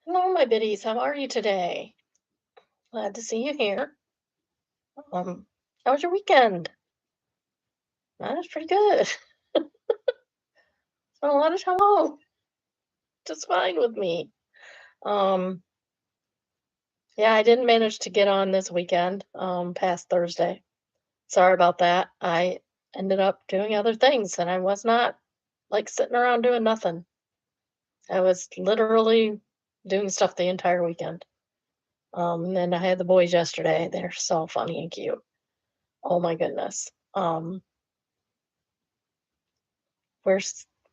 Hello, my biddies. How are you today? Glad to see you here. Um, how was your weekend? That was pretty good. Spent a lot of time home. Just fine with me. Um, yeah, I didn't manage to get on this weekend, past Thursday. Sorry about that. I ended up doing other things and I was not like sitting around doing nothing. I was literally doing stuff the entire weekend. And then I had the boys yesterday. They're so funny and cute. Oh my goodness. We're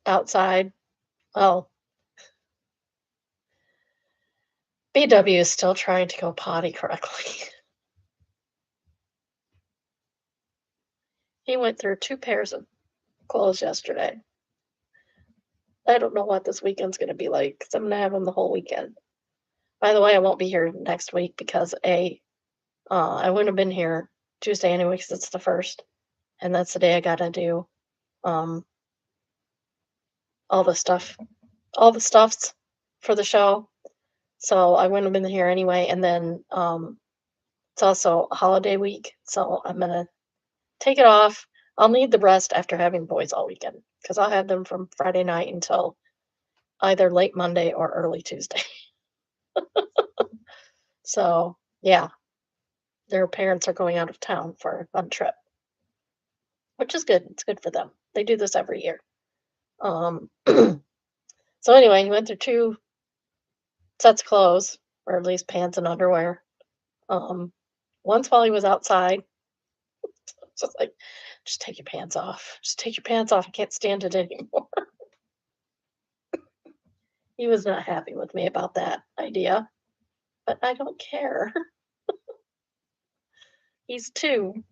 outside. Well, BW is still trying to go potty correctly. He went through 2 pairs of clothes yesterday. I don't know what this weekend's gonna be like because 'cause I'm gonna have him the whole weekend. By the way, I won't be here next week because I wouldn't have been here Tuesday anyway because it's the 1st, and that's the day I gotta do, um, all the stuff all the stuffs for the show, so I wouldn't have been here anyway, and then, it's also a holiday week, so I'm gonna take it off. I'll need the rest after having boys all weekend because 'cause I'll have them from Friday night until either late Monday or early Tuesday. So, yeah, their parents are going out of town for a fun trip, which is good. It's good for them. They do this every year. So anyway, he went through 2 sets of clothes, or at least pants and underwear. Um, once while he was outside, just like, "Just take your pants off. Just take your pants off. I can't stand it anymore." He was not happy with me about that idea, but I don't care. He's 2.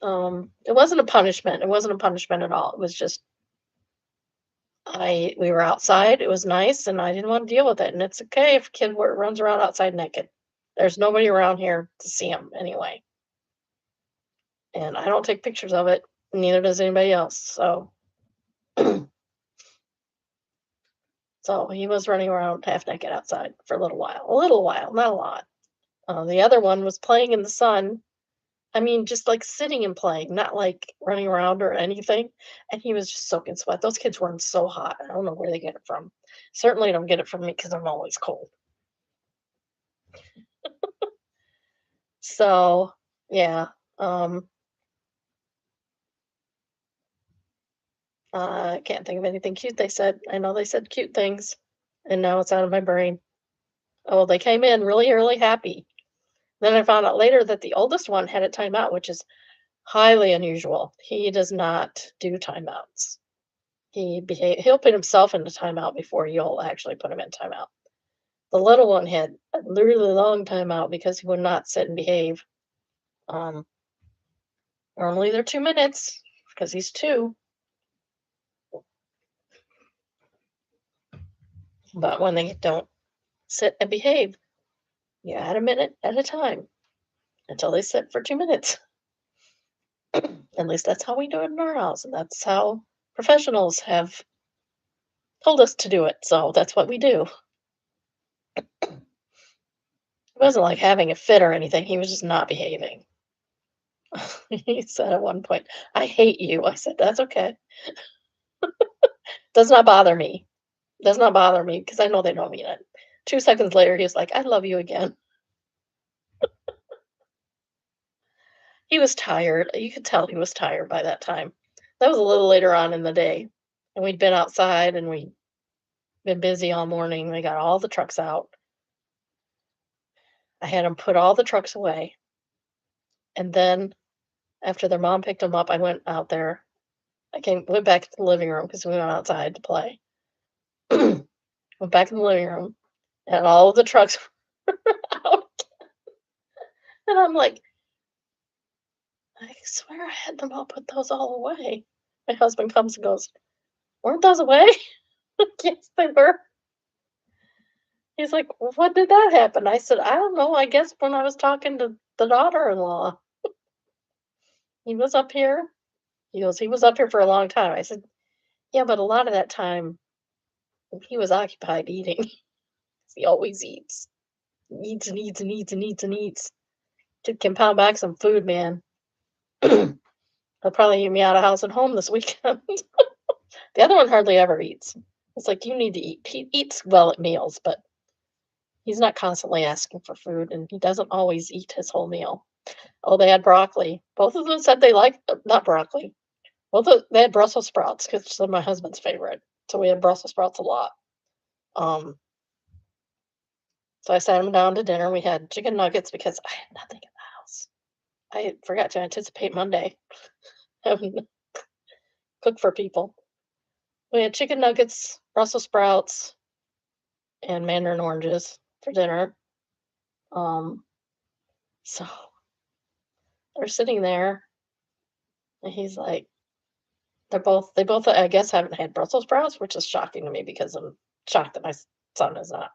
It wasn't a punishment. It wasn't a punishment at all. It was just we were outside. It was nice, and I didn't want to deal with it. And it's okay if a kid runs around outside naked. There's nobody around here to see him anyway, and I don't take pictures of it. Neither does anybody else. So, so he was running around half naked outside for a little while, not a lot. The other one was playing in the sun. I mean, just, like, sitting and playing, not, like, running around or anything, and he was just soaking sweat. Those kids run so hot, I don't know where they get it from. Certainly don't get it from me because 'cause I'm always cold. So, yeah, um, I can't think of anything cute they said. I know they said cute things, and now it's out of my brain. Oh, they came in really, really happy. Then I found out later that the oldest one had a timeout, which is highly unusual. He does not do timeouts. He'll put himself into timeout before you'll actually put him in timeout. The little one had a really long timeout because he would not sit and behave. Um, normally they're 2 minutes because he's 2, but when they don't sit and behave, you add a minute at a time until they sit for 2 minutes. At least that's how we do it in our house, and that's how professionals have told us to do it. So that's what we do. It wasn't like having a fit or anything. He was just not behaving. He said at one point, "I hate you." I said, "That's okay. Does not bother me. Does not bother me because I know they don't mean it." 2 seconds later, he was like, "I love you again." He was tired. You could tell he was tired by that time. That was a little later on in the day, and we'd been outside and we'd been busy all morning. We got all the trucks out. I had him put all the trucks away, and then after their mom picked him up, I went out there. Went back to the living room because we went outside to play. Went back in the living room, and all of the trucks were out, and I'm like, "I swear I had them all put those all away." My husband comes and goes, "Weren't those away?" "Yes, they were." He's like, "Well, when did that happen?" I said, "I don't know, I guess when I was talking to the daughter-in-law. He was up here." He goes, "He was up here for a long time." I said, "Yeah, but a lot of that time, he was occupied eating." He always eats. He eats and eats and eats and eats and eats. Kid can pound back some food, man. He'll probably eat me out of house and home this weekend. The other one hardly ever eats. It's like, you need to eat. He eats well at meals, but he's not constantly asking for food, and he doesn't always eat his whole meal. Oh, they had broccoli. Both of them said they liked not broccoli. They had Brussels sprouts because they're my husband's favorite. So we had Brussels sprouts a lot. Um, so I sat him down to dinner. We had chicken nuggets because I had nothing in the house. I forgot to anticipate Monday having to cook for people. We had chicken nuggets, Brussels sprouts, and mandarin oranges for dinner. Um, so they're sitting there, and he's like, they both, I guess, haven't had Brussels sprouts, which is shocking to me because I'm shocked that my son has not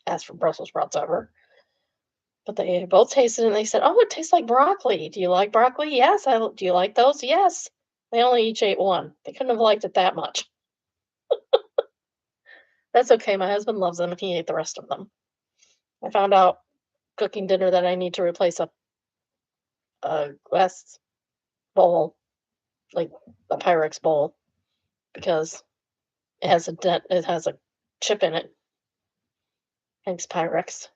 asked for Brussels sprouts ever. But they both tasted it and they said, "Oh, it tastes like broccoli. Do you like broccoli?" "Yes." "Do you like those?" "Yes." They only each ate one. They couldn't have liked it that much. That's okay. My husband loves them and he ate the rest of them. I found out cooking dinner that I need to replace a glass bowl, like a Pyrex bowl, because it has a dent, it has a chip in it. Thanks, Pyrex.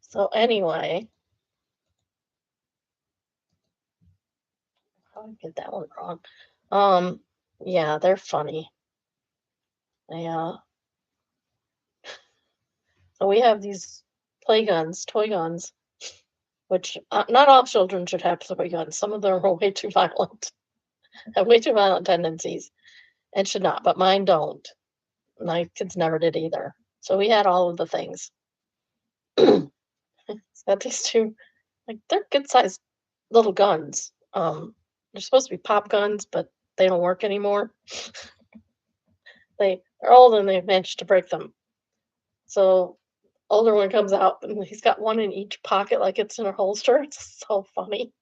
So anyway, how did I get that one wrong? Um, yeah, they're funny. They So we have these play guns, toy guns, which not all children should have toy guns. Some of them are way too violent, have way too violent tendencies, and should not. But mine don't. My kids never did either. So we had all of the things. Got these two, like they're good sized little guns. They're supposed to be pop guns, but they don't work anymore. They're old and they've managed to break them. So older one comes out and he's got one in each pocket like it's in a holster. It's so funny.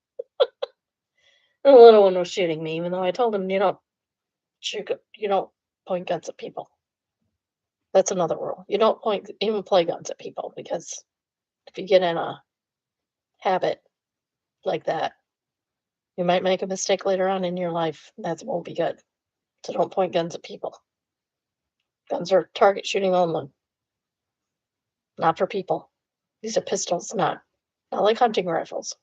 And the little one was shooting me, even though I told him you don't point guns at people. That's another rule. You don't point even play guns at people because if you get in a habit like that, you might make a mistake later on in your life. That won't be good. So don't point guns at people. Guns are target shooting only, not for people. These are pistols, not like hunting rifles.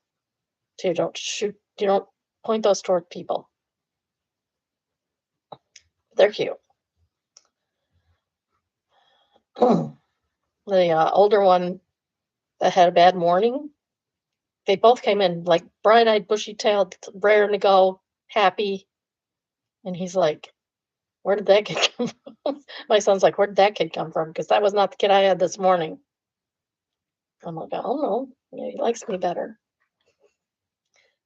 So you don't point those toward people. They're cute. The older one that had a bad morning, they both came in like bright-eyed, bushy-tailed, raring to go, happy. And he's like, "Where did that kid come from?" My son's like, "Where did that kid come from?" Because that was not the kid I had this morning. I'm like, "I don't know. Yeah, he likes me better."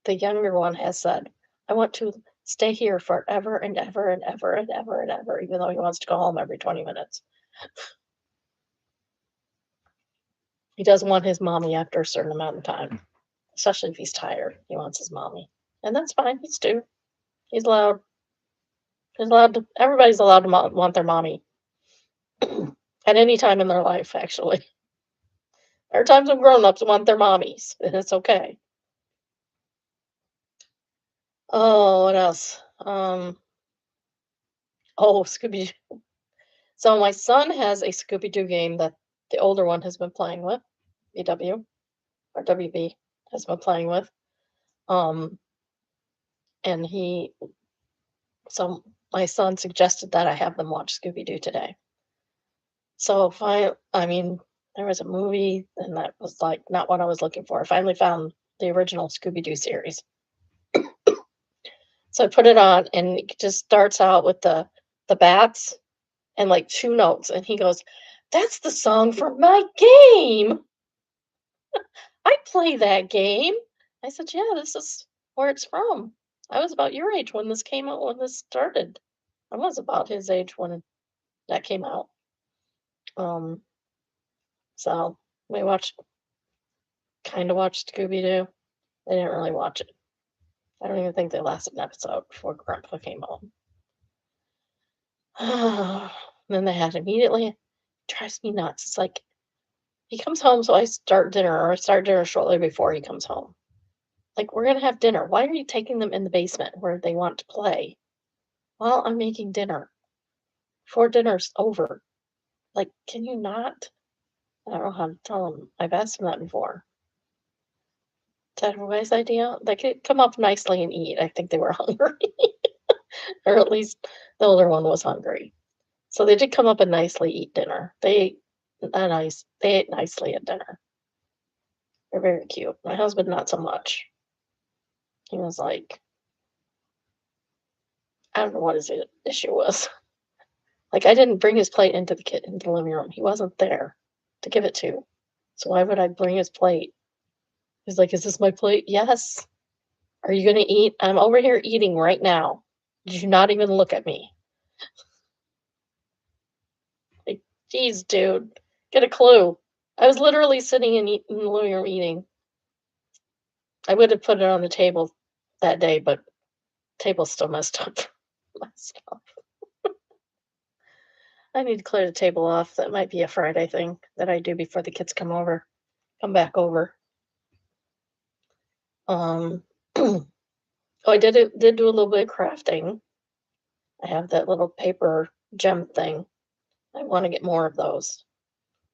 The younger one has said, "I want to stay here forever and ever and ever and ever and ever," even though he wants to go home every 20 minutes. He doesn't want his mommy after a certain amount of time, especially if he's tired. He wants his mommy. And that's fine. He's two. He's allowed. Everybody's allowed to want their mommy at any time in their life, actually. There are times when grown-ups want their mommies, and it's okay. Oh, what else? Scooby. So my son has a Scooby-Doo game that the older one has been playing with, VW or WB has been playing with. Um, and so my son suggested that I have them watch Scooby-Doo today. So I mean, there was a movie and that was like not what I was looking for. I finally found the original Scooby-Doo series. So I put it on and it just starts out with the bats and like two notes and he goes, "That's the song from my game. I play that game." I said, "Yeah, this is where it's from. I was about your age when this came out when this started." I was about his age when that came out. Um, so we kind of watched Scooby Doo. They didn't really watch it. I don't even think they lasted an episode before Grandpa came home. Then they had immediately drives me nuts. It's like he comes home, so I start dinner, or I start dinner shortly before he comes home. Like, we're gonna have dinner. Why are you taking them in the basement where they want to play while I'm making dinner before dinner's over? Like, can you not? I don't know how to tell him. I've asked him that before. Is that a wise idea? They could come up nicely and eat. I think they were hungry, or at least the older one was hungry. So they did come up and nicely eat dinner. They ate nicely at dinner. They're very cute. My husband, not so much. He was like, I don't know what his issue was. Like, I didn't bring his plate into the living room. He wasn't there to give it to. So why would I bring his plate? He's like, "Is this my plate?" Yes. Are you gonna eat? I'm over here eating right now. Did you not even look at me? Like, geez, dude, get a clue. I was literally sitting in the living room eating. I would have put it on the table that day, but table's still messed up. Messed up. I need to clear the table off. That might be a Friday thing that I do before the kids come back over. Um, oh, I did do a little bit of crafting. I have that little paper gem thing. I want to get more of those.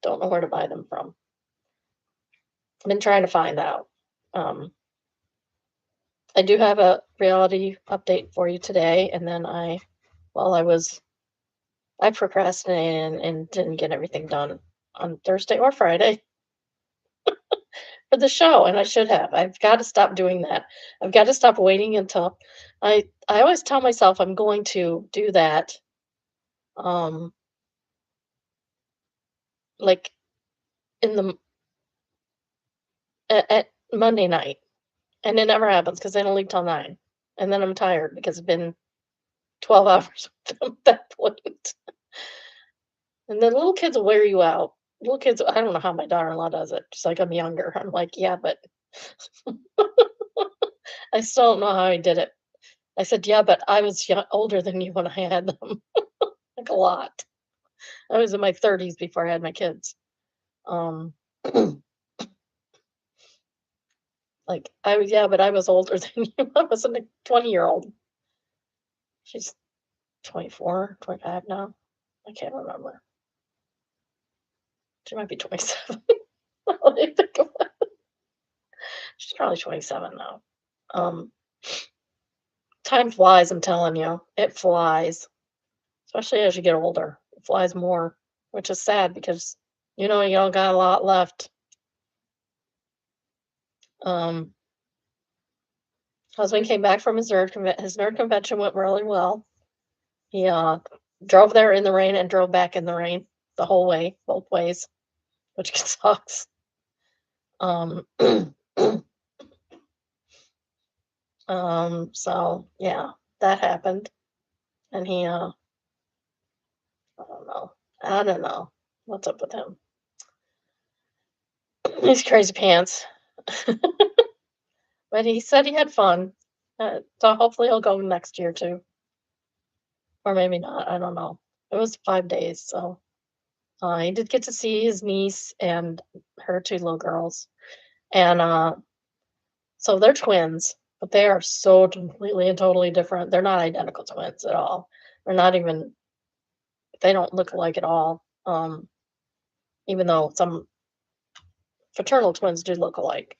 Don't know where to buy them from. I've been trying to find out. Um, I do have a reality update for you today, and then while I procrastinated and didn't get everything done on Thursday or Friday for the show, and I should have. I've got to stop doing that. I've got to stop waiting until I always tell myself I'm going to do that, um, like in the at Monday night, and it never happens because I don't leave till 9, and then I'm tired because it's been 12 hours at that point. And then little kids will wear you out. Little kids, I don't know how my daughter-in-law does it. She's like, "I'm younger." I'm like, "Yeah, but I still don't know how I did it." I said, "Yeah, but I was older than you when I had them." Like, a lot. I was in my 30s before I had my kids. Um, like, yeah, but I was older than you. I wasn't a 20-year-old. She's 24, 25 now. I can't remember. She might be 27. Let me think of it. She's probably 27 now. Um, Time flies, I'm telling you. It flies, especially as you get older. It flies more, which is sad because you don't got a lot left. Um, Husband came back from his nerd convention went really well. He drove there in the rain and drove back in the rain the whole way, both ways, which sucks. Um, so yeah, that happened, and I don't know what's up with him. He's crazy pants. But he said he had fun. So hopefully he'll go next year too. Or maybe not. I don't know. It was 5 days, so he did get to see his niece and her two little girls. And so they're twins, but they are so completely and totally different. They're not identical twins at all. They're not even, they don't look alike at all. Even though some fraternal twins do look alike.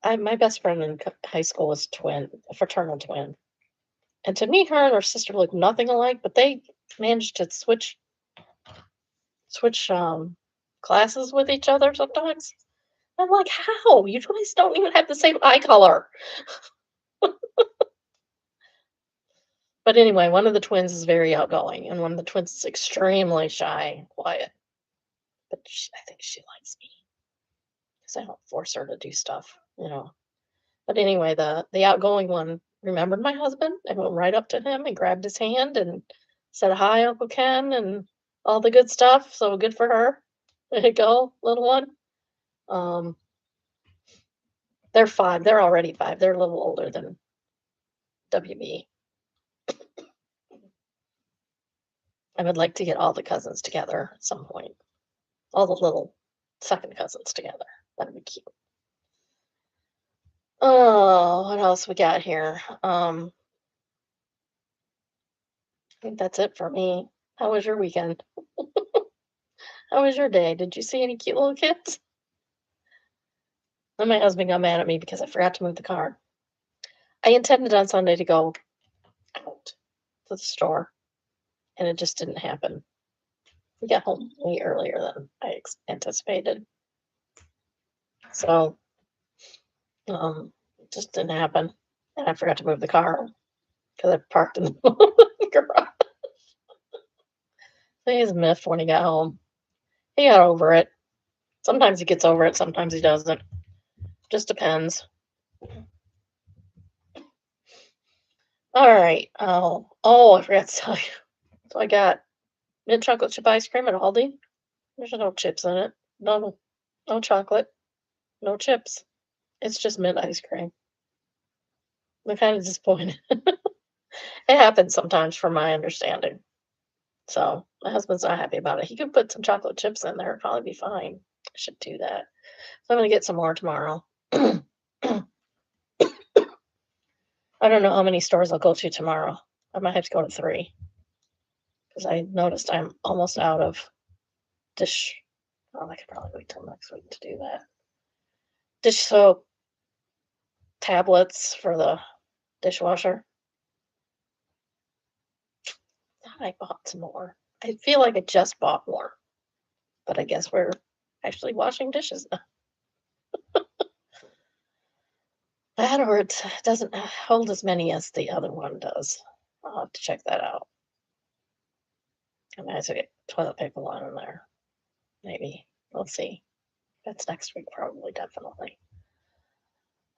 My best friend in high school was a fraternal twin. And to me, her and her sister look nothing alike, but they managed to switch classes with each other sometimes. I'm like, how? You guys don't even have the same eye color. But anyway, one of the twins is very outgoing, and one of the twins is extremely shy and quiet. But I think she likes me because I don't force her to do stuff. But anyway, the outgoing one remembered my husband and went right up to him and grabbed his hand and said, "Hi, Uncle Ken," and all the good stuff. So good for her. There you go, little one. Um, they're 5. They're already 5. They're a little older than WB. I would like to get all the cousins together at some point. All the little second cousins together. That'd be cute. Oh, what else we got here? I think that's it for me. How was your weekend? How was your day? Did you see any cute little kids? And my husband got mad at me because I forgot to move the car. I intended on Sunday to go out to the store, and it just didn't happen. We got home way earlier than I anticipated. So, it just didn't happen. And I forgot to move the car because I parked in the garage. So he's miffed when he got home. He got over it. Sometimes he gets over it, sometimes he doesn't. Just depends. All right. Oh, I forgot to tell you. So I got mint chocolate chip ice cream at Aldi. There's no chips in it. No chocolate. No chips. It's just mint ice cream. I'm kind of disappointed. It happens sometimes, from my understanding. So my husband's not happy about it. He could put some chocolate chips in there; it'd probably be fine. I should do that. So I'm gonna get some more tomorrow. I don't know how many stores I'll go to tomorrow. I might have to go to 3 because I noticed I'm almost out of dish. Oh, I could probably wait till next week to do that. Dish soap tablets for the dishwasher. Thought I bought some more. I feel like I just bought more, but I guess we're actually washing dishes now. That, or it doesn't hold as many as the other one does. I'll have to check that out. I might as well get toilet paper line in there. Maybe. We'll see. That's next week, probably, definitely.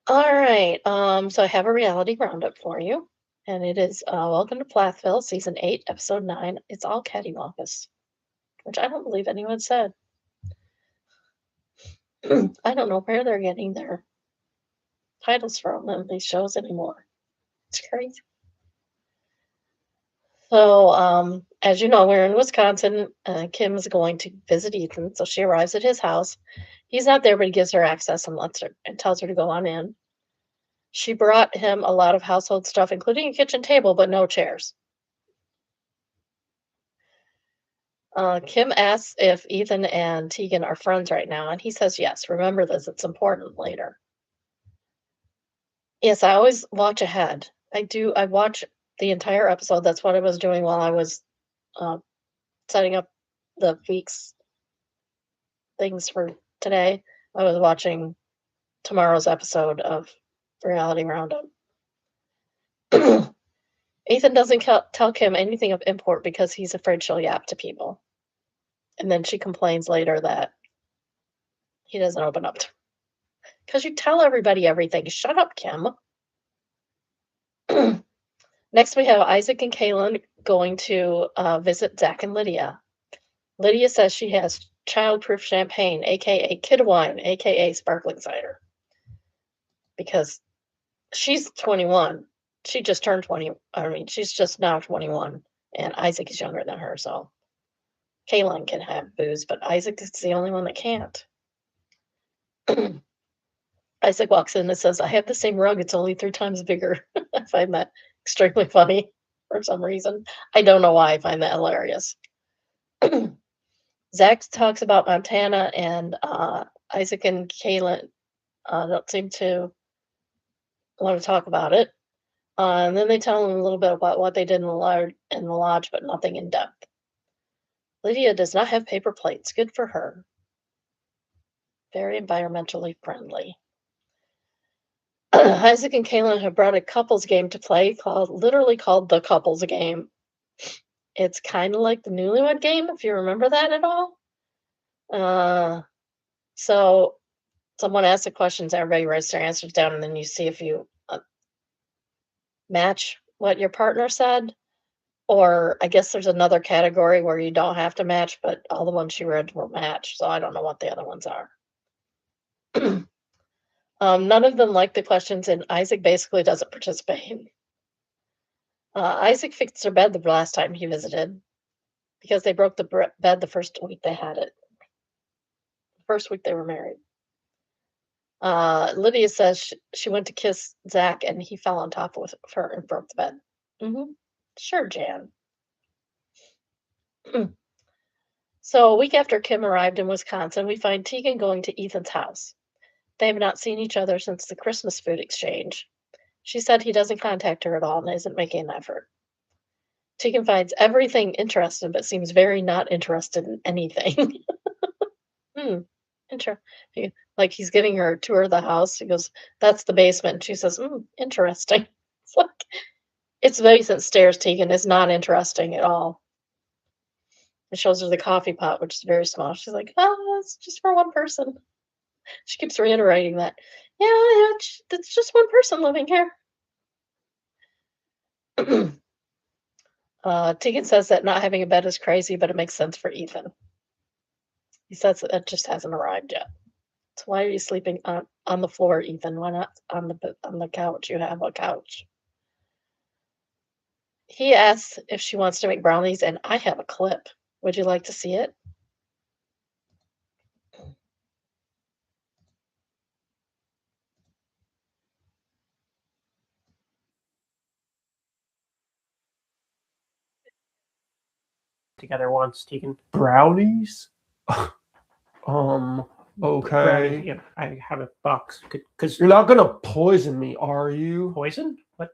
All right. So I have a reality roundup for you. And it is Welcome to Plathville, Season 8, Episode 9. It's all cattywampus, which I don't believe anyone said. I don't know where they're getting their titles from in these shows anymore. It's crazy. So, as you know, we're in Wisconsin. Kim is going to visit Ethan, so she arrives at his house. He's not there, but he gives her access and lets her and tells her to go on in. She brought him a lot of household stuff, including a kitchen table, but no chairs. Kim asks if Ethan and Tegan are friends right now, and he says yes. Remember this, it's important later. Yes, I always watch ahead. I do. I watch the entire episode. That's what I was doing while I was uh, setting up the week's things for today. I was watching tomorrow's episode of Reality Roundup. Ethan doesn't tell Kim anything of import because he's afraid she'll yap to people. And then she complains later that he doesn't open up. Because you tell everybody everything. Shut up, Kim. Next, we have Isaac and Kaylin going to visit Zach and Lydia. Lydia says she has child-proof champagne, aka kid wine, aka sparkling cider, because she's 21. She just turned 20. I mean, she's just now 21, and Isaac is younger than her, so Kaylin can have booze, but Isaac is the only one that can't. Isaac walks in and says, "I have the same rug. It's only 3 times bigger." I find that extremely funny for some reason. I don't know why I find that hilarious. Zach talks about Montana, and Isaac and Kaylin don't seem to want to talk about it. And then they tell him a little bit about what they did in the lodge, but nothing in depth. Lydia does not have paper plates. Good for her. Very environmentally friendly. Isaac and Kaylin have brought a couples game to play literally called the couples game. It's kind of like the Newlywed Game, if you remember that at all. So someone asks the questions, everybody writes their answers down, and then you see if you match what your partner said. Or I guess there's another category where you don't have to match, but all the ones she read will match. So I don't know what the other ones are. None of them like the questions, and Isaac basically doesn't participate. Isaac fixed her bed the last time he visited. because they broke the bed the first week they had it. First week they were married. Lydia says she went to kiss Zach and he fell on top of her and broke the bed. Sure, Jan. So a week after Kim arrived in Wisconsin, we find Tegan going to Ethan's house. They have not seen each other since the Christmas food exchange. She said he doesn't contact her at all and isn't making an effort. Tegan finds everything interesting, but seems very not interested in anything. Interesting. Like he's giving her a tour of the house. He goes, "That's the basement." And she says, "Interesting." It's like it's basement stairs. Tegan is not interesting at all. It shows her the coffee pot, which is very small. She's like, "Oh, it's just for one person." She keeps reiterating that. Yeah, it's just one person living here. Tegan says that not having a bed is crazy, but it makes sense for Ethan. He says that it just hasn't arrived yet. So why are you sleeping on the floor, Ethan? Why not on the couch? You have a couch. He asks if she wants to make brownies, and I have a clip. Would you like to see it? Together once, Tegan. Brownies? Okay. Brownie, yeah, I have a box. Because You're not gonna poison me, are you? poison? What?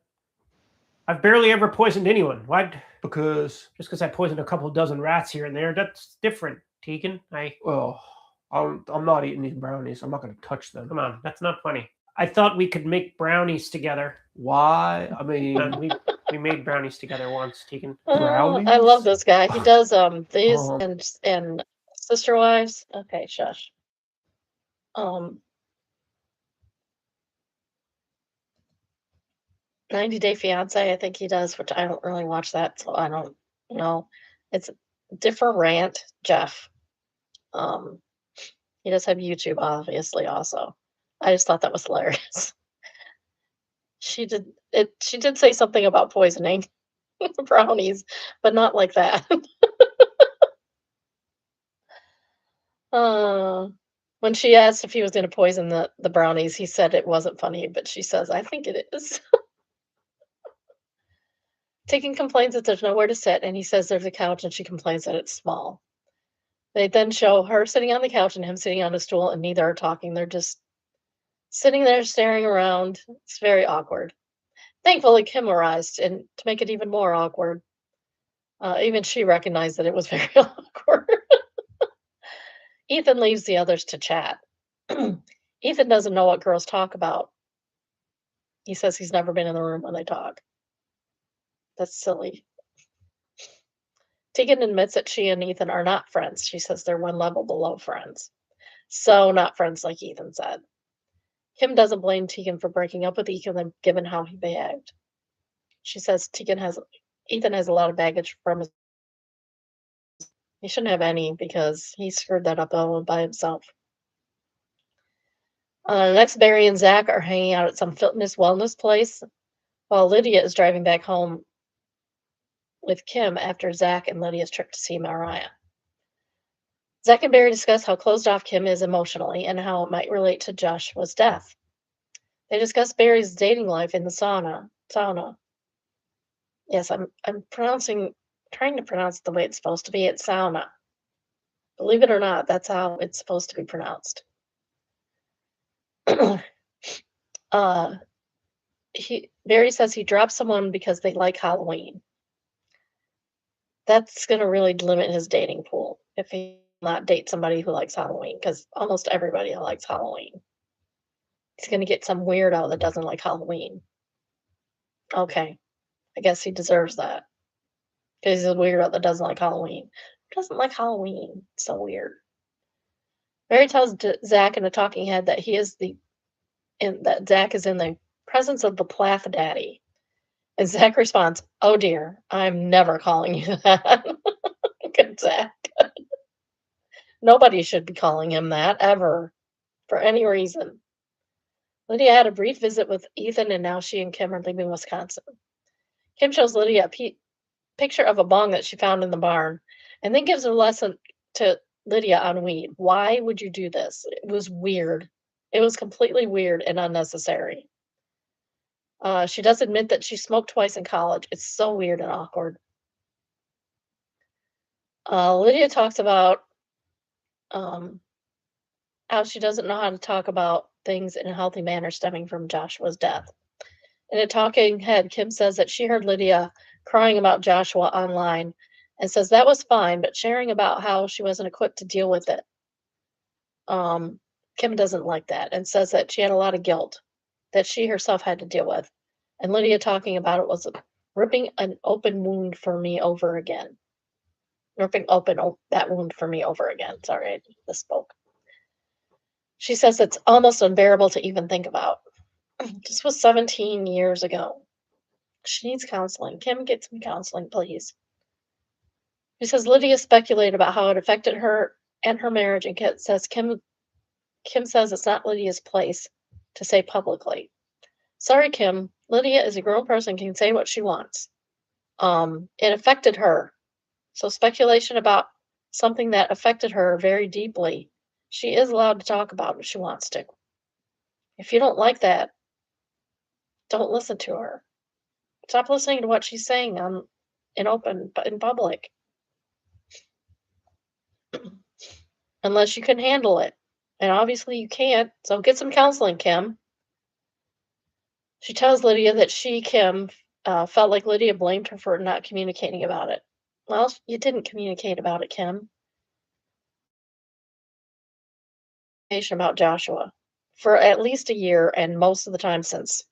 I've barely ever poisoned anyone. What? Because Just because I poisoned a couple dozen rats here and there, that's different, Tegan. well, I'm not eating these brownies. I'm not gonna touch them. Come on, that's not funny. I thought we could make brownies together. Why? I mean, we made brownies together once, Tegan. Brownies? I love this guy. He does these and Sister Wives. Okay, shush. 90 Day Fiance, I think he does, which I don't really watch that, so I don't know. It's a different rant, Jeff. He does have YouTube, obviously, also. I just thought that was hilarious. She did say something about poisoning brownies, but not like that. When she asked if he was going to poison the brownies, he said it wasn't funny, but she says, "I think it is." Tegan complains that there's nowhere to sit, and he says there's a couch, and she complains that it's small. They then show her sitting on the couch and him sitting on a stool, and neither are talking. They're just sitting there staring around. It's very awkward. Thankfully, Kim arrived, and to make it even more awkward, even she recognized that it was very awkward. Ethan leaves the others to chat. Ethan doesn't know what girls talk about. He says he's never been in the room when they talk. That's silly. Tegan admits that she and Ethan are not friends. She says they're one level below friends. So not friends like Ethan said. Kim doesn't blame Tegan for breaking up with Ethan given how he behaved. She says Ethan has a lot of baggage from his. He shouldn't have any because he screwed that up all by himself. Next, Barry and Zach are hanging out at some fitness wellness place while Lydia is driving back home with Kim after Zach and Lydia's trip to see Mariah. Zach and Barry discuss how closed off Kim is emotionally and how it might relate to Joshua's death. They discuss Barry's dating life in the sauna. Yes, I'm trying to pronounce it the way it's supposed to be. It's sauna. Believe it or not, that's how it's supposed to be pronounced. Barry says he dropped someone because they like Halloween. That's going to really limit his dating pool if he not date somebody who likes Halloween, because almost everybody likes Halloween. He's going to get some weirdo that doesn't like Halloween. Okay, I guess he deserves that. Because he's a weirdo that doesn't like Halloween. Who doesn't like Halloween? It's so weird. Barry tells Zach in a talking head that that Zach is in the presence of the Plath Daddy. And Zach responds, "Oh dear, I'm never calling you that." Good Zach. Nobody should be calling him that, ever, for any reason. Lydia had a brief visit with Ethan, and now she and Kim are leaving Wisconsin. Kim shows Lydia a picture of a bong that she found in the barn. and then gives a lesson to Lydia on weed. Why would you do this? It was weird. It was completely weird and unnecessary. She does admit that she smoked twice in college. It's so weird and awkward. Lydia talks about um, how she doesn't know how to talk about things in a healthy manner stemming from Joshua's death. In a talking head, Kim says that she heard Lydia crying about Joshua online and says that was fine, but sharing about how she wasn't equipped to deal with it. Kim doesn't like that and says that she had a lot of guilt that she herself had to deal with. And Lydia talking about it was ripping an open wound for me over again. Ripping open that wound for me over again. Sorry, I misspoke. She says it's almost unbearable to even think about. This was 17 years ago. She needs counseling. Kim, get some counseling, please. She says Lydia speculated about how it affected her and her marriage, and Kim says it's not Lydia's place to say publicly. Sorry, Kim. Lydia is a grown person, can say what she wants. It affected her. So speculation about something that affected her very deeply, she is allowed to talk about if she wants to. If you don't like that, don't listen to her. Stop listening to what she's saying in public. Unless you can handle it. And obviously you can't, so get some counseling, Kim. She tells Lydia that Kim, felt like Lydia blamed her for not communicating about it. Well, you didn't communicate about it, Kim. About Joshua for at least a year and most of the time since.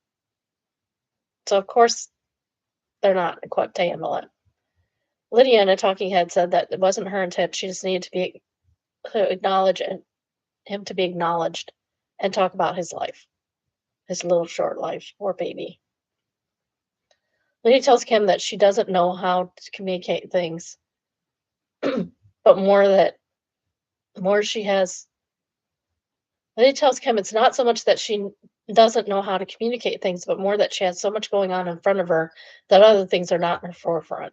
So, of course, they're not equipped to handle it. Lydia, in a talking head, said that it wasn't her intent. She just needed to acknowledge him to be acknowledged and talk about his life, his little short life. Poor baby. Lydia tells Kim that she doesn't know how to communicate things, but more she has. Lydia tells Kim it's not so much that she doesn't know how to communicate things, but more that she has so much going on in front of her that other things are not in her forefront.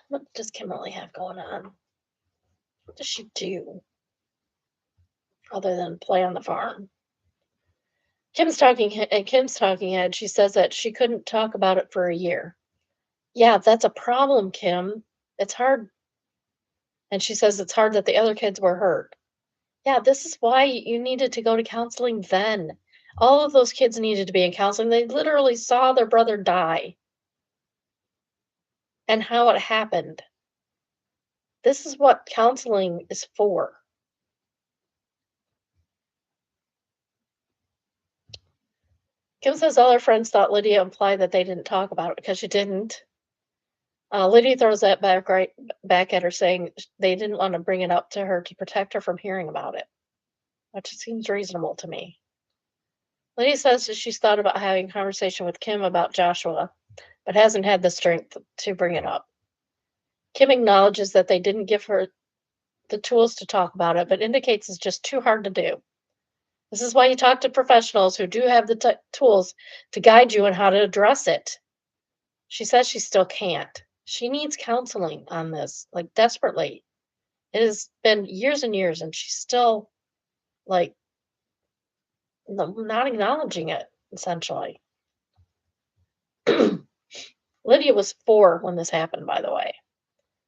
What does Kim really have going on? What does she do other than play on the farm? Kim's talking head, she says that she couldn't talk about it for a year. Yeah, that's a problem, Kim. It's hard. And she says it's hard that the other kids were hurt. Yeah, this is why you needed to go to counseling then. All of those kids needed to be in counseling. They literally saw their brother die and how it happened. This is what counseling is for. Kim says all her friends thought Lydia implied that they didn't talk about it because she didn't. Lydia throws that right back at her, saying they didn't want to bring it up to her to protect her from hearing about it, which seems reasonable to me. Lydia says that she's thought about having a conversation with Kim about Joshua, but hasn't had the strength to bring it up. Kim acknowledges that they didn't give her the tools to talk about it, but indicates it's just too hard to do. This is why you talk to professionals who do have the tools to guide you on how to address it. She says she still can't. She needs counseling on this, like desperately. It has been years and years, and she's still like not acknowledging it, essentially. Lydia was 4 when this happened, by the way.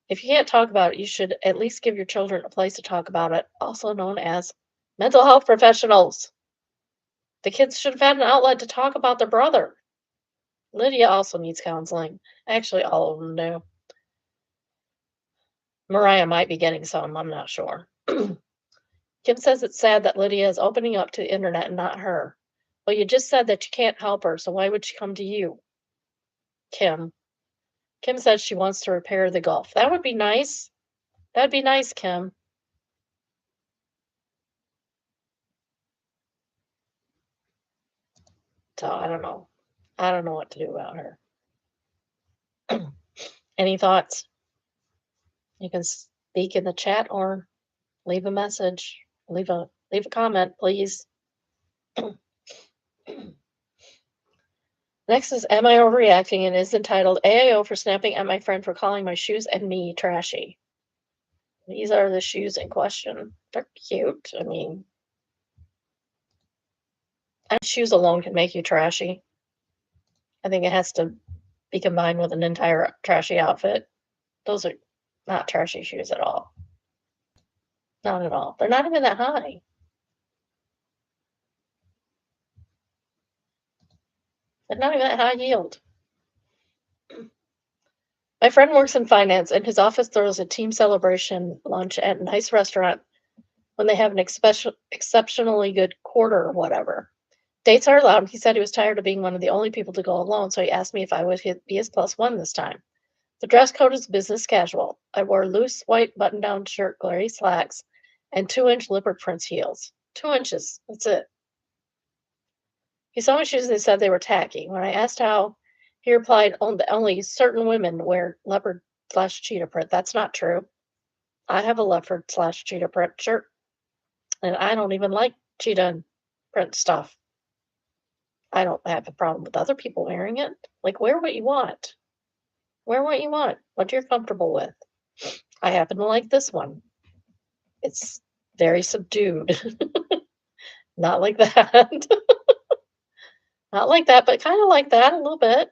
If you can't talk about it, you should at least give your children a place to talk about it, also known as mental health professionals. The kids should have had an outlet to talk about their brother. Lydia also needs counseling. Actually, all of them do. Mariah might be getting some, I'm not sure. Kim says it's sad that Lydia is opening up to the internet and not her. Well, you just said that you can't help her, so why would she come to you? Kim. Kim says she wants to repair the gulf. That would be nice. That'd be nice, Kim. So I don't know. I don't know what to do about her. Any thoughts? You can speak in the chat or leave a message. Leave a comment, please. Next is, am I overreacting? And is entitled AIO for snapping at my friend for calling my shoes and me trashy. These are the shoes in question. They're cute. I mean, shoes alone can make you trashy. I think it has to be combined with an entire trashy outfit. Those are not trashy shoes at all. Not at all. They're not even that high. They're not even that high yield. My friend works in finance, and his office throws a team celebration lunch at a nice restaurant when they have an exceptionally good quarter or whatever. Dates are allowed. He said he was tired of being one of the only people to go alone, so he asked me if I would be his plus one this time. The dress code is business casual. I wore loose white button-down shirt, gray slacks, and 2-inch leopard print heels. 2 inches. That's it. He saw my shoes and he said they were tacky. When I asked how, he replied, only certain women wear leopard/cheetah print. That's not true. I have a leopard/cheetah print shirt, and I don't even like cheetah print stuff. I don't have a problem with other people wearing it. Like, wear what you want. Wear what you want, what you're comfortable with. I happen to like this one. It's very subdued. Not like that. Not like that, but kind of like that a little bit.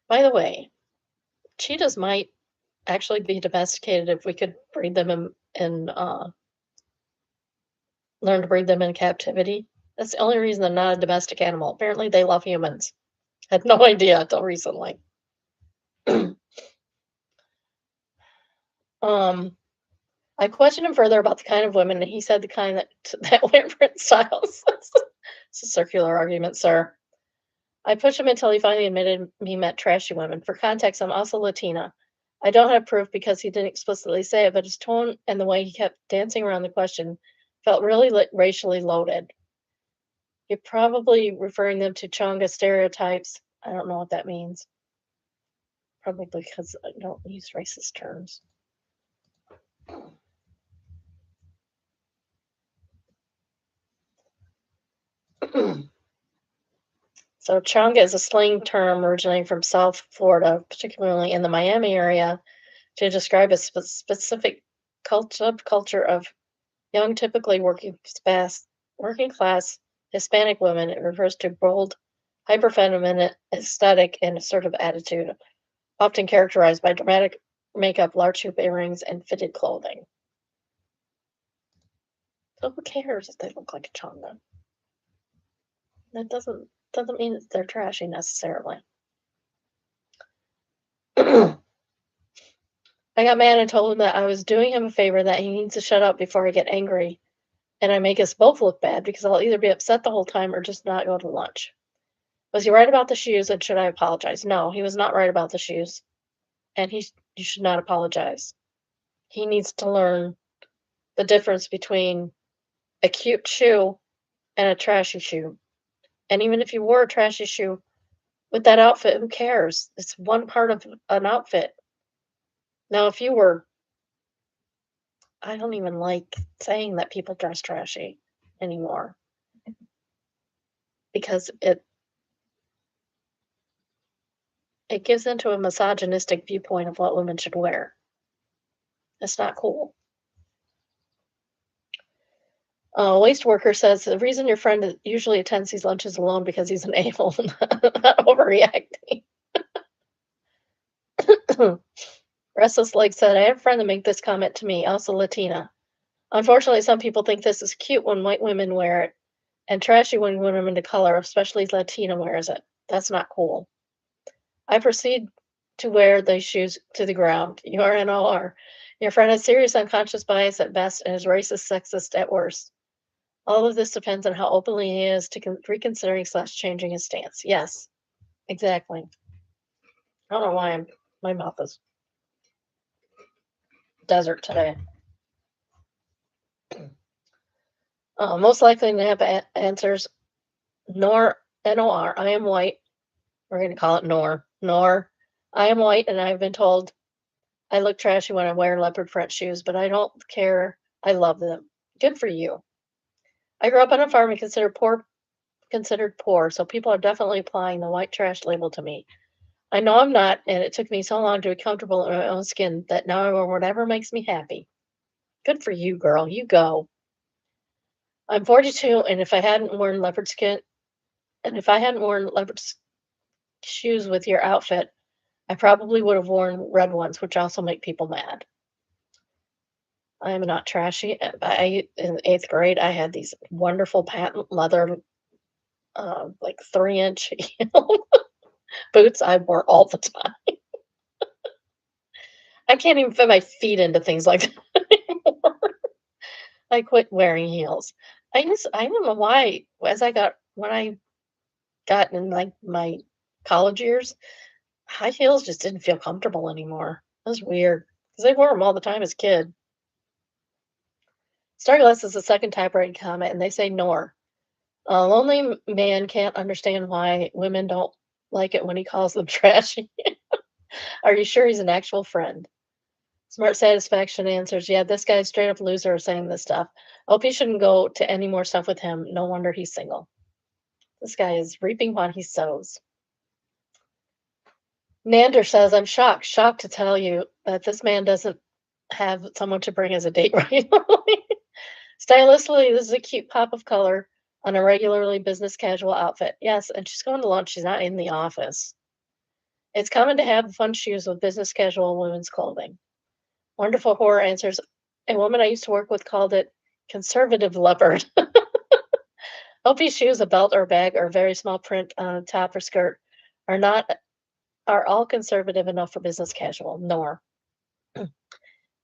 By the way, cheetahs might actually be domesticated if we could breed them in learn to breed them in captivity. That's the only reason they're not a domestic animal. Apparently, they love humans. Had no idea until recently. I questioned him further about the kind of women, and he said the kind that wear print styles. It's a circular argument, sir. I pushed him until he finally admitted he met trashy women. For context, I'm also Latina. I don't have proof because he didn't explicitly say it, but his tone and the way he kept dancing around the question felt really racially loaded. You're probably referring them to Chonga stereotypes. I don't know what that means. Probably because I don't use racist terms. So Chonga is a slang term originating from South Florida, particularly in the Miami area, to describe a specific culture of young, typically working class Hispanic women. It refers to bold, hyper-feminine aesthetic and assertive attitude, often characterized by dramatic makeup, large hoop earrings, and fitted clothing. So who cares if they look like a chonga? That doesn't mean that they're trashy necessarily. I got mad and told him that I was doing him a favor, that he needs to shut up before I get angry and I make us both look bad, because I'll either be upset the whole time or just not go to lunch. Was he right about the shoes, and should I apologize? No, he was not right about the shoes, and you should not apologize. He needs to learn the difference between a cute shoe and a trashy shoe. And even if you wore a trashy shoe with that outfit, who cares? It's one part of an outfit. Now, if you were, I don't even like saying that people dress trashy anymore, because it gives into a misogynistic viewpoint of what women should wear. It's not cool. Waste worker says the reason your friend usually attends these lunches alone because he's an a-hole, not overreacting. Restless Lake said, I had a friend that made this comment to me, also Latina. Unfortunately, some people think this is cute when white women wear it, and trashy when women of color, especially Latina, wears it. That's not cool. I proceed to wear these shoes to the ground. You are an OR. Your friend has serious unconscious bias at best and is racist, sexist at worst. All of this depends on how openly he is to reconsidering / changing his stance. Yes, exactly. I don't know why my mouth is desert today. Most likely to have answers. Nor, N-O-R, I am white. We're going to call it Nor. Nor, I am white, and I've been told I look trashy when I wear leopard print shoes, but I don't care. I love them. Good for you. I grew up on a farm and considered poor, so people are definitely applying the white trash label to me. I know I'm not, and it took me so long to be comfortable in my own skin that now I wear whatever makes me happy. Good for you, girl. You go. I'm 42, and if I hadn't worn shoes with your outfit, I probably would have worn red ones, which also make people mad. I am not trashy. In 8th grade, I had these wonderful patent leather, like 3-inch heel boots I wore all the time. I can't even fit my feet into things like that anymore. I quit wearing heels. I don't know why. When I got in like my college years, high heels just didn't feel comfortable anymore. That was weird because I wore them all the time as a kid. Starglass is the second typewritten comment, and they say nor. A lonely man can't understand why women don't like it when he calls them trashy. Are you sure he's an actual friend? Smart Satisfaction answers, yeah, this guy's straight up loser saying this stuff. Hope you shouldn't go to any more stuff with him. No wonder he's single. This guy is reaping what he sows. Nander says, I'm shocked to tell you that this man doesn't have someone to bring as a date regularly. Stylistically, this is a cute pop of color on a regularly business casual outfit. Yes, and she's going to lunch. She's not in the office. It's common to have fun shoes with business casual women's clothing. Wonderful Horror answers, a woman I used to work with called it conservative leopard. OP shoes, a belt or a bag, or a very small print on a top or skirt are all conservative enough for business casual, nor.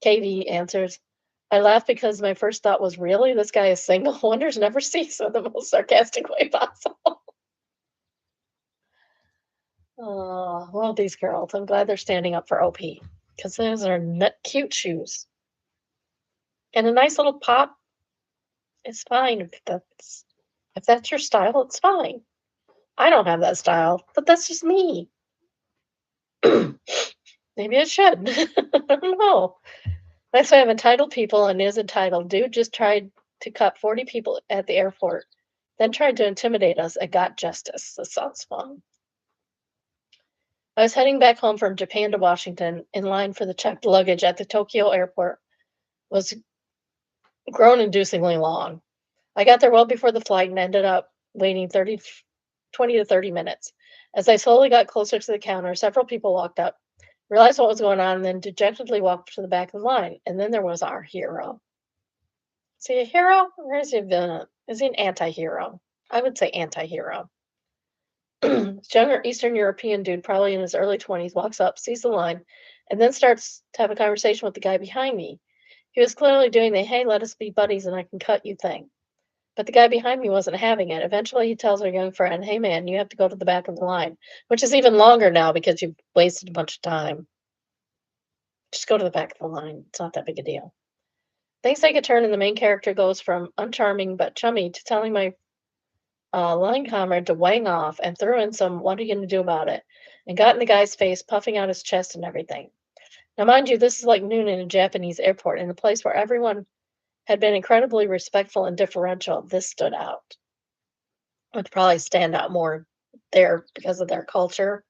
Katie answers, I laugh because my first thought was, really? This guy is single? Wonders never cease in the most sarcastic way possible. Oh, well, these girls. I'm glad they're standing up for OP because those are cute shoes. And a nice little pop is fine if that's your style, it's fine. I don't have that style, but that's just me. Maybe I should. I don't know. Next, I have entitled people and is entitled. Dude just tried to cut 40 people at the airport, then tried to intimidate us and got justice. This sounds fun. I was heading back home from Japan to Washington in line for the checked luggage at the Tokyo airport was groan-inducingly long. I got there well before the flight and ended up waiting 20 to 30 minutes. As I slowly got closer to the counter, several people walked up, realized what was going on, and then dejectedly walked to the back of the line. And then there was our hero. Is he a hero or is he a villain? Is he an anti-hero? I would say anti-hero. This younger Eastern European dude, probably in his early 20s, walks up, sees the line, and then starts to have a conversation with the guy behind me. He was clearly doing the, hey, let us be buddies and I can cut you thing. But the guy behind me wasn't having it. Eventually, he tells our young friend, hey, man, you have to go to the back of the line, which is even longer now because you've wasted a bunch of time. Just go to the back of the line. It's not that big a deal. Things take a turn, and the main character goes from uncharming but chummy to telling my line comrade to wang off and threw in some, what are you going to do about it? And got in the guy's face, puffing out his chest and everything. Now, mind you, this is like noon in a Japanese airport, in a place where everyone had been incredibly respectful and differential. This stood out. It would probably stand out more there because of their culture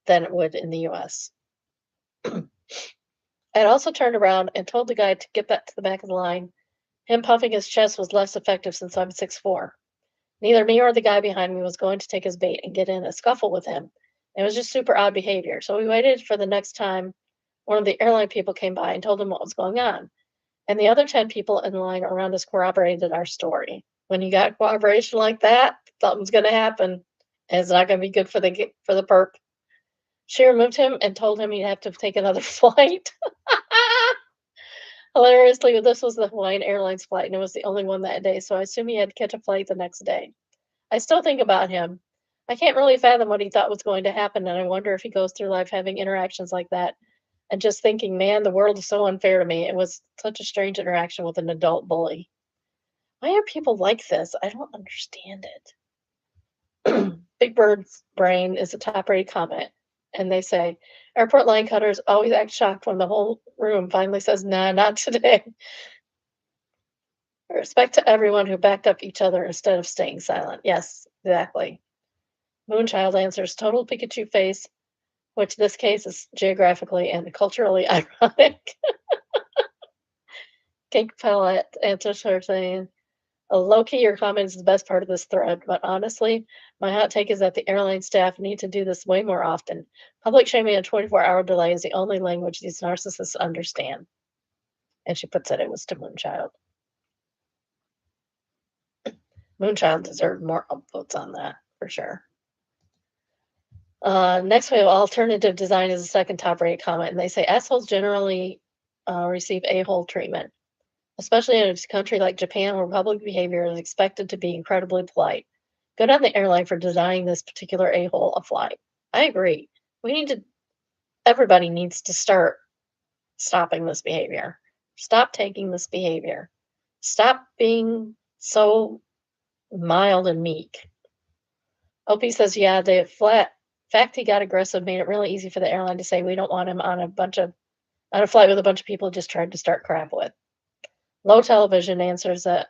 than it would in the US. I had also turned around and told the guy to get back to the back of the line. Him puffing his chest was less effective since I'm 6'4". Neither me or the guy behind me was going to take his bait and get in a scuffle with him. It was just super odd behavior. So we waited for the next time one of the airline people came by and told him what was going on. And the other 10 people in line around us corroborated our story. When you got corroboration like that, something's going to happen. And it's not going to be good for the perp. She removed him and told him he'd have to take another flight. Hilariously, this was the Hawaiian Airlines flight, and it was the only one that day, so I assume he had to catch a flight the next day. I still think about him. I can't really fathom what he thought was going to happen, and I wonder if he goes through life having interactions like that and just thinking, man, the world is so unfair to me. It was such a strange interaction with an adult bully. Why are people like this? I don't understand it. Big Bird's brain is a top-rated comment, and they say, airport line cutters always act shocked when the whole room finally says, nah, not today. Respect to everyone who backed up each other instead of staying silent. Yes, exactly. Moonchild answers total Pikachu face, which this case is geographically and culturally ironic. Cake Palette answers her saying, low key, your comment is the best part of this thread, but honestly, my hot take is that the airline staff need to do this way more often. Public shaming and 24-hour delay is the only language these narcissists understand. And she puts it was to Moonchild. Moonchild deserved more upvotes on that, for sure. Next, we have alternative design is the second top rated comment, and they say assholes generally receive a-hole treatment, especially in a country like Japan where public behavior is expected to be incredibly polite. Good on the airline for designing this particular a-hole a flight. I agree. Everybody needs to start stopping this behavior. Stop taking this behavior. Stop being so mild and meek. Opie says, yeah, the fact he got aggressive made it really easy for the airline to say we don't want him on a flight with a bunch of people just tried to start crap with. Low Television answers that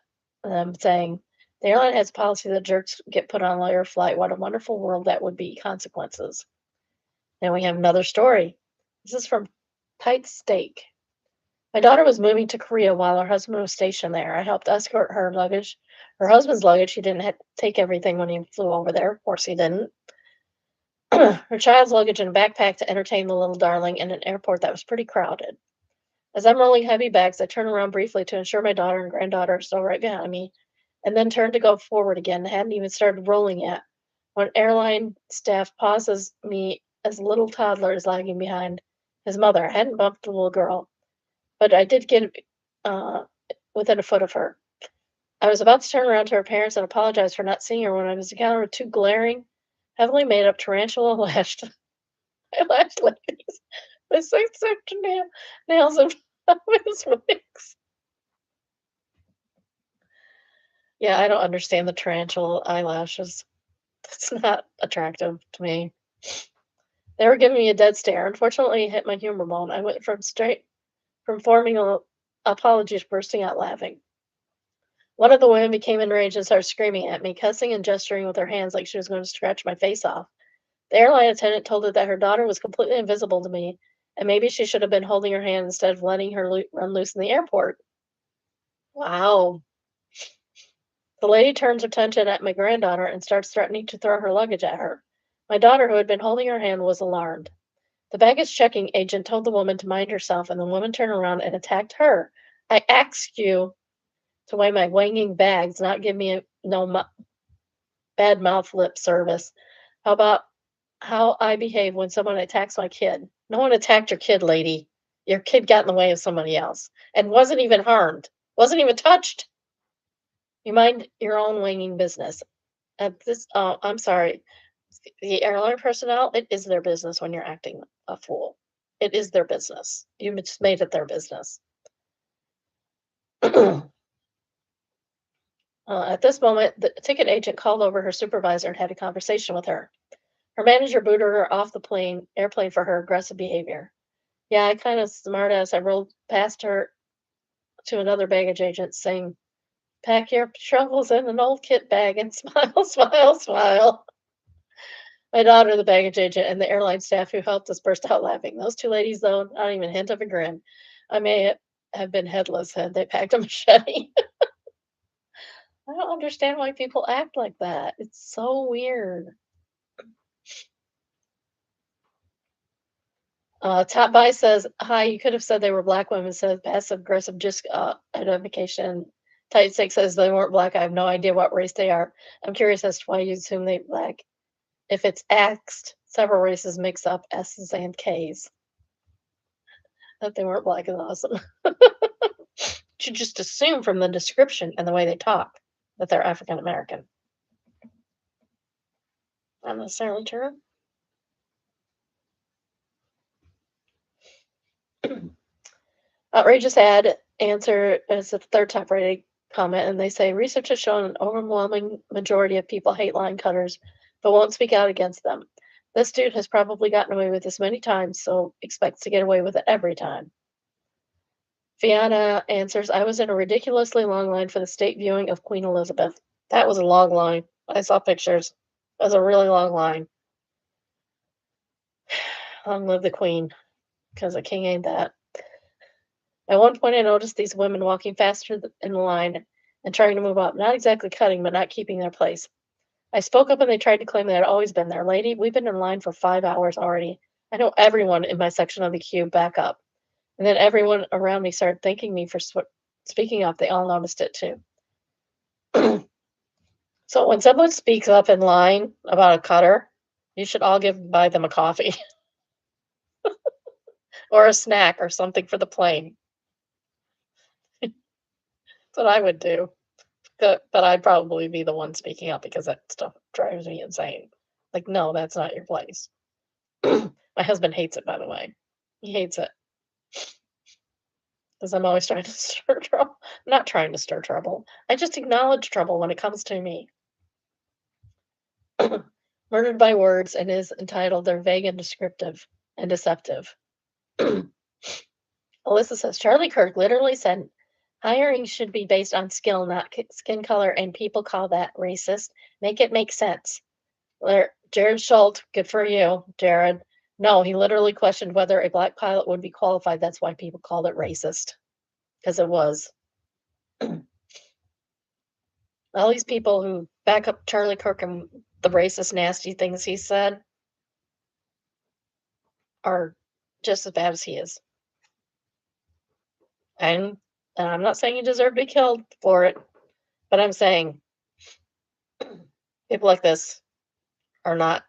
saying the airline has a policy that jerks get put on a later flight. What a wonderful world that would be. Consequences. Then we have another story. This is from Tight Steak. My daughter was moving to Korea while her husband was stationed there. I helped escort her luggage, her husband's luggage. He didn't take everything when he flew over there. Of course he didn't. Her child's luggage and a backpack to entertain the little darling in an airport that was pretty crowded. As I'm rolling heavy bags, I turn around briefly to ensure my daughter and granddaughter are still right behind me, and then turn to go forward again. I hadn't even started rolling yet when airline staff pauses me as a little toddler is lagging behind his mother. I hadn't bumped the little girl, but I did get within a foot of her. I was about to turn around to her parents and apologize for not seeing her when I was encountered with two glaring, heavily made up tarantula lashed ladies with 6 nails and his wigs. Yeah, I don't understand the tarantula eyelashes. That's not attractive to me. They were giving me a dead stare. Unfortunately, it hit my humor bone. I went from forming apologies to bursting out laughing. One of the women became enraged and started screaming at me, cussing and gesturing with her hands like she was going to scratch my face off. The airline attendant told her that her daughter was completely invisible to me, and maybe she should have been holding her hand instead of letting her run loose in the airport. Wow. The lady turns attention at my granddaughter and starts threatening to throw her luggage at her. My daughter, who had been holding her hand, was alarmed. The baggage checking agent told the woman to mind herself, and the woman turned around and attacked her. I asked you to weigh my wanging bags, not give me bad mouth lip service. How about how I behave when someone attacks my kid? No one attacked your kid, lady. Your kid got in the way of somebody else and wasn't even harmed, wasn't even touched. You mind your own wanging business. I'm sorry. The airline personnel, it is their business when you're acting a fool. It is their business. You just made it their business. At this moment, the ticket agent called over her supervisor and had a conversation with her. Her manager booted her off the airplane for her aggressive behavior. Yeah, I kind of smart ass. I rolled past her to another baggage agent saying, pack your troubles in an old kit bag and smile, smile, smile. My daughter, the baggage agent, and the airline staff who helped us burst out laughing. Those two ladies, though, not even a hint of a grin. I may have been headless had they packed a machete. I don't understand why people act like that. It's so weird. Top By says, hi, you could have said they were black women, says passive aggressive just identification. Tight Six says they weren't black. I have no idea what race they are. I'm curious as to why you assume they're black. If it's axed, several races mix up S's and K's. That they weren't black is awesome. You just assume from the description and the way they talk that they're African American. Not necessarily true. Outrageous ad answer is the third top rated comment, and they say research has shown an overwhelming majority of people hate line cutters but won't speak out against them. This dude has probably gotten away with this many times, so expects to get away with it every time. Fiona answers, I was in a ridiculously long line for the state viewing of Queen Elizabeth. That was a long line. I saw pictures. It was a really long line. Long live the Queen, because a king ain't that. At one point, I noticed these women walking faster in the line and trying to move up, not exactly cutting, but not keeping their place. I spoke up and they tried to claim they had always been there. Lady, we've been in line for 5 hours already. I know everyone in my section of the queue back up. And then everyone around me started thanking me for speaking up. They all noticed it too. So when someone speaks up in line about a cutter, you should all buy them a coffee or a snack or something for the plane. That's what I would do. But I'd probably be the one speaking up because that stuff drives me insane. Like, no, that's not your place. My husband hates it, by the way. He hates it. Because I'm always trying to stir trouble. I'm not trying to stir trouble. I just acknowledge trouble when it comes to me. Murdered by words and is entitled They're Vague and Descriptive and Deceptive. Alyssa says Charlie Kirk literally said hiring should be based on skill, not skin color, and people call that racist. Make it make sense. Jared Schultz, good for you, Jared. No, he literally questioned whether a black pilot would be qualified. That's why people called it racist. Because it was. All these people who back up Charlie Kirk and the racist, nasty things he said are just as bad as he is. And I'm not saying he deserved to be killed for it, but I'm saying people like this are not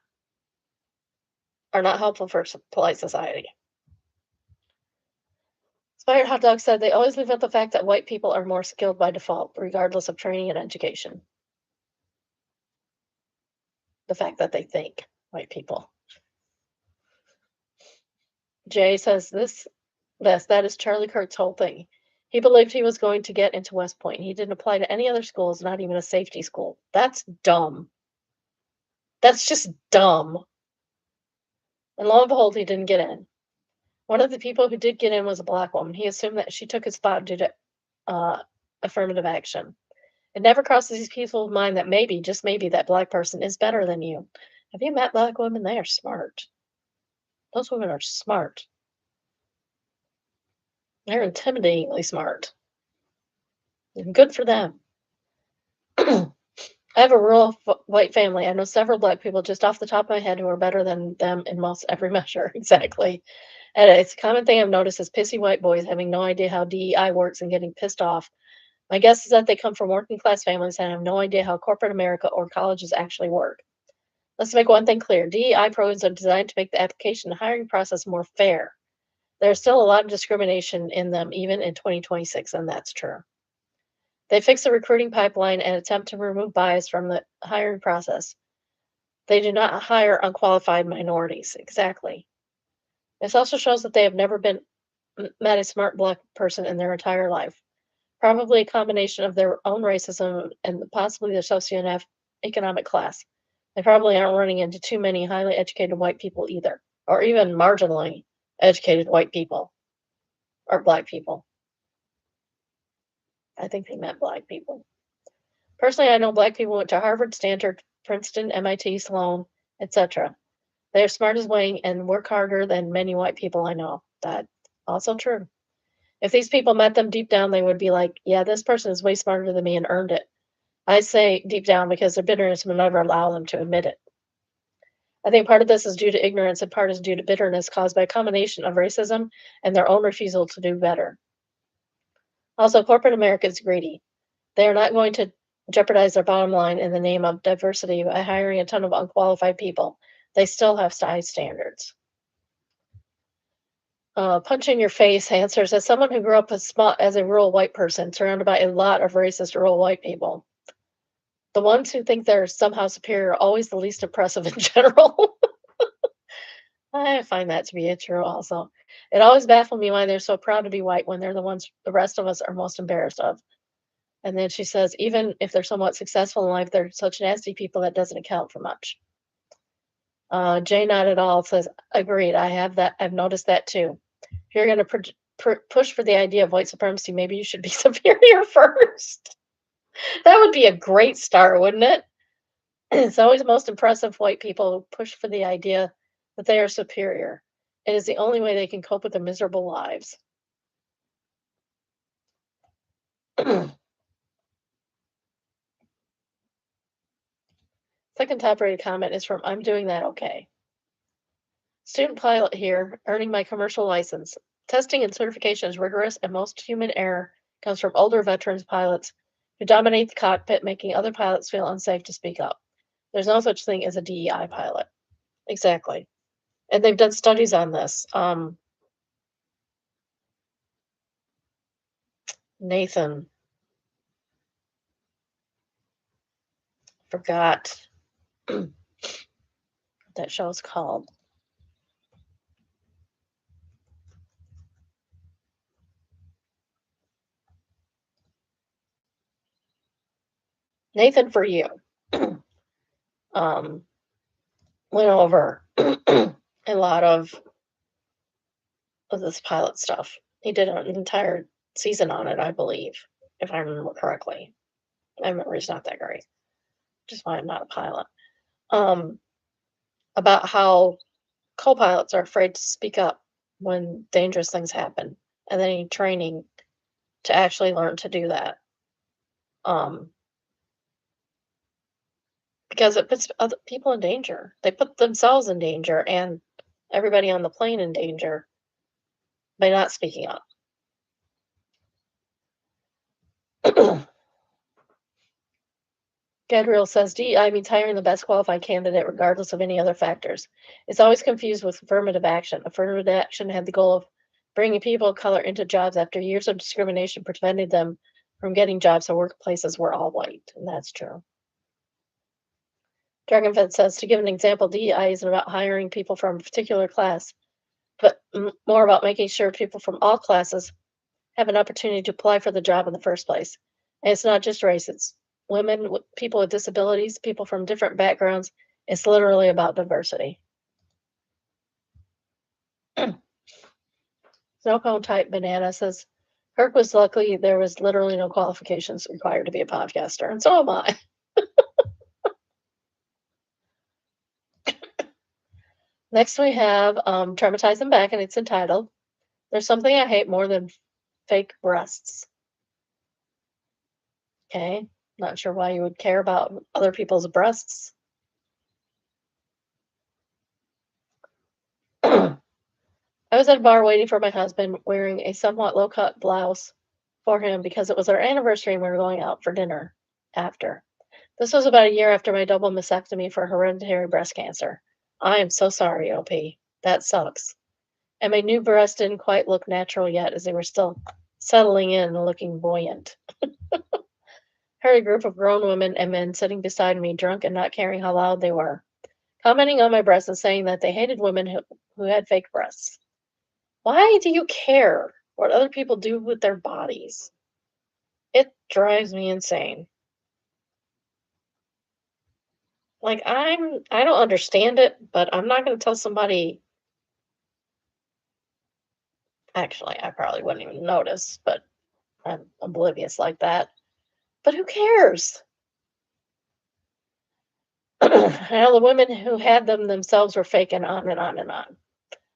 helpful for polite society. Inspired Hot Dog said they always leave out the fact that white people are more skilled by default, regardless of training and education. The fact that they think, white people. Jay says that is Charlie Kirk's whole thing. He believed he was going to get into West Point. He didn't apply to any other schools, not even a safety school. That's dumb. That's just dumb. And lo and behold, he didn't get in. One of the people who did get in was a black woman. He assumed that she took his spot due to affirmative action. It never crosses these people's mind that maybe, just maybe, that black person is better than you. Have you met black women? They are smart. Those women are smart. They're intimidatingly smart. And good for them. I have a rural white family. I know several black people just off the top of my head who are better than them in most every measure. Exactly. And it's a common thing I've noticed is pissy white boys having no idea how DEI works and getting pissed off. My guess is that they come from working class families and have no idea how corporate America or colleges actually work. Let's make one thing clear. DEI programs are designed to make the application and hiring process more fair. There's still a lot of discrimination in them, even in 2026, and that's true. They fix the recruiting pipeline and attempt to remove bias from the hiring process. They do not hire unqualified minorities. Exactly. This also shows that they have never met a smart black person in their entire life. Probably a combination of their own racism and possibly their socioeconomic class. They probably aren't running into too many highly educated white people either, or even marginally educated white people or black people. I think they meant black people. Personally, I know black people went to Harvard, Stanford, Princeton, MIT, Sloan, etc. They are smart as wing and work harder than many white people I know. That's also true. If these people met them deep down, they would be like, yeah, this person is way smarter than me and earned it. I say deep down because their bitterness will never allow them to admit it. I think part of this is due to ignorance and part is due to bitterness caused by a combination of racism and their own refusal to do better. Also, corporate America is greedy. They are not going to jeopardize their bottom line in the name of diversity by hiring a ton of unqualified people. They still have high standards. Punch in your face answers, as someone who grew up as a rural white person, surrounded by a lot of racist rural white people, the ones who think they're somehow superior are always the least impressive in general. I find that to be true also. It always baffled me why they're so proud to be white when they're the ones the rest of us are most embarrassed of. And then she says, even if they're somewhat successful in life, they're such nasty people that doesn't account for much. Jay Not at All says, agreed. I have that. I've noticed that too. If you're going to push for the idea of white supremacy, maybe you should be superior first. That would be a great start, wouldn't it? It's always most impressive white people who push for the idea that they are superior. It is the only way they can cope with their miserable lives. Second top rated comment is from I'm Doing That Okay. Student pilot here, earning my commercial license. Testing and certification is rigorous, and most human error comes from older veterans pilots who dominate the cockpit, making other pilots feel unsafe to speak up. There's no such thing as a DEI pilot. Exactly. And they've done studies on this. Nathan. Forgot what that show's called. Nathan for You went over a lot of this pilot stuff. He did an entire season on it, I believe, if I remember correctly. My memory's not that great, which is why I'm not a pilot. About how co-pilots are afraid to speak up when dangerous things happen, and they need training to actually learn to do that. Because it puts other people in danger. They put themselves in danger and everybody on the plane in danger by not speaking up. Gadriel says DEI means hiring the best qualified candidate regardless of any other factors. It's always confused with affirmative action. Affirmative action had the goal of bringing people of color into jobs after years of discrimination prevented them from getting jobs so workplaces were all white, and that's true. Dragonfed says, to give an example, DEI isn't about hiring people from a particular class, but more about making sure people from all classes have an opportunity to apply for the job in the first place. And it's not just race, it's women, people with disabilities, people from different backgrounds. It's literally about diversity. Snow cone type banana says, Kirk was lucky there was literally no qualifications required to be a podcaster, and so am I. Next we have Traumatized and Back, and it's entitled, There's Something I Hate More Than Fake Breasts. Okay, not sure why you would care about other people's breasts. I was at a bar waiting for my husband, wearing a somewhat low-cut blouse for him because it was our anniversary and we were going out for dinner after. This was about a year after my double mastectomy for hereditary breast cancer. I am so sorry, OP. That sucks. And my new breasts didn't quite look natural yet as they were still settling in and looking buoyant. Heard a group of grown women and men sitting beside me, drunk and not caring how loud they were, commenting on my breasts and saying that they hated women who had fake breasts. Why do you care what other people do with their bodies? It drives me insane. Like, I don't understand it, but I'm not going to tell somebody. Actually, I probably wouldn't even notice, but I'm oblivious like that. But who cares? Now, the women who had them themselves were fake, and on and on and on.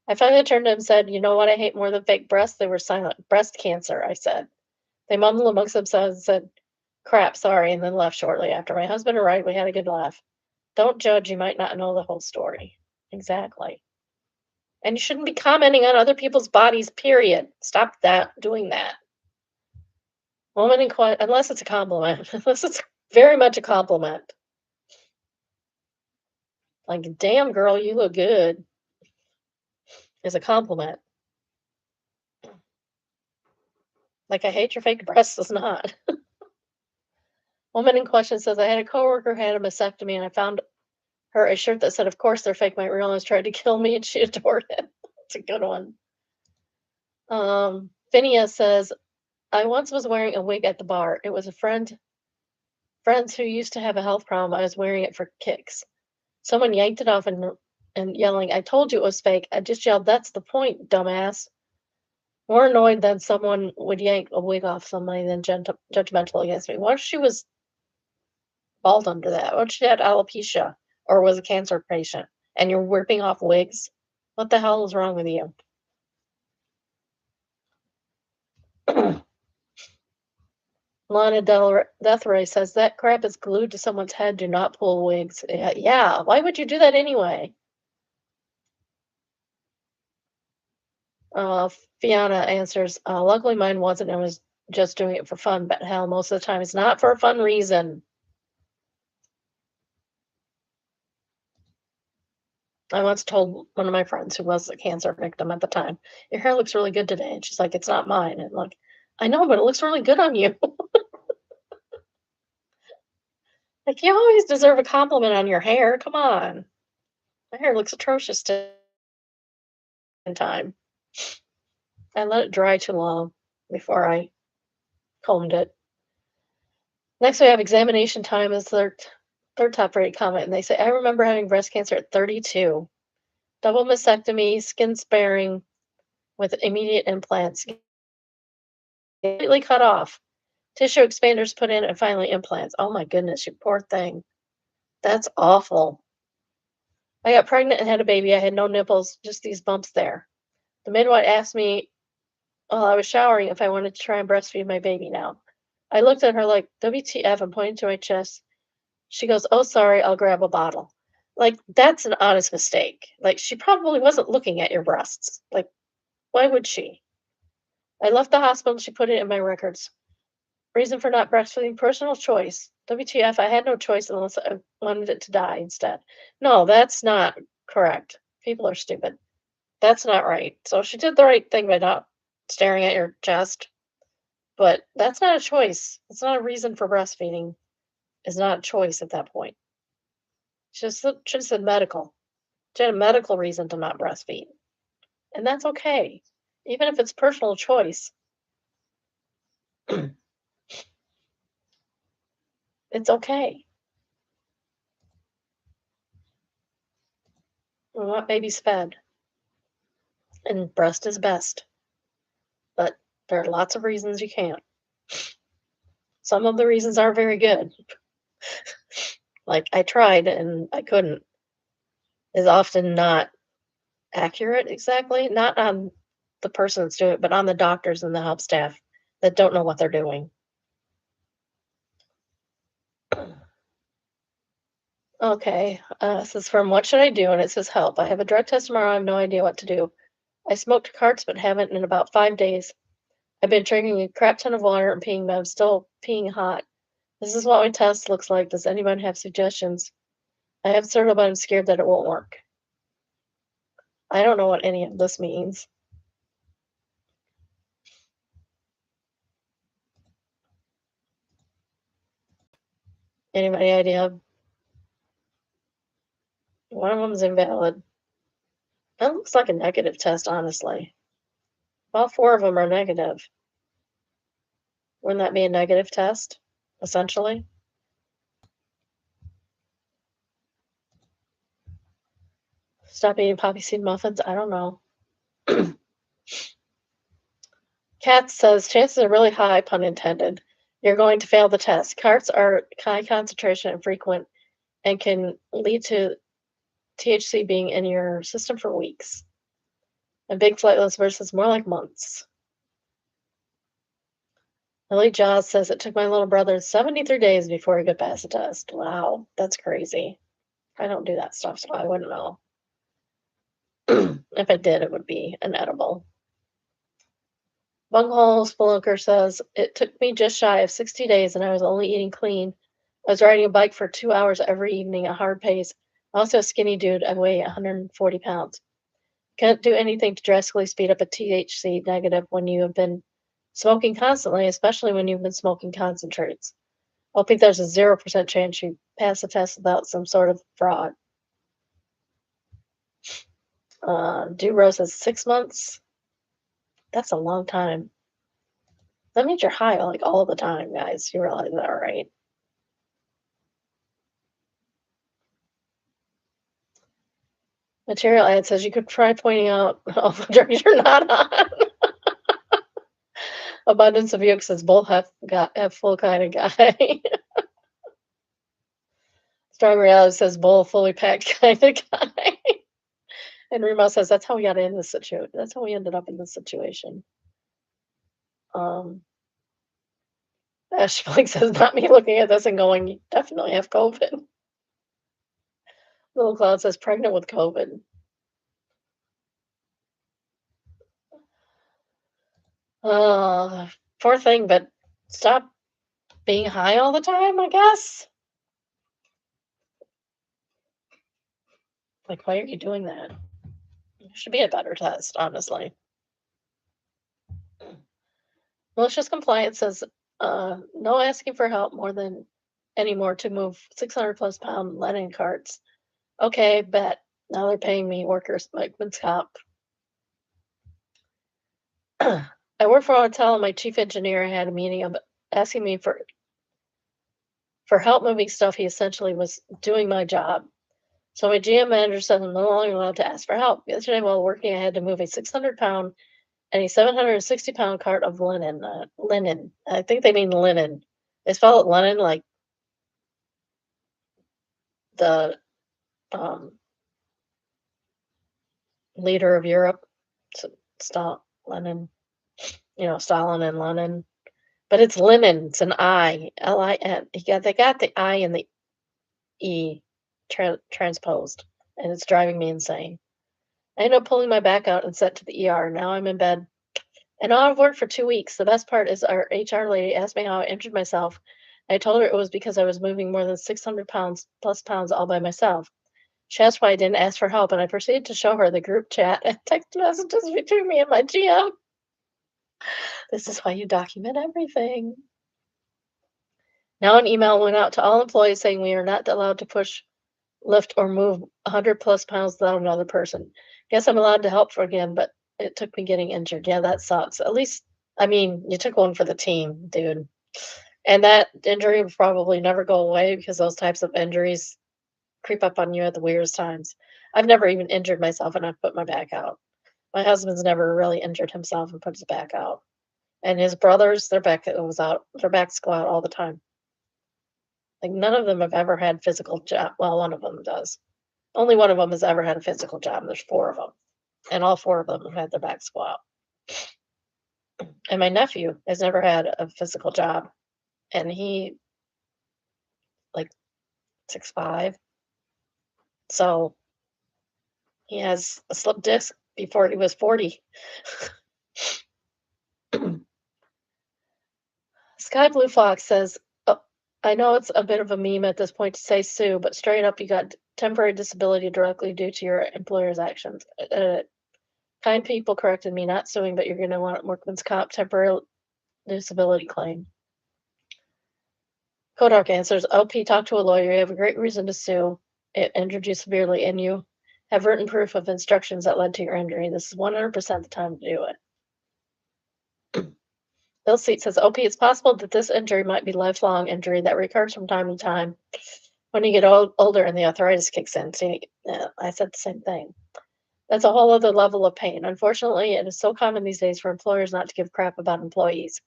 I finally turned to him and said, you know what I hate more than fake breasts? They were silent. Breast cancer, I said. They mumbled amongst themselves and said, crap, sorry, and then left shortly after. My husband arrived. We had a good laugh. Don't judge. You might not know the whole story. Exactly. And you shouldn't be commenting on other people's bodies, period. Stop doing that. Woman in question, unless it's a compliment. Unless it's very much a compliment. Like, damn, girl, you look good. Is a compliment. Like, I hate your fake breasts is not. Woman in question says, I had a coworker who had a mastectomy, and I found her a shirt that said, of course they're fake. My real ones tried to kill me, and she adored it. That's a good one. Phineas says, I once was wearing a wig at the bar. It was a friends who used to have a health problem. I was wearing it for kicks. Someone yanked it off and yelling, I told you it was fake. I just yelled, that's the point, dumbass. More annoyed that someone would yank a wig off somebody than judgmental against me. What if she was bald under that? What if she had alopecia or was a cancer patient and you're ripping off wigs? What the hell is wrong with you? Lana Del Ray says that crap is glued to someone's head. Do not pull wigs. Yeah, why would you do that anyway? Fiona answers, luckily mine wasn't. I was just doing it for fun, but hell, most of the time it's not for a fun reason. I once told one of my friends who was a cancer victim at the time, your hair looks really good today. And she's like, it's not mine. And like, I know, but it looks really good on you. Like, you always deserve a compliment on your hair. Come on. My hair looks atrocious in time. I let it dry too long before I combed it. Next, we have examination time as their top rated comment. And they say, I remember having breast cancer at 32. Double mastectomy, skin sparing with immediate implants. Completely cut off. Tissue expanders put in and finally implants. Oh my goodness, you poor thing. That's awful. I got pregnant and had a baby. I had no nipples, just these bumps there. The midwife asked me while I was showering if I wanted to try and breastfeed my baby now. I looked at her like, WTF, and pointed to my chest. She goes, oh, sorry, I'll grab a bottle. Like, that's an honest mistake. Like, she probably wasn't looking at your breasts. Like, why would she? I left the hospital and she put it in my records. Reason for not breastfeeding, personal choice. WTF, I had no choice unless I wanted it to die instead. No, that's not correct. People are stupid. That's not right. So she did the right thing by not staring at your chest. But that's not a choice. It's not a reason for breastfeeding. It's not a choice at that point. She should have said medical. She had a medical reason to not breastfeed. And that's okay. Even if it's personal choice. It's okay. We want babies fed. And breast is best. But there are lots of reasons you can't. Some of the reasons are very good. Like, I tried and I couldn't. Is often not accurate exactly. Not on the person that's doing it, but on the doctors and the help staff that don't know what they're doing. Okay, this is from What Should I Do? And it says, help. I have a drug test tomorrow. I have no idea what to do. I smoked carts, but haven't in about 5 days. I've been drinking a crap ton of water and peeing, but I'm still peeing hot. This is what my test looks like. Does anyone have suggestions? I have several, but I'm scared that it won't work. I don't know what any of this means. Anybody idea? One of them is invalid. That looks like a negative test, honestly. All 4 of them are negative. Wouldn't that be a negative test, essentially? Stop eating poppy seed muffins? I don't know. Kat says, chances are really high, pun intended. You're going to fail the test. Carts are high concentration and frequent and can lead to THC being in your system for weeks. And big flightless versus more like months. Lily Jaws says it took my little brother 73 days before he could pass the test. Wow, that's crazy. I don't do that stuff, so I wouldn't know. If I did, it would be an edible. Bunghole Spelunker says, it took me just shy of 60 days and I was only eating clean. I was riding a bike for 2 hours every evening at hard pace. Also a skinny dude. I weigh 140 pounds. Can't do anything to drastically speed up a THC negative when you have been smoking constantly, especially when you've been smoking concentrates. I think there's a 0% chance you pass the test without some sort of fraud. Duro says 6 months. That's a long time. That means you're high like all the time, guys. You realize that, right? Material ad says you could try pointing out all the drugs you're not on. Abundance of Yolk says both have full kind of guy. Strong Reality says bull fully packed kind of guy. And Remo says that's how we got in this situation. That's how we ended up in this situation. Ash Blake says not me looking at this and going, you definitely have COVID. Little Cloud says pregnant with COVID. Poor thing, but stop being high all the time, I guess. Like, why are you doing that? It should be a better test, honestly. Malicious compliance says no asking for help more than anymore to move 600 plus pound linen carts. Okay, bet. Now they're paying me workers like comp. I work for a hotel and my chief engineer had a meeting asking me for help moving stuff. He essentially was doing my job. So my GM manager said I'm no longer allowed to ask for help. Yesterday while working, I had to move a 600 pound and a 760 pound cart of linen. Linen. I think they mean linen. They spell it linen like the leader of Europe. Lenin, Stalin and Lenin. But it's linen. It's an I, Lin. They got the I and the E transposed, and it's driving me insane. I ended up pulling my back out and sent to the ER. Now I'm in bed. And out of work for 2 weeks. The best part is our HR lady asked me how I injured myself. I told her it was because I was moving more than 600 pounds all by myself. She asked why I didn't ask for help, and I proceeded to show her the group chat and text messages between me and my GM. This is why you document everything. Now an email went out to all employees saying we are not allowed to push, lift, or move 100 plus pounds without another person. Guess I'm allowed to help for again, but it took me getting injured. Yeah, that sucks. At least, you took one for the team, dude. And that injury will probably never go away because those types of injuries creep up on you at the weirdest times. I've never even injured myself and I've put my back out. My husband's never really injured himself and put his back out. And his brothers, their backs go out all the time. Like none of them have ever had physical job. Well, one of them does. Only one of them has ever had a physical job. There's 4 of them. And all 4 of them have had their backs go out. And my nephew has never had a physical job. And he, 6'5". So he has a slip disc before he was 40. Sky Blue Fox says, I know it's a bit of a meme at this point to say sue, but straight up, you got temporary disability directly due to your employer's actions. Kind people corrected me, not suing, but you're going to want workman's comp temporary disability claim. Kodak answers, OP, talk to a lawyer. You have a great reason to sue. It injured you severely, and you have written proof of instructions that led to your injury. This is 100% the time to do it. Bill Seat says, OP, it's possible that this injury might be lifelong injury that recurs from time to time when you get older and the arthritis kicks in. See, I said the same thing. That's a whole other level of pain. Unfortunately, it is so common these days for employers not to give crap about employees.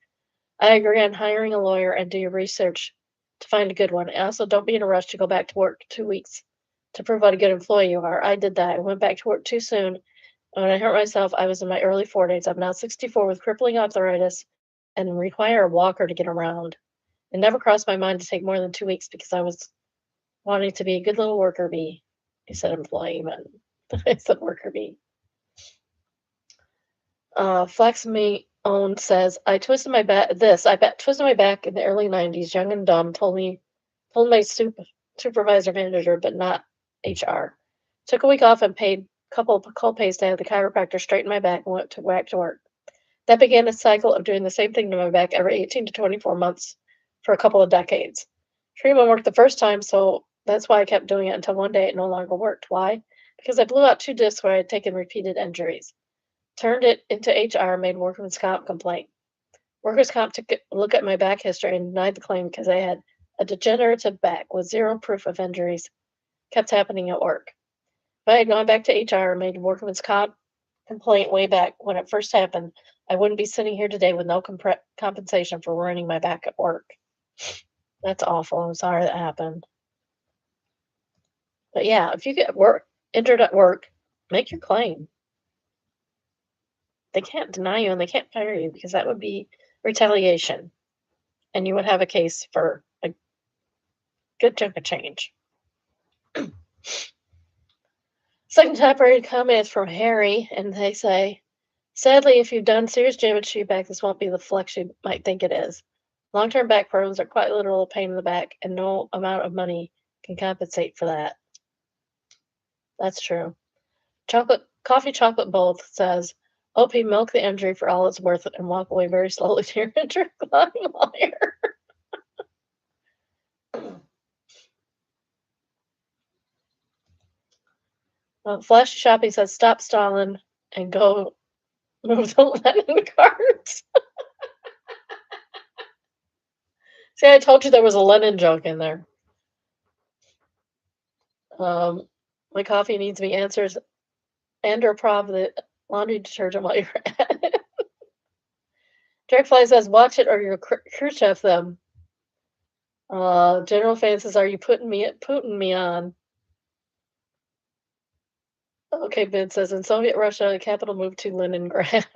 I agree on hiring a lawyer and do your research to find a good one. And also, don't be in a rush to go back to work 2 weeks to prove what a good employee you are. I did that. I went back to work too soon. And when I hurt myself, I was in my early 40s. I'm now 64 with crippling arthritis and require a walker to get around. It never crossed my mind to take more than 2 weeks because I was wanting to be a good little worker bee. He said employee, but I said worker bee. Flex Me Own says, I twisted my back in the early 90s, young and dumb, told my supervisor manager, but not HR. Took a week off and paid a couple of co-pays to have the chiropractor straighten my back and went back to work. That began a cycle of doing the same thing to my back every 18 to 24 months for a couple of decades. Treatment worked the first time, so that's why I kept doing it until one day it no longer worked. Why? Because I blew out 2 discs where I had taken repeated injuries. Turned it into HR, made workers' comp complaint. Workers' comp took a look at my back history and denied the claim because I had a degenerative back with 0 proof of injuries. Kept happening at work. If I had gone back to HR and made workers' comp complaint way back when it first happened, I wouldn't be sitting here today with no compensation for ruining my back at work. That's awful. I'm sorry that happened. But yeah, if you get injured at work, make your claim. They can't deny you and they can't fire you because that would be retaliation. And you would have a case for a good chunk of change. Second typewritten comment is from Harry, and they say, sadly, if you've done serious damage to your back, this won't be the flex you might think it is. Long-term back problems are quite literal a pain in the back, and no amount of money can compensate for that. That's true. Coffee Chocolate Both says, OP, milk the injury for all it's worth and walk away very slowly to your injured lawyer. Flashy Shopping says, stop stalling and go move the Lennon cards. See, I told you there was a Lennon joke in there. My coffee needs me answers and or prob the laundry detergent while you're at it. Dragonfly says, watch it or you'll Khrushchev them. General Fan says, are you putting me on? Okay, Bid says, in Soviet Russia, the capital moved to Leningrad.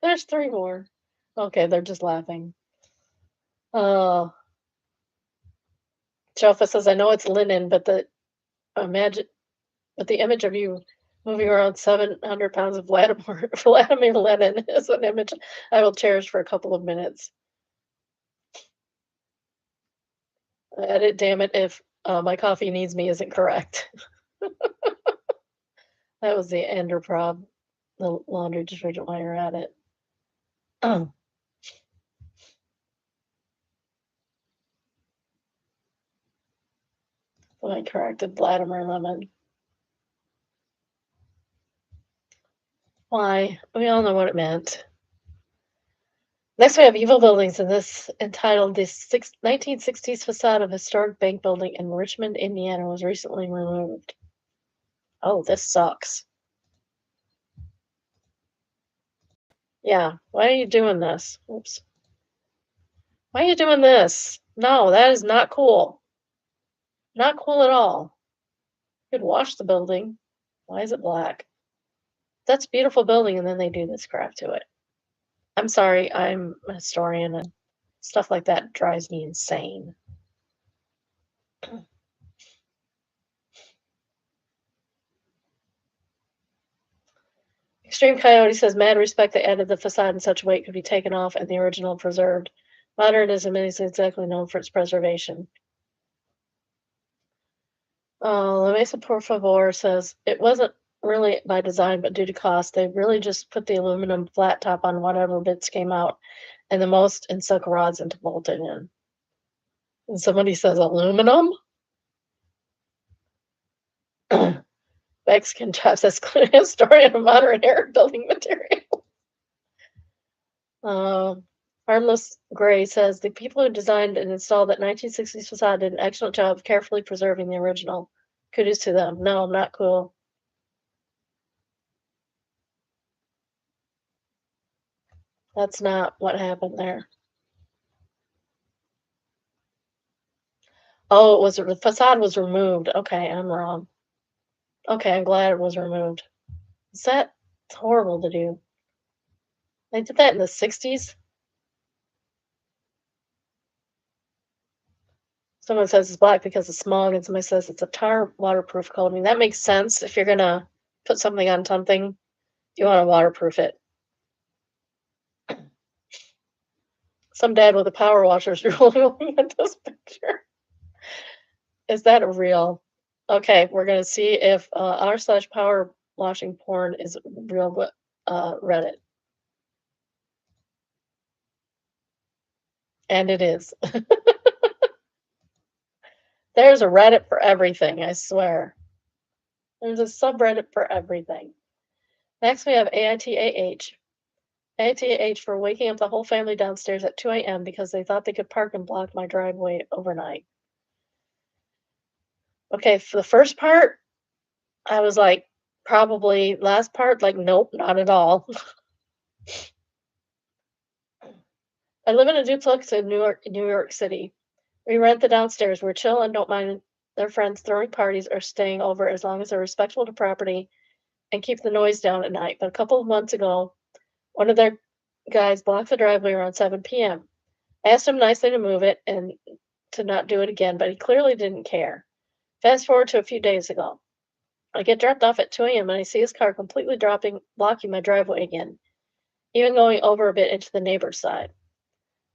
There's 3 more. Okay, they're just laughing. Chofa says, I know it's linen, but the image of you moving around 700 pounds of Vladimir Lenin is an image I will cherish for a couple of minutes. Edit, damn it, if my coffee needs me isn't correct. That was the Enderprob, the laundry detergent while you're at it. Oh. So I corrected Vladimir Lemon. Why? We all know what it meant. Next, we have Evil Buildings, and this entitled "The 1960s Facade of Historic Bank Building in Richmond, Indiana was recently removed." Oh, this sucks. Yeah, why are you doing this? Oops. Why are you doing this? No, that is not cool. Not cool at all. You could wash the building. Why is it black? That's a beautiful building, and then they do this crap to it. I'm sorry, I'm a historian, and stuff like that drives me insane. Extreme Coyote says, mad respect they added the facade in such a way it could be taken off and the original preserved. Modernism is exactly known for its preservation. La Mesa Por Favor says, it wasn't really by design, but due to cost. They really just put the aluminum flat top on whatever bits came out and the most and suck rods into bolted in. And somebody says, aluminum? Mexican Chef says, historian of modern air building material. Harmless Gray says, the people who designed and installed that 1960s facade did an excellent job of carefully preserving the original. Kudos to them. No, not cool. That's not what happened there. Oh, the facade was removed. Okay, I'm wrong. Okay, I'm glad it was removed. It's horrible to do. They did that in the 60s. Someone says it's black because of smog, and somebody says it's a tar waterproof coating. That makes sense. If you're gonna put something on something, you want to waterproof it. Some dad with a power washer is really looking at this picture. Is that real? Okay, we're gonna see if r/power washing porn is real. Reddit, and it is. There's a Reddit for everything. I swear. There's a subreddit for everything. Next, we have AITAH. AITAH for waking up the whole family downstairs at 2 a.m. because they thought they could park and block my driveway overnight. Okay, for the first part, I was like, Probably last part, like, nope, not at all. I live in a duplex in New York City. We rent the downstairs. We're chill and don't mind their friends throwing parties or staying over as long as they're respectful to property and keep the noise down at night. But a couple of months ago, one of their guys blocked the driveway around 7 p.m. I asked him nicely to move it and to not do it again, but he clearly didn't care. Fast forward to a few days ago. I get dropped off at 2 a.m. and I see his car completely blocking my driveway again, even going over a bit into the neighbor's side.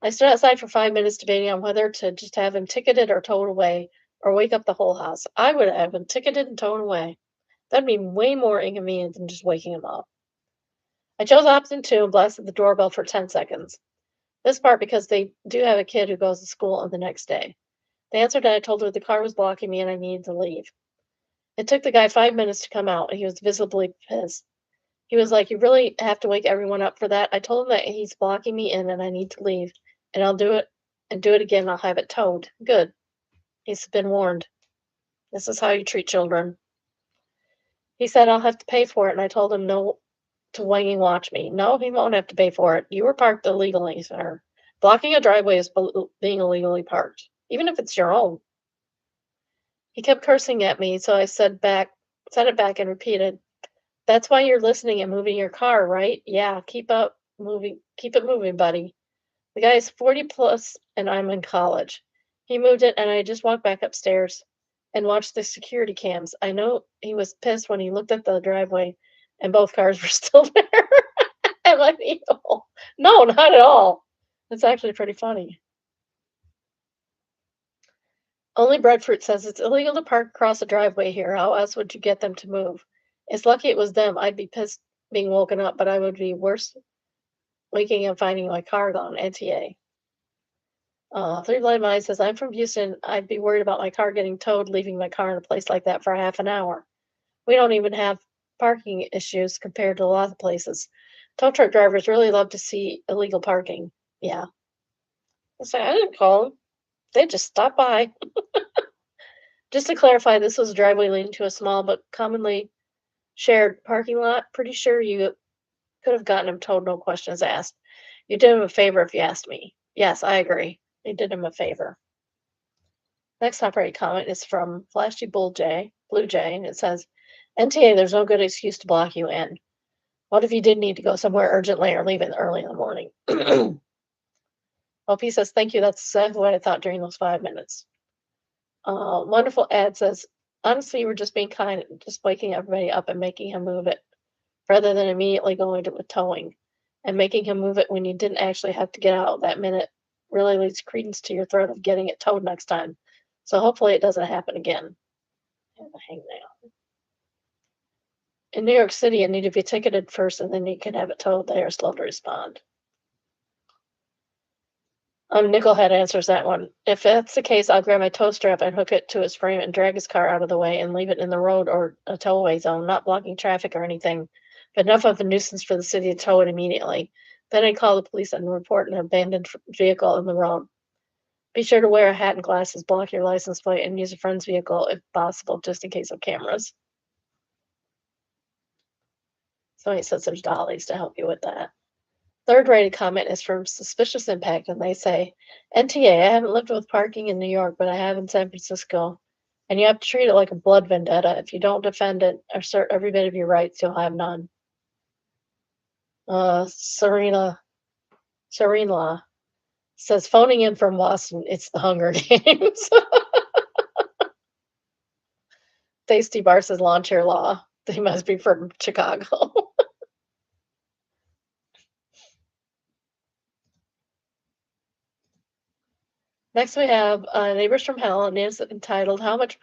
I stood outside for 5 minutes debating on whether to just have him ticketed or towed away or wake up the whole house. I would have him ticketed and towed away. That'd be way more inconvenient than just waking him up. I chose option 2 and blasted the doorbell for 10 seconds. This part because they do have a kid who goes to school on the next day. They answered and I told her the car was blocking me and I needed to leave. It took the guy 5 minutes to come out and he was visibly pissed. He was like, "You really have to wake everyone up for that?" I told him that he's blocking me in and I need to leave. And I'll do it again. I'll have it towed. Good. He's been warned. This is how you treat children. He said I'll have to pay for it, and I told him no to waiting watch me. No, he won't have to pay for it. You were parked illegally, sir. Blocking a driveway is being illegally parked, even if it's your own. He kept cursing at me, so I said it back and repeated, "That's why you're listening and moving your car, right? Yeah, keep it moving, buddy." The guy is 40 plus and I'm in college. He moved it and I just walked back upstairs and watched the security cams. I know he was pissed when he looked at the driveway and both cars were still there. Am I evil? No, not at all. It's actually pretty funny. Only Breadfruit says it's illegal to park across the driveway here. How else would you get them to move? It's lucky it was them. I'd be pissed being woken up, but I would be worse waking and finding my car gone. NTA. Three Blind Mind says, I'm from Houston. I'd be worried about my car getting towed, leaving my car in a place like that for half an hour. We don't even have parking issues compared to a lot of places. Tow truck drivers really love to see illegal parking. Yeah. I didn't call them. They just stopped by. Just to clarify, this was a driveway leading to a small but commonly shared parking lot. Pretty sure you could have gotten him towed, no questions asked. You did him a favor if you asked me. Yes, I agree. You did him a favor. Next operating comment is from Flashy Blue Jay, and it says, NTA, there's no good excuse to block you in. What if you did need to go somewhere urgently or leave it early in the morning? OP says, thank you. That's exactly what I thought during those 5 minutes. Wonderful ad says, honestly, you were just being kind, just waking everybody up and making him move it rather than immediately going to towing and making him move it when you didn't actually have to get out that minute really leads credence to your threat of getting it towed next time. So hopefully it doesn't happen again. And the hangnail. In New York City, you need to be ticketed first and then you can have it towed. They are slow to respond. Nickelhead answers that one. If that's the case, I'll grab my tow strap and hook it to his frame and drag his car out of the way and leave it in the road or a towaway zone, not blocking traffic or anything, but enough of a nuisance for the city to tow it immediately. Then I call the police and report an abandoned vehicle in the road. Be sure to wear a hat and glasses, block your license plate, and use a friend's vehicle if possible, just in case of cameras. So he says there's dollies to help you with that. Third rated comment is from Suspicious Impact, and they say, NTA, I haven't lived with parking in New York, but I have in San Francisco. And you have to treat it like a blood vendetta. If you don't defend it, assert every bit of your rights, you'll have none. Serene Law says, phoning in from Boston, it's the Hunger Games. Tasty Bar says, lawn chair law. They must be from Chicago. Next, we have Neighbors from Hell, and it's entitled How much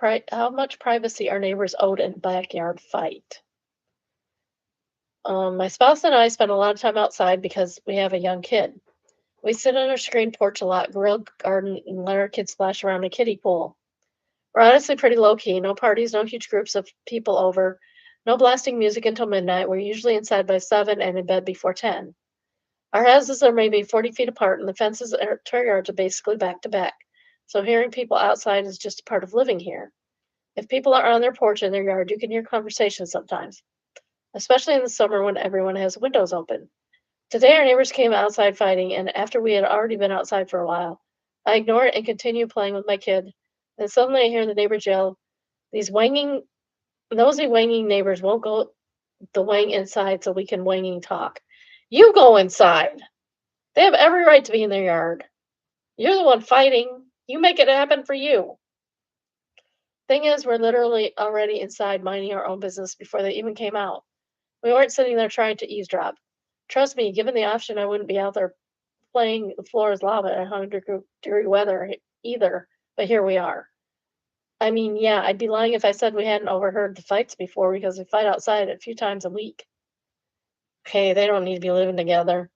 privacy our neighbors owed in backyard fight. My spouse and I spend a lot of time outside because we have a young kid. We sit on our screen porch a lot, grill, garden, and let our kids splash around a kiddie pool. We're honestly pretty low-key. No parties, no huge groups of people over, no blasting music until midnight. We're usually inside by 7 and in bed before 10. Our houses are maybe 40 feet apart, and the fences to our yards are basically back to back. So hearing people outside is just a part of living here. If people are on their porch in their yard, you can hear conversations sometimes. especially in the summer when everyone has windows open. Today, our neighbors came outside fighting, and after we had already been outside for a while, I ignore it and continue playing with my kid. Then suddenly I hear the neighbors yell, "These nosy wanging neighbors won't go the wang inside so we can wanging talk." You go inside. They have every right to be in their yard. You're the one fighting. You make it happen for you. Thing is, we're literally already inside minding our own business before they even came out. We weren't sitting there trying to eavesdrop. Trust me, given the option, I wouldn't be out there playing the floor is lava at 100-degree weather either, but here we are. I mean, yeah, I'd be lying if I said we hadn't overheard the fights before because we fight outside a few times a week. Okay, they don't need to be living together.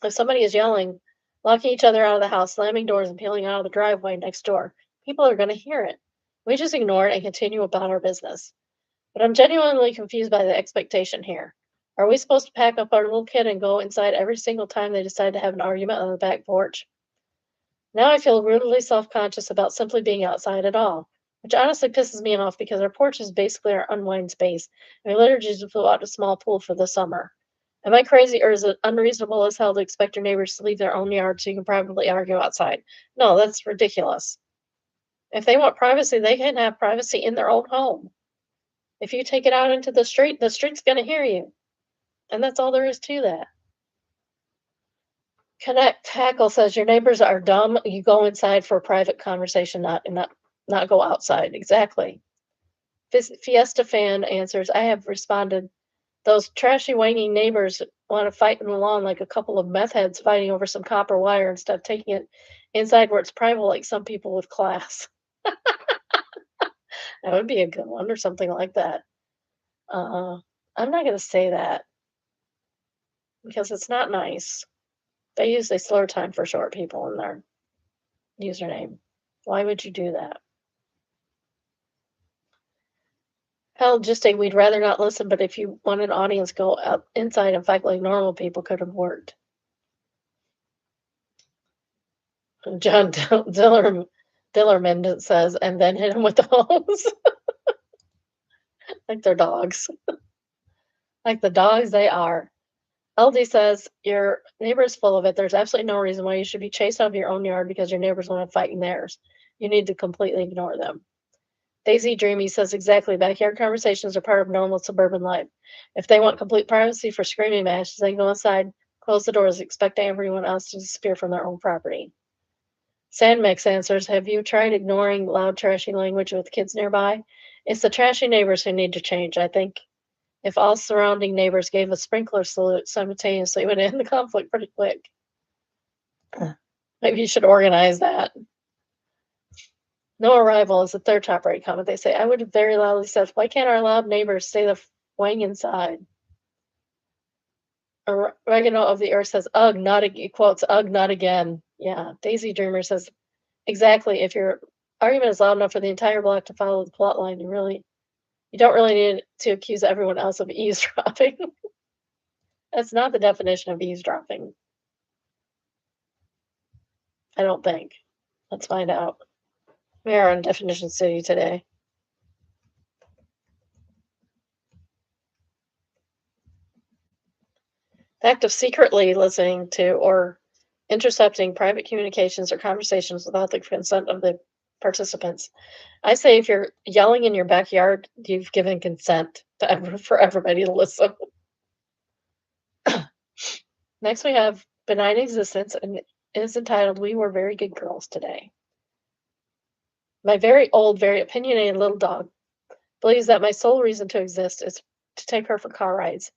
If somebody is yelling, locking each other out of the house, slamming doors, and peeling out of the driveway next door, people are going to hear it. We just ignore it and continue about our business. But I'm genuinely confused by the expectation here. Are we supposed to pack up our little kid and go inside every single time they decide to have an argument on the back porch? Now I feel rudely self-conscious about simply being outside at all, which honestly pisses me off because our porch is basically our unwind space, and we literally just blew out a small pool for the summer. Am I crazy, or is it unreasonable as hell to expect your neighbors to leave their own yard so you can privately argue outside? No, that's ridiculous. If they want privacy, they can have privacy in their own home. If you take it out into the street's going to hear you. And that's all there is to that. Connect Tackle says your neighbors are dumb. You go inside for a private conversation, not go outside. Exactly. Fiesta fan answers, I have responded, those trashy wanging neighbors want to fight in the lawn like a couple of meth heads fighting over some copper wire instead of taking it inside where it's private like some people with class. That would be a good one or something like that. I'm not going to say that because it's not nice. They use a slur time for short people in their username. Why would you do that? Hell, just say we'd rather not listen, but if you want an audience, go out inside and fight like normal people could have worked. John Dillerman says, and then hit him with the hose. Like they're dogs. Like the dogs they are. LD says, your neighbor is full of it. There's absolutely no reason why you should be chased out of your own yard because your neighbors want to fight in theirs. You need to completely ignore them. Daisy Dreamy says, exactly. Backyard conversations are part of normal suburban life. If they want complete privacy for screaming matches, they go inside, close the doors, expect everyone else to disappear from their own property. Sandmix answers, have you tried ignoring loud, trashy language with kids nearby? It's the trashy neighbors who need to change. I think if all surrounding neighbors gave a sprinkler salute simultaneously, it would end the conflict pretty quick. Maybe you should organize that. No arrival is the third top rate comment. They say, I would have very loudly said, why can't our loud neighbors stay the wang inside? Oregano of the Earth says, ugh, quotes, ugh, not again. Yeah. Daisy Dreamer says, exactly. If your argument is loud enough for the entire block to follow the plot line, you don't really need to accuse everyone else of eavesdropping. That's not the definition of eavesdropping. I don't think. Let's find out. We are in Definition City today. The act of secretly listening to or intercepting private communications or conversations without the consent of the participants. I say if you're yelling in your backyard, you've given consent for everybody to listen. Next, we have Benign Existence, and it is entitled, We Were Very Good Girls Today. My very old, very opinionated little dog believes that my sole reason to exist is to take her for car rides.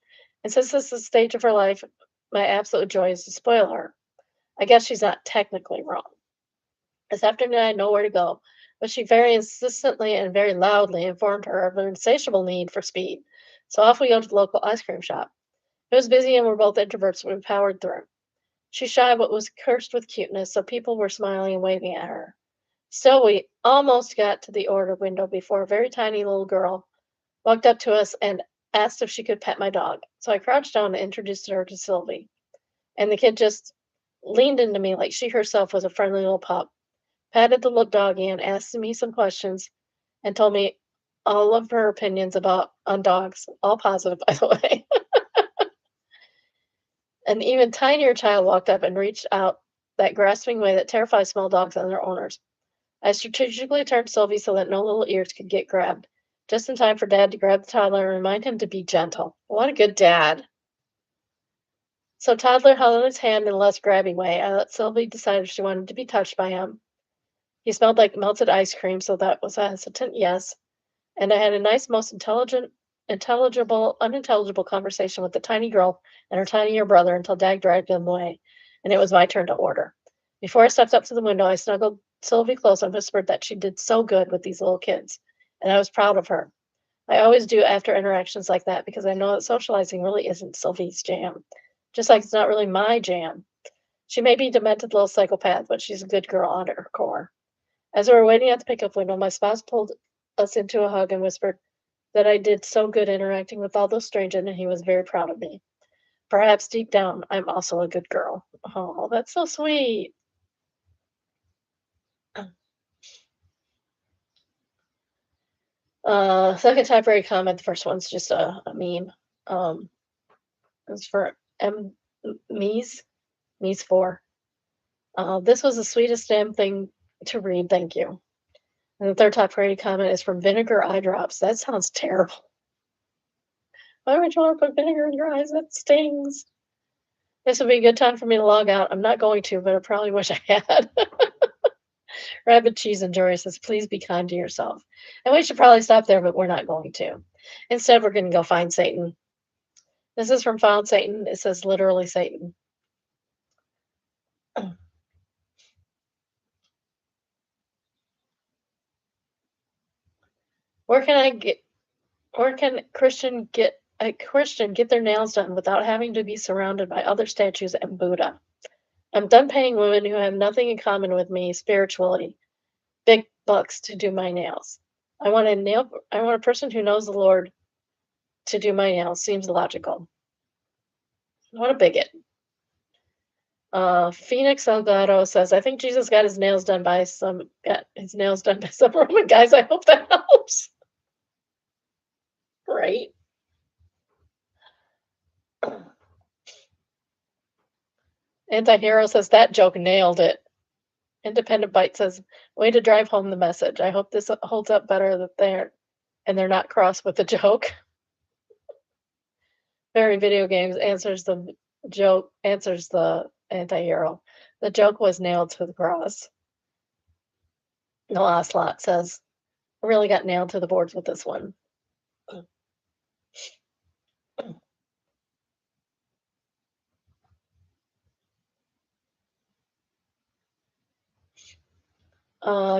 And since this is the stage of her life, my absolute joy is to spoil her. I guess she's not technically wrong. This afternoon, I had nowhere to go, but she very insistently and very loudly informed her of an insatiable need for speed. So off we go to the local ice cream shop. It was busy and we're both introverts, so we powered through. She's shy but was cursed with cuteness, so people were smiling and waving at her. Still, we almost got to the order window before a very tiny little girl walked up to us and asked if she could pet my dog. So I crouched down and introduced her to Sylvie. And the kid just leaned into me like she herself was a friendly little pup, patted the little doggy and asked me some questions and told me all of her opinions on dogs, all positive, by the way. An even tinier child walked up and reached out that grasping way that terrifies small dogs and their owners. I strategically turned Sylvie so that no little ears could get grabbed, just in time for Dad to grab the toddler and remind him to be gentle. What a good dad. So toddler held his hand in a less grabby way. I let Sylvie decide if she wanted to be touched by him. He smelled like melted ice cream, so that was a hesitant yes. And I had a nice, most unintelligible conversation with the tiny girl and her tinier brother until Dad dragged them away, and it was my turn to order. Before I stepped up to the window, I snuggled Sylvie close and whispered that she did so good with these little kids, and I was proud of her. I always do after interactions like that because I know that socializing really isn't Sylvie's jam, just like it's not really my jam. She may be a demented little psychopath, but she's a good girl at her core. As we were waiting at the pickup window, my spouse pulled us into a hug and whispered that I did so good interacting with all those strangers and he was very proud of me. Perhaps deep down, I'm also a good girl. Oh, that's so sweet. Second typewriter comment. The first one's just a meme. It's for Mies 4. This was the sweetest damn thing to read. Thank you. And the third typewriter comment is from Vinegar Eye Drops. That sounds terrible. Why would you want to put vinegar in your eyes? That stings. This would be a good time for me to log out. I'm not going to, but I probably wish I had. Rabbit Cheese and Jory says, please be kind to yourself. And we should probably stop there, but we're not going to. Instead, we're going to go find Satan. This is from Found Satan. It says literally Satan. Where can a Christian get their nails done without having to be surrounded by other statues and Buddha? I'm done paying women who have nothing in common with me spiritually big bucks to do my nails. I want a person who knows the Lord to do my nails. Seems logical. What a bigot. Phoenix Elgato says, I think Jesus got his nails done by some Roman guys. I hope that helps. Right. Antihero says that joke nailed it. Independent Bite says, way to drive home the message. I hope this holds up better that they're not cross with the joke. Very Video Games answers the anti-hero. The joke was nailed to the cross. The last lot says, I really got nailed to the boards with this one.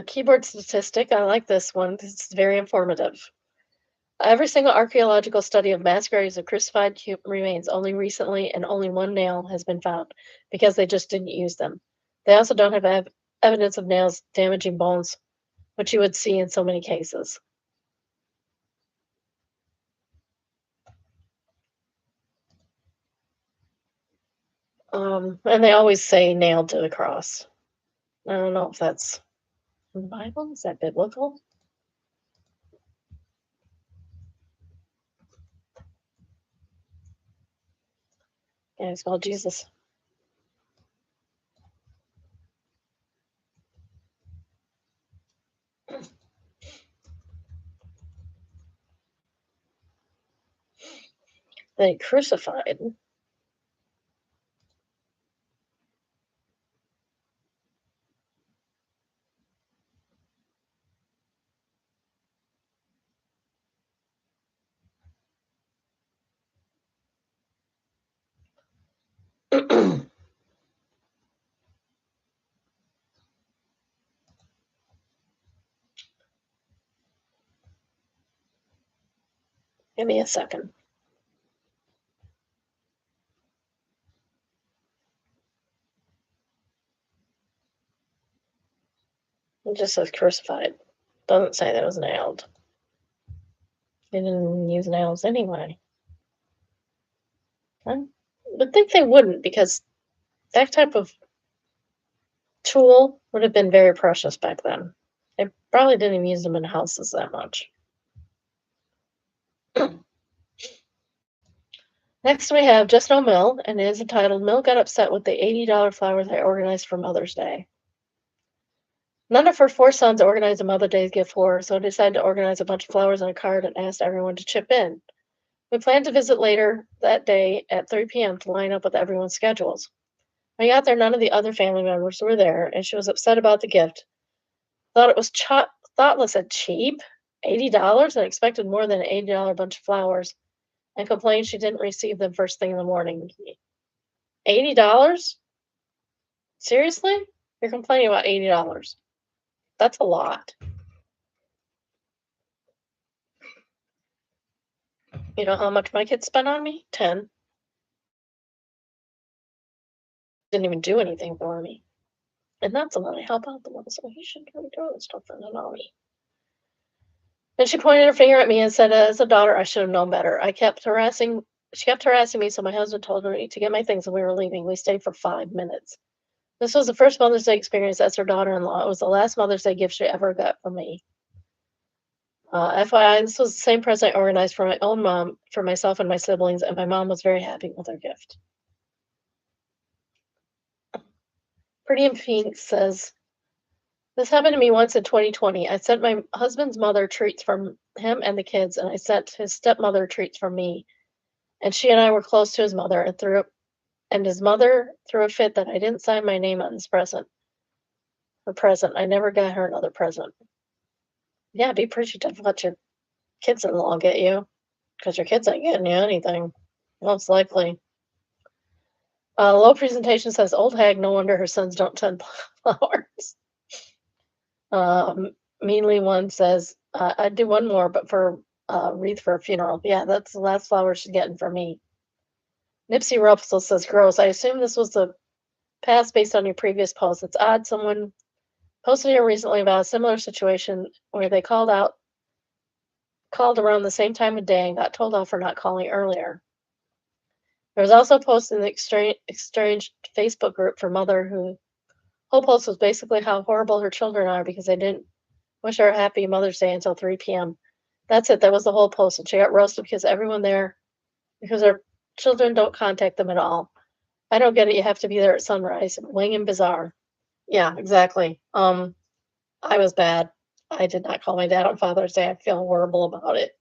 Keyboard statistic. I like this one. It's very informative. Every single archaeological study of mass graves of crucified remains only recently, and only one nail has been found because they just didn't use them. They also don't have evidence of nails damaging bones, which you would see in so many cases. And they always say nailed to the cross. I don't know if that's in the Bible. Is that biblical? Yeah, it's called Jesus. They crucified. Give me a second. It just says crucified. Doesn't say that it was nailed. They didn't use nails anyway. I would think they wouldn't, because that type of tool would have been very precious back then. They probably didn't even use them in houses that much. Next, we have Just No Mill, and it is entitled Mill Got Upset with the $80 flowers I organized for Mother's Day. None of her 4 sons organized a Mother's Day gift for her, so I decided to organize a bunch of flowers on a card and asked everyone to chip in. We planned to visit later that day at 3 p.m. to line up with everyone's schedules. When I got there, none of the other family members were there, and she was upset about the gift. Thought it was thoughtless and cheap, $80, and expected more than an $80 bunch of flowers, and complained she didn't receive them first thing in the morning. $80? Seriously? You're complaining about $80. That's a lot. You know how much my kids spent on me? 10. Didn't even do anything for me. And that's the one I help out the most, so he shouldn't be doing stuff for me. And she pointed her finger at me and said, as a daughter, I should have known better. She kept harassing me, so my husband told me to get my things and we were leaving. We stayed for 5 minutes. This was the first Mother's Day experience as her daughter-in-law. It was the last Mother's Day gift she ever got from me. FYI, this was the same present I organized for my own mom, for myself and my siblings, and my mom was very happy with her gift. Pretty in Pink says, this happened to me once in 2020. I sent my husband's mother treats from him and the kids, and I sent his stepmother treats from me. And she and I were close to his mother, and his mother threw a fit that I didn't sign my name on his present. Her present. I never got her another present. Yeah, be appreciative of what your kids-in-law get you, because your kids ain't getting you anything, most likely. Low presentation says, old hag, no wonder her sons don't tend flowers. Meanly one says, I'd do one more, but for wreath for a funeral. Yeah, that's the last flower she's getting from me. Nipsey Russell says, gross. I assume this was the past based on your previous post. It's odd someone posted here recently about a similar situation where they called around the same time of day and got told off for not calling earlier. There was also a post in the exchanged Facebook group for mother who whole post was basically how horrible her children are because they didn't wish her a happy Mother's Day until 3 p.m. That's it. That was the whole post. And she got roasted because her children don't contact them at all. I don't get it. You have to be there at sunrise. Wing and bizarre. Yeah, exactly. I was bad. I did not call my dad on Father's Day. I feel horrible about it.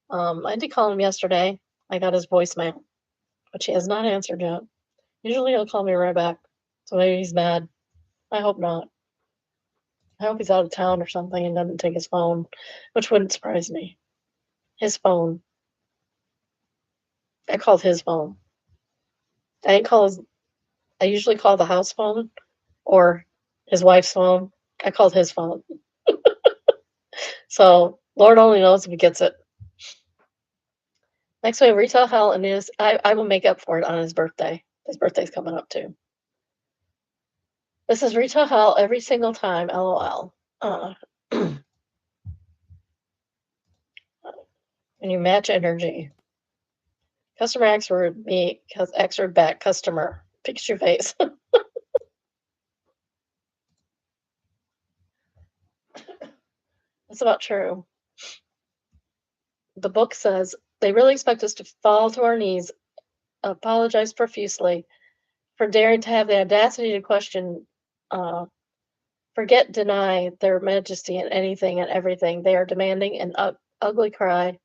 I did call him yesterday. I got his voicemail, but he has not answered yet. Usually he'll call me right back. So maybe he's mad. I hope not. I hope he's out of town or something and doesn't take his phone, which wouldn't surprise me. His phone. I called his phone. I usually call the house phone or his wife's phone. I called his phone. So Lord only knows if he gets it. Next we have Retail Hell, and I will make up for it on his birthday. His birthday's coming up too. This is Retail Hell every single time, LOL. And you match energy. Customer X word me, because X word back, customer. Picture face. That's about true. The book says they really expect us to fall to our knees, apologize profusely for daring to have the audacity to question, forget, deny their majesty in anything and everything. They are demanding an ugly cry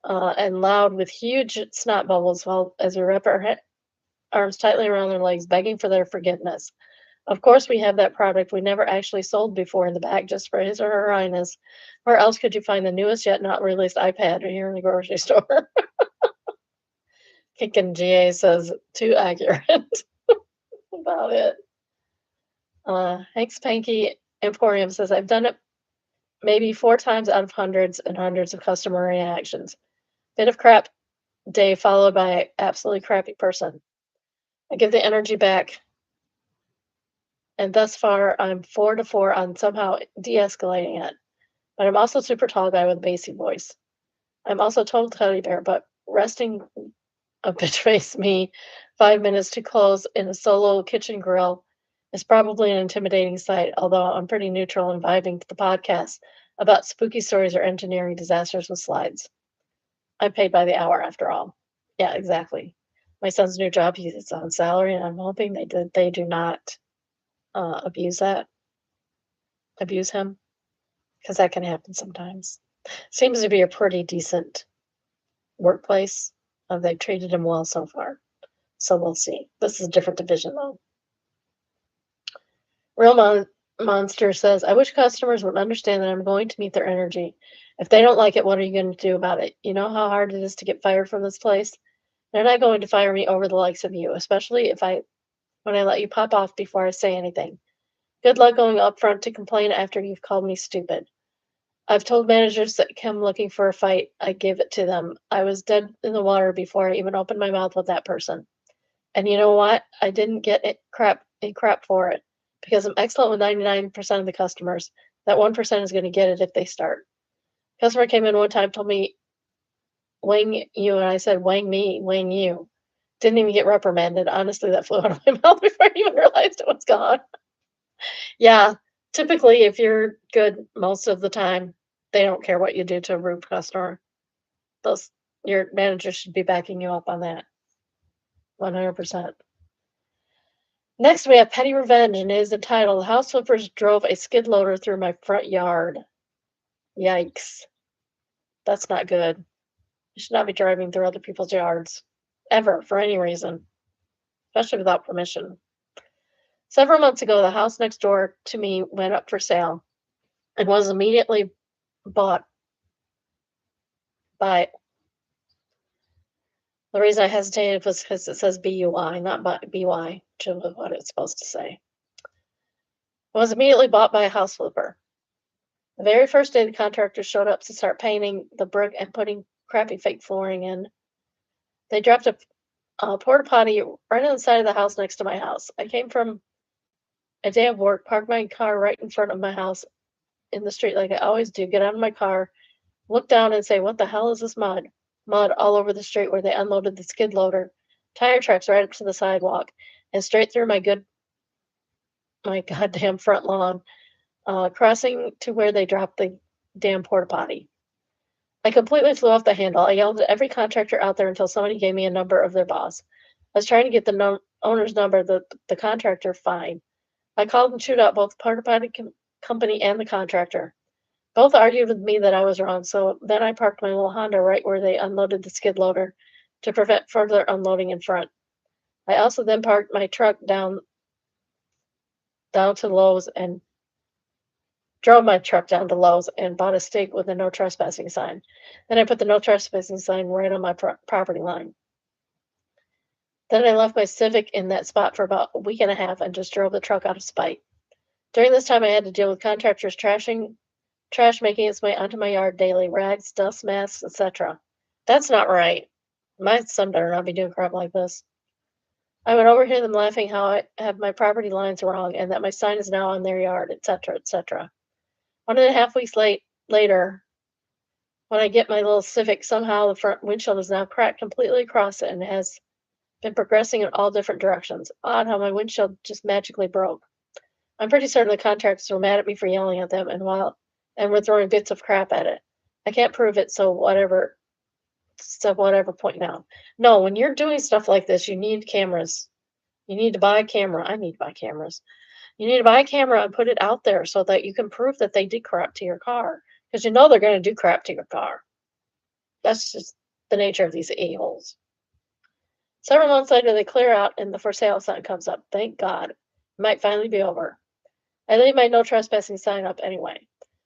and loud with huge snot bubbles while as we wrap our arms tightly around their legs, begging for their forgiveness. Of course, we have that product we never actually sold before in the back just for his or her highness. Where else could you find the newest yet not released iPad here in the grocery store? Kickin' GA says, too accurate about it. Hank Spanky Emporium says, I've done it maybe 4 times out of hundreds and hundreds of customer reactions. Bit of crap day followed by absolutely crappy person. I give the energy back. And thus far, I'm 4 to 4 on somehow de-escalating it. But I'm also super tall guy with a bassy voice. I'm also total teddy bear, but resting a bitch face me 5 minutes to close in a solo kitchen grill is probably an intimidating sight, although I'm pretty neutral and vibing to the podcast about spooky stories or engineering disasters with slides. I'm paid by the hour after all. Yeah, exactly. My son's new job, he's on salary, and I'm hoping they do not abuse him, because that can happen sometimes. Seems to be a pretty decent workplace. They've treated him well so far. So we'll see. This is a different division though. Monster says, I wish customers would understand that I'm going to meet their energy. If they don't like it, what are you going to do about it? You know how hard it is to get fired from this place? They're not going to fire me over the likes of you, especially when I let you pop off before I say anything. Good luck going up front to complain after you've called me stupid. I've told managers that come looking for a fight, I gave it to them. I was dead in the water before I even opened my mouth with that person. And you know what? I didn't get crap for it, because I'm excellent with 99% of the customers. That 1% is going to get it if they start. Customer came in one time, told me, wang you, and I said, wang me, wang you. Didn't even get reprimanded. Honestly, that flew out of my mouth before I even realized it was gone. Yeah, typically, if you're good most of the time, they don't care what you do to a rude customer. Your manager should be backing you up on that. 100%. Next, we have Petty Revenge, and it is entitled House Flippers Drove a Skid Loader Through My Front Yard. Yikes. That's not good. You should not be driving through other people's yards. Ever, for any reason. Especially without permission. Several months ago, the house next door to me went up for sale and was immediately bought by. The reason I hesitated was because it says BUI, not BY, which is what it's supposed to say. It was immediately bought by a house flipper. The very first day the contractors showed up to start painting the brick and putting crappy fake flooring in, they dropped a porta potty right on the side of the house next to my house. I came from a day of work, parked my car right in front of my house in the street like I always do, get out of my car, look down and say, what the hell is this mud? Mud all over the street where they unloaded the skid loader, tire tracks right up to the sidewalk, and straight through my goddamn front lawn, crossing to where they dropped the damn porta potty. I completely flew off the handle. I yelled at every contractor out there until somebody gave me a number of their boss. I was trying to get the owner's number, the contractor, fine. I called and chewed out both the porta potty company and the contractor. Both argued with me that I was wrong, so then I parked my little Honda right where they unloaded the skid loader to prevent further unloading in front. I also then parked my truck down to Lowe's and drove my truck down to Lowe's and bought a steak with a no trespassing sign. Then I put the no trespassing sign right on my property line. Then I left my Civic in that spot for about a week and a half and just drove the truck out of spite. During this time, I had to deal with contractors trash making its way onto my yard daily, rags, dust masks, etc. That's not right. My son better not be doing crap like this. I would overhear them laughing how I have my property lines wrong and that my sign is now on their yard, etc., etc. 1.5 weeks later, when I get my little Civic, somehow the front windshield is now cracked completely across it and has been progressing in all different directions. Odd how my windshield just magically broke. I'm pretty certain the contractors were mad at me for yelling at them and were throwing bits of crap at it. I can't prove it, so whatever point now. No, when you're doing stuff like this, you need cameras. You need to buy a camera. I need to buy cameras. You need to buy a camera and put it out there so that you can prove that they did crap to your car. Because you know they're going to do crap to your car. That's just the nature of these a-holes. Several months later, they clear out and the for sale sign comes up. Thank God. It might finally be over. I leave my no trespassing sign up anyway.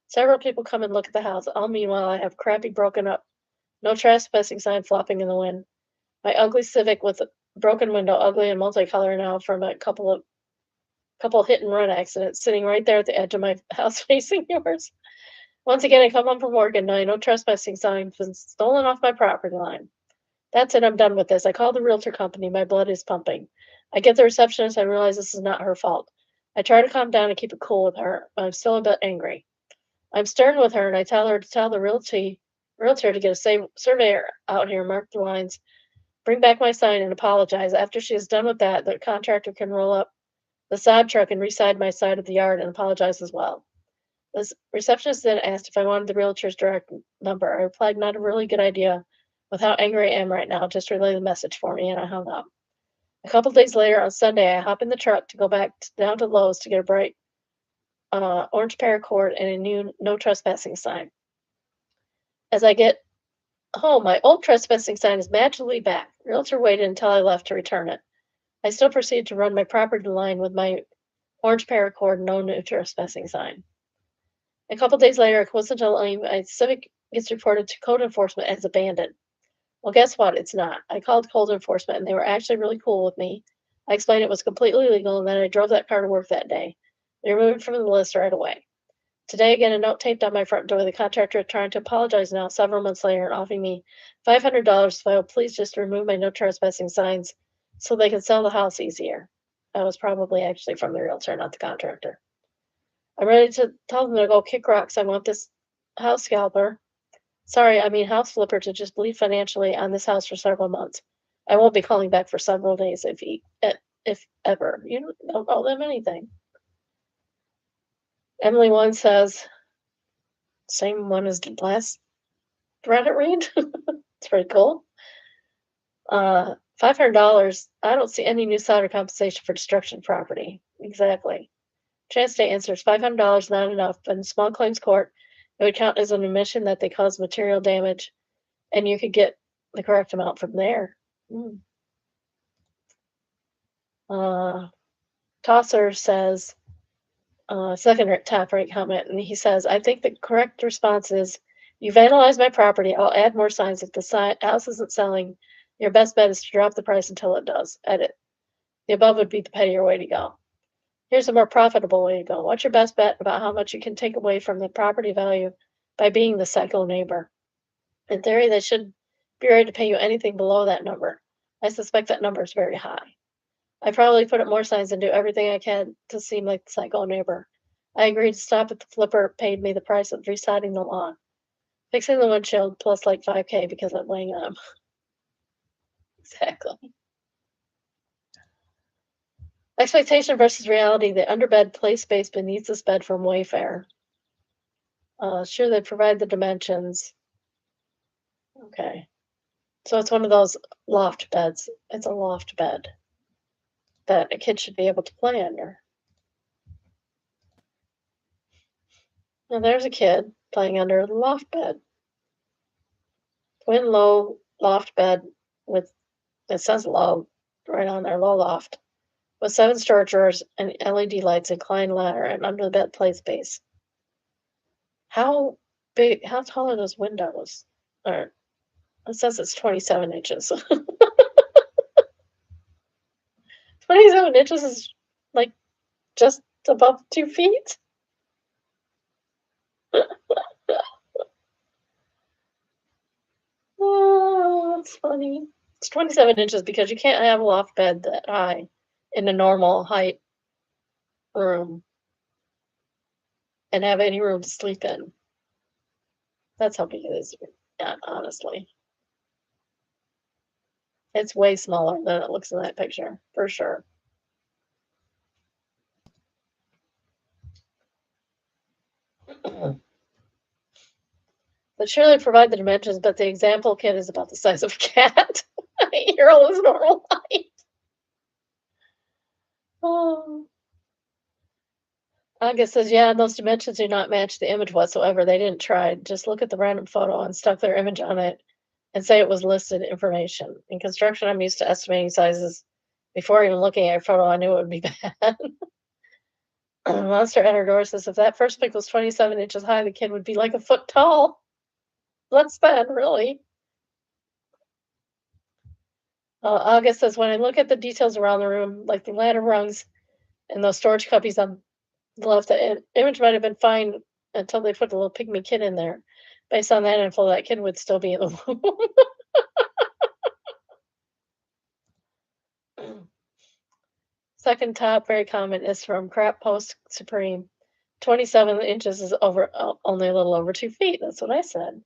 Several people come and look at the house. All meanwhile, I have crappy, broken up, no trespassing sign flopping in the wind. My ugly Civic with a broken window, ugly and multicolor now from a couple hit and run accidents, sitting right there at the edge of my house facing yours. Once again, I come home from work and my no trespassing sign's been stolen off my property line. That's it, I'm done with this. I call the realtor company. My blood is pumping. I get the receptionist. I realize this is not her fault. I try to calm down and keep it cool with her, but I'm still a bit angry. I'm stern with her and I tell her to tell the realtor to get a surveyor out here, mark the lines, bring back my sign, and apologize. After she is done with that, the contractor can roll up the sod truck and reside my side of the yard and apologize as well. The receptionist then asked if I wanted the realtor's direct number. I replied, not a really good idea, with how angry I am right now. Just relay the message for me," and I hung up. A couple days later, on Sunday, I hop in the truck to go back down to Lowe's to get a bright orange paracord and a new no trespassing sign. As I get home, my old trespassing sign is magically back. Realtor waited until I left to return it. I still proceeded to run my property line with my orange paracord and no new trespassing sign. A couple days later, coincidentally, my Civic gets reported to code enforcement as abandoned. Well, guess what? It's not. I called code enforcement and they were actually really cool with me. I explained it was completely legal and then I drove that car to work that day. They removed it from the list right away. Today, again, a note taped on my front door. The contractor trying to apologize now, several months later, and offering me $500 if I would please just remove my no trespassing signs so they can sell the house easier. That was probably actually from the realtor, not the contractor. I'm ready to tell them to go kick rocks. I want this house scalper. Sorry, I mean house flipper to just bleed financially on this house for several months. I won't be calling back for several days if ever. You don't owe them anything. Emily one says, same one as the last Reddit read. It's pretty cool. $500. I don't see any new salary compensation for destruction property. Exactly. Chance Day answers $500 not enough, but in small claims court, it would count as an admission that they caused material damage, and you could get the correct amount from there. Tosser says, second top right comment, and he says, I think the correct response is, you've analyzed my property. I'll add more signs. If the house isn't selling, your best bet is to drop the price until it does. Edit. The above would be the pettier way to go. Here's a more profitable way to go. What's your best bet about how much you can take away from the property value by being the psycho neighbor? In theory, they should be ready to pay you anything below that number. I suspect that number is very high. I probably put up more signs and do everything I can to seem like the psycho neighbor. I agreed to stop if the flipper paid me the price of residing the lawn. Fixing the windshield plus like $5K because I'm laying on them. Exactly. Expectation versus reality. The underbed play space beneath this bed from Wayfair. Sure, they provide the dimensions. Okay. So it's one of those loft beds. It's a loft bed that a kid should be able to play under. Now there's a kid playing under the loft bed. Twin low loft bed with, it says low right on there, low loft, with 7 storage drawers and LED lights, inclined ladder, and under the bed play space. How tall are those windows? Or it says it's 27 inches. 27 inches is like just above 2 feet. Oh, that's funny. It's 27 inches because you can't have a loft bed that high in a normal height room and have any room to sleep in. That's how big it is, yeah, honestly. It's way smaller than it looks in that picture, for sure. But surely provide the dimensions, but the example kit is about the size of a cat. 8-year-old is normal height. Oh. August says, yeah, those dimensions do not match the image whatsoever. They didn't try. Just look at the random photo and stuck their image on it and say it was listed information. In construction, I'm used to estimating sizes. Before even looking at a photo, I knew it would be bad. Monster Enter Door says, if that first pic was 27 inches high, the kid would be like a foot tall. Less than, really. August says, when I look at the details around the room, like the ladder rungs and those storage cubbies on the left, the image might have been fine until they put the little pygmy kid in there. Based on that info, that kid would still be in the womb. Second top, very common, is from Crap Post Supreme. 27 inches is only a little over 2 feet. That's what I said.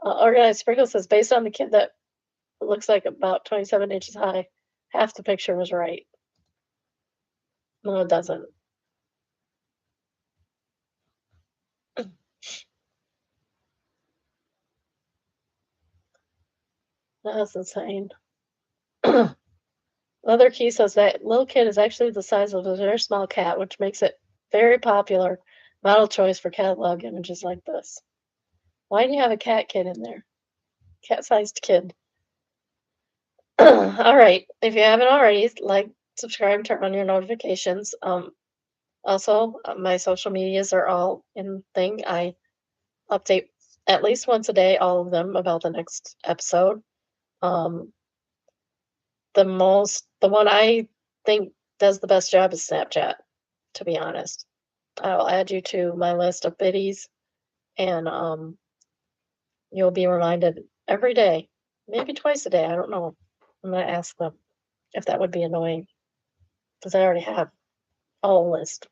Organized Sprinkle says, based on the kid that looks like about 27 inches high, half the picture was right. No, it doesn't. That's insane. Another key says that little kid is actually the size of a very small cat, which makes it very popular model choice for catalog images like this. Why do you have a cat kid in there? Cat-sized kid. All right. If you haven't already, like, subscribe, turn on your notifications. Also, my social medias are all in thing. I update at least once a day, all of them about the next episode. Um, the one I think does the best job is Snapchat, to be honest. I'll add you to my list of biddies, and you'll be reminded every day, maybe twice a day. I don't know. I'm gonna ask them if that would be annoying because I already have a whole list.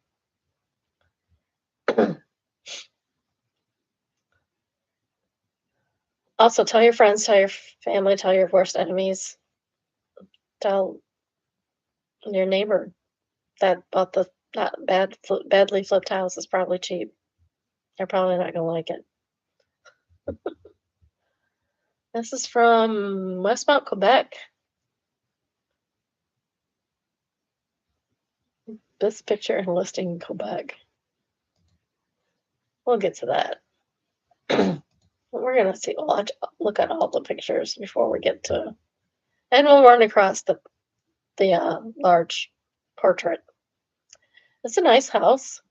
Also, tell your friends, tell your family, tell your worst enemies, tell your neighbor that bought the not badly flipped house is probably cheap. They're probably not gonna like it. This is from Westmount, Quebec. This picture and listing in Quebec. We'll get to that. We're gonna see. Look at all the pictures before we get to, and we'll run across the large portrait. It's a nice house.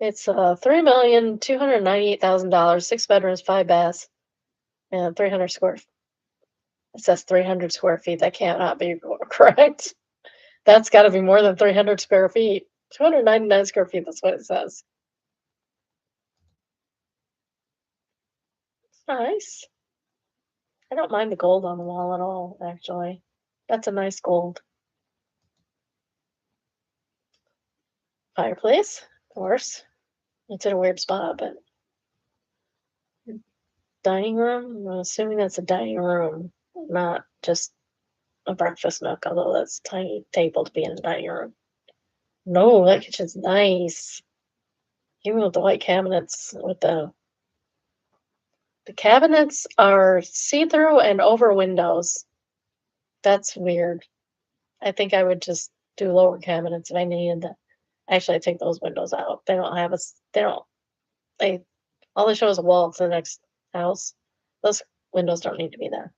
It's $3,298,000, 6 bedrooms, 5 baths, and 300 square. It says 300 square feet. That cannot be correct. That's got to be more than 300 square feet. 299 square feet. That's what it says. It's nice. I don't mind the gold on the wall at all, actually. That's a nice gold. Fireplace, of course. It's in a weird spot, but dining room. I'm assuming that's a dining room, not just a breakfast nook, although that's a tiny table to be in a dining room. No, that kitchen's nice. Even with the white cabinets, with the cabinets are see-through and over windows. That's weird. I think I would just do lower cabinets if I needed that. Actually, I take those windows out. They don't have all they show is a wall to the next house. Those windows don't need to be there.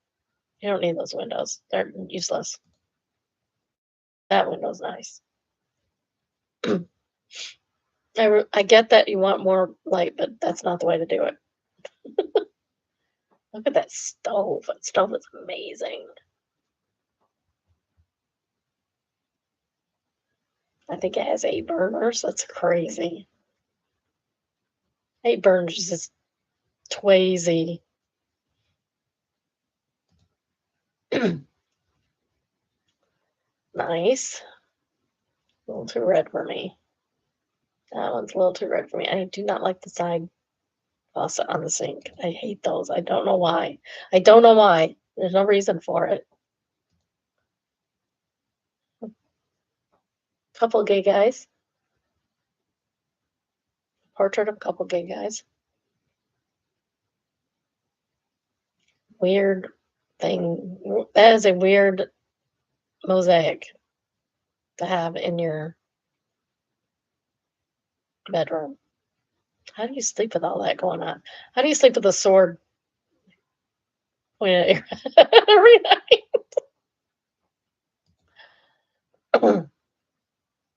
You don't need those windows. They're useless. That window's nice. I get that you want more light, but that's not the way to do it. Look at that stove. That stove is amazing. I think it has 8 burners. That's crazy. 8 burners is twazy. Nice. A little too red for me. That one's a little too red for me. I do not like the side faucet on the sink. I hate those. I don't know why. I don't know why. There's no reason for it. Couple gay guys. Portrait of a couple gay guys. Weird thing. That is a weird mosaic to have in your bedroom. How do you sleep with all that going on? How do you sleep with a sword pointed at your head every night?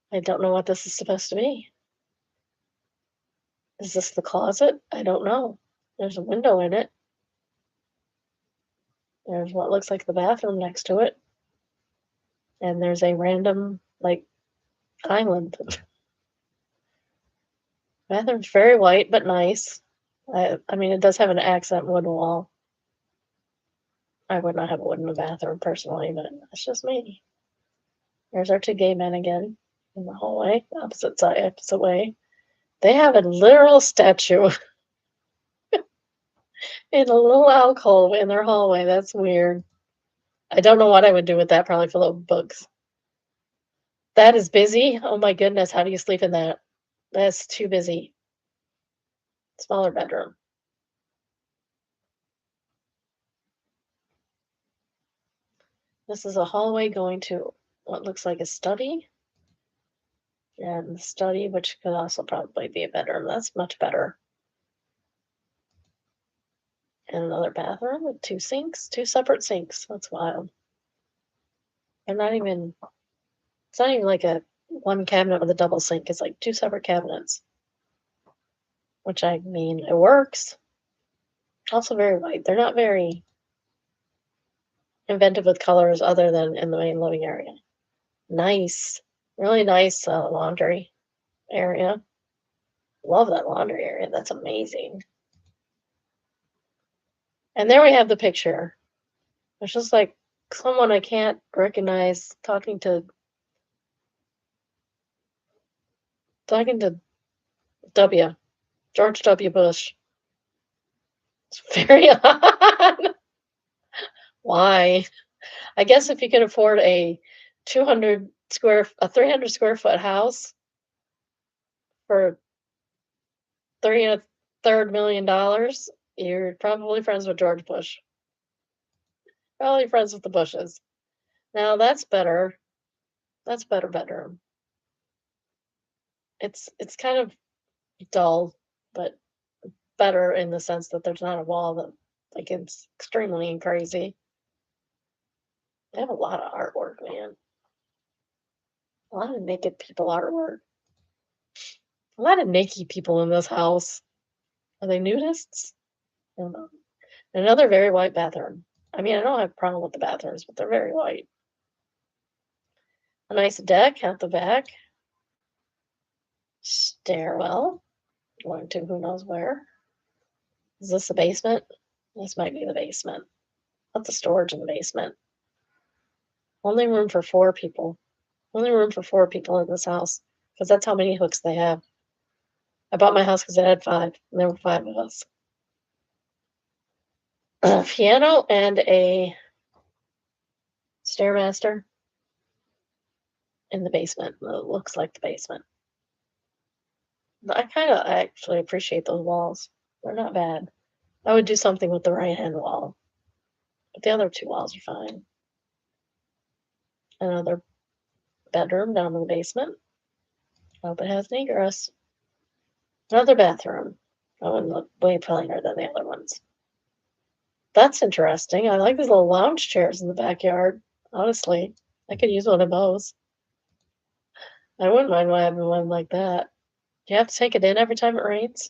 I don't know what this is supposed to be. Is this the closet? I don't know. There's a window in it. There's what looks like the bathroom next to it. And there's a random, like, island. Bathroom's very white, but nice. I mean, it does have an accent wood wall. I would not have a wood in the bathroom personally, but that's just me. There's our 2 gay men again in the hallway, opposite side, opposite way. They have a literal statue in a little alcove in their hallway. That's weird. I don't know what I would do with that, probably full of books. That is busy. Oh my goodness, how do you sleep in that? That's too busy. Smaller bedroom. This is a hallway going to what looks like a study. And the study, which could also probably be a bedroom. That's much better. And another bathroom with 2 sinks, 2 separate sinks. That's wild. They're not even, it's not even like a one cabinet with a double sink. It's like 2 separate cabinets. Which, I mean, it works. Also very white. They're not very inventive with colors other than in the main living area. Nice. Really nice laundry area. Love that laundry area. That's amazing. And there we have the picture. It's just like someone I can't recognize talking to George W. Bush. It's very odd. Why? I guess if you could afford a 300 square foot house for $3.33 million, you're probably friends with George Bush. Probably friends with the Bushes. Now that's better. That's better bedroom. It's kind of dull, but better in the sense that there's not a wall that like it's extremely crazy. They have a lot of artwork, man. A lot of naked people artwork. A lot of naked people in this house. Are they nudists? I don't know. Another very white bathroom. I mean, I don't have a problem with the bathrooms, but they're very white. A nice deck at the back. Stairwell. Going to who knows where. Is this the basement? This might be the basement. What's the storage in the basement? Only room for 4 people. Only room for 4 people in this house. Because that's how many hooks they have. I bought my house because it had 5. And there were 5 of us. A piano and a Stairmaster in the basement. It looks like the basement. I actually appreciate those walls. They're not bad. I would do something with the right-hand wall. But the other 2 walls are fine. Another bedroom down in the basement. Hope it has an egress. Another bathroom. That one looked way plainer than the other ones. That's interesting. I like these little lounge chairs in the backyard. Honestly, I could use one of those. I wouldn't mind having one like that. Do you have to take it in every time it rains?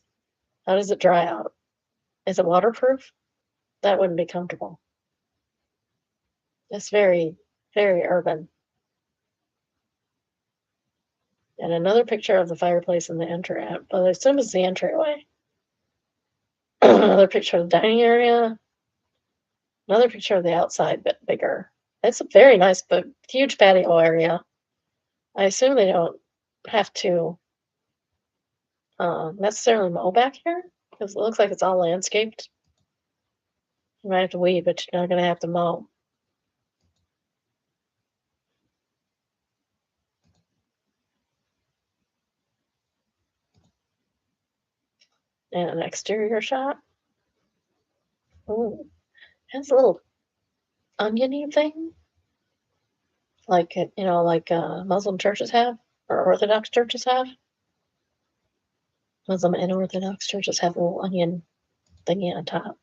How does it dry out? Is it waterproof? That wouldn't be comfortable. It's very, very urban. And another picture of the fireplace in the entry. But I assume it's the entryway. Another picture of the dining area. Another picture of the outside, bit bigger. It's a very nice but huge patio area. I assume they don't have to necessarily mow back here because it looks like it's all landscaped. You might have to weed, but you're not going to have to mow. And an exterior shot. Ooh, has a little oniony thing, like like Muslim churches have or Orthodox churches have. Muslim and Orthodox churches have a little onion thingy on top.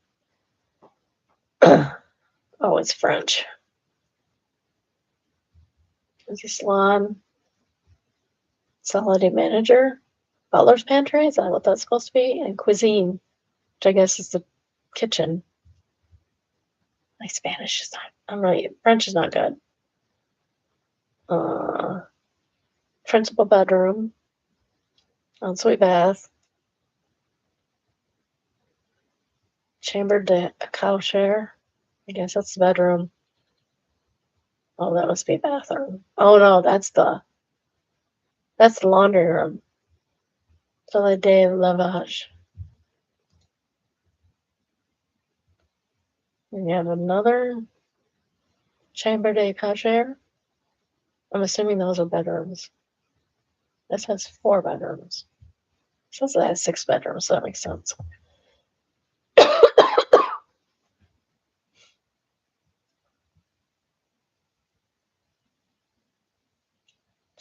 Oh, it's French. There's a salon. Salad manager. Butler's pantry. Is that what that's supposed to be? And cuisine, which I guess is the kitchen. My Spanish is not. I'm right. French is not good. Principal bedroom. Ensuite bath. Chamber de coucher. I guess that's the bedroom. Oh, that must be a bathroom. Oh no, that's the laundry room. Salle de lavage. And you have another chamber de coucher. I'm assuming those are bedrooms. This has 4 bedrooms. It says it has 6 bedrooms, so that makes sense.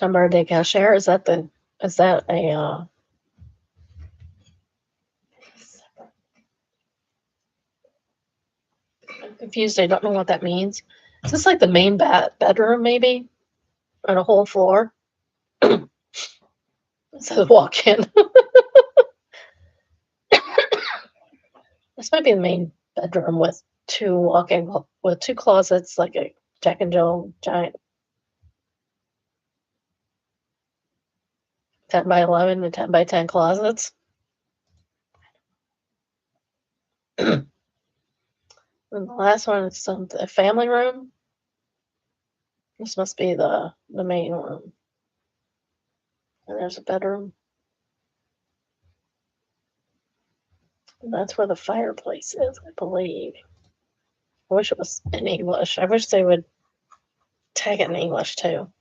Chamber de Cachere, is that a I'm confused. I don't know what that means. Is this like the main bedroom, maybe? On a whole floor? It says walk in. This might be the main bedroom with with two closets, like a Jack and Jill giant 10 by 11 and 10 by 10 closets. And the last one is a family room. This must be the main room. And there's a bedroom. And that's where the fireplace is, I believe. I wish it was in English. I wish they would tag it in English too.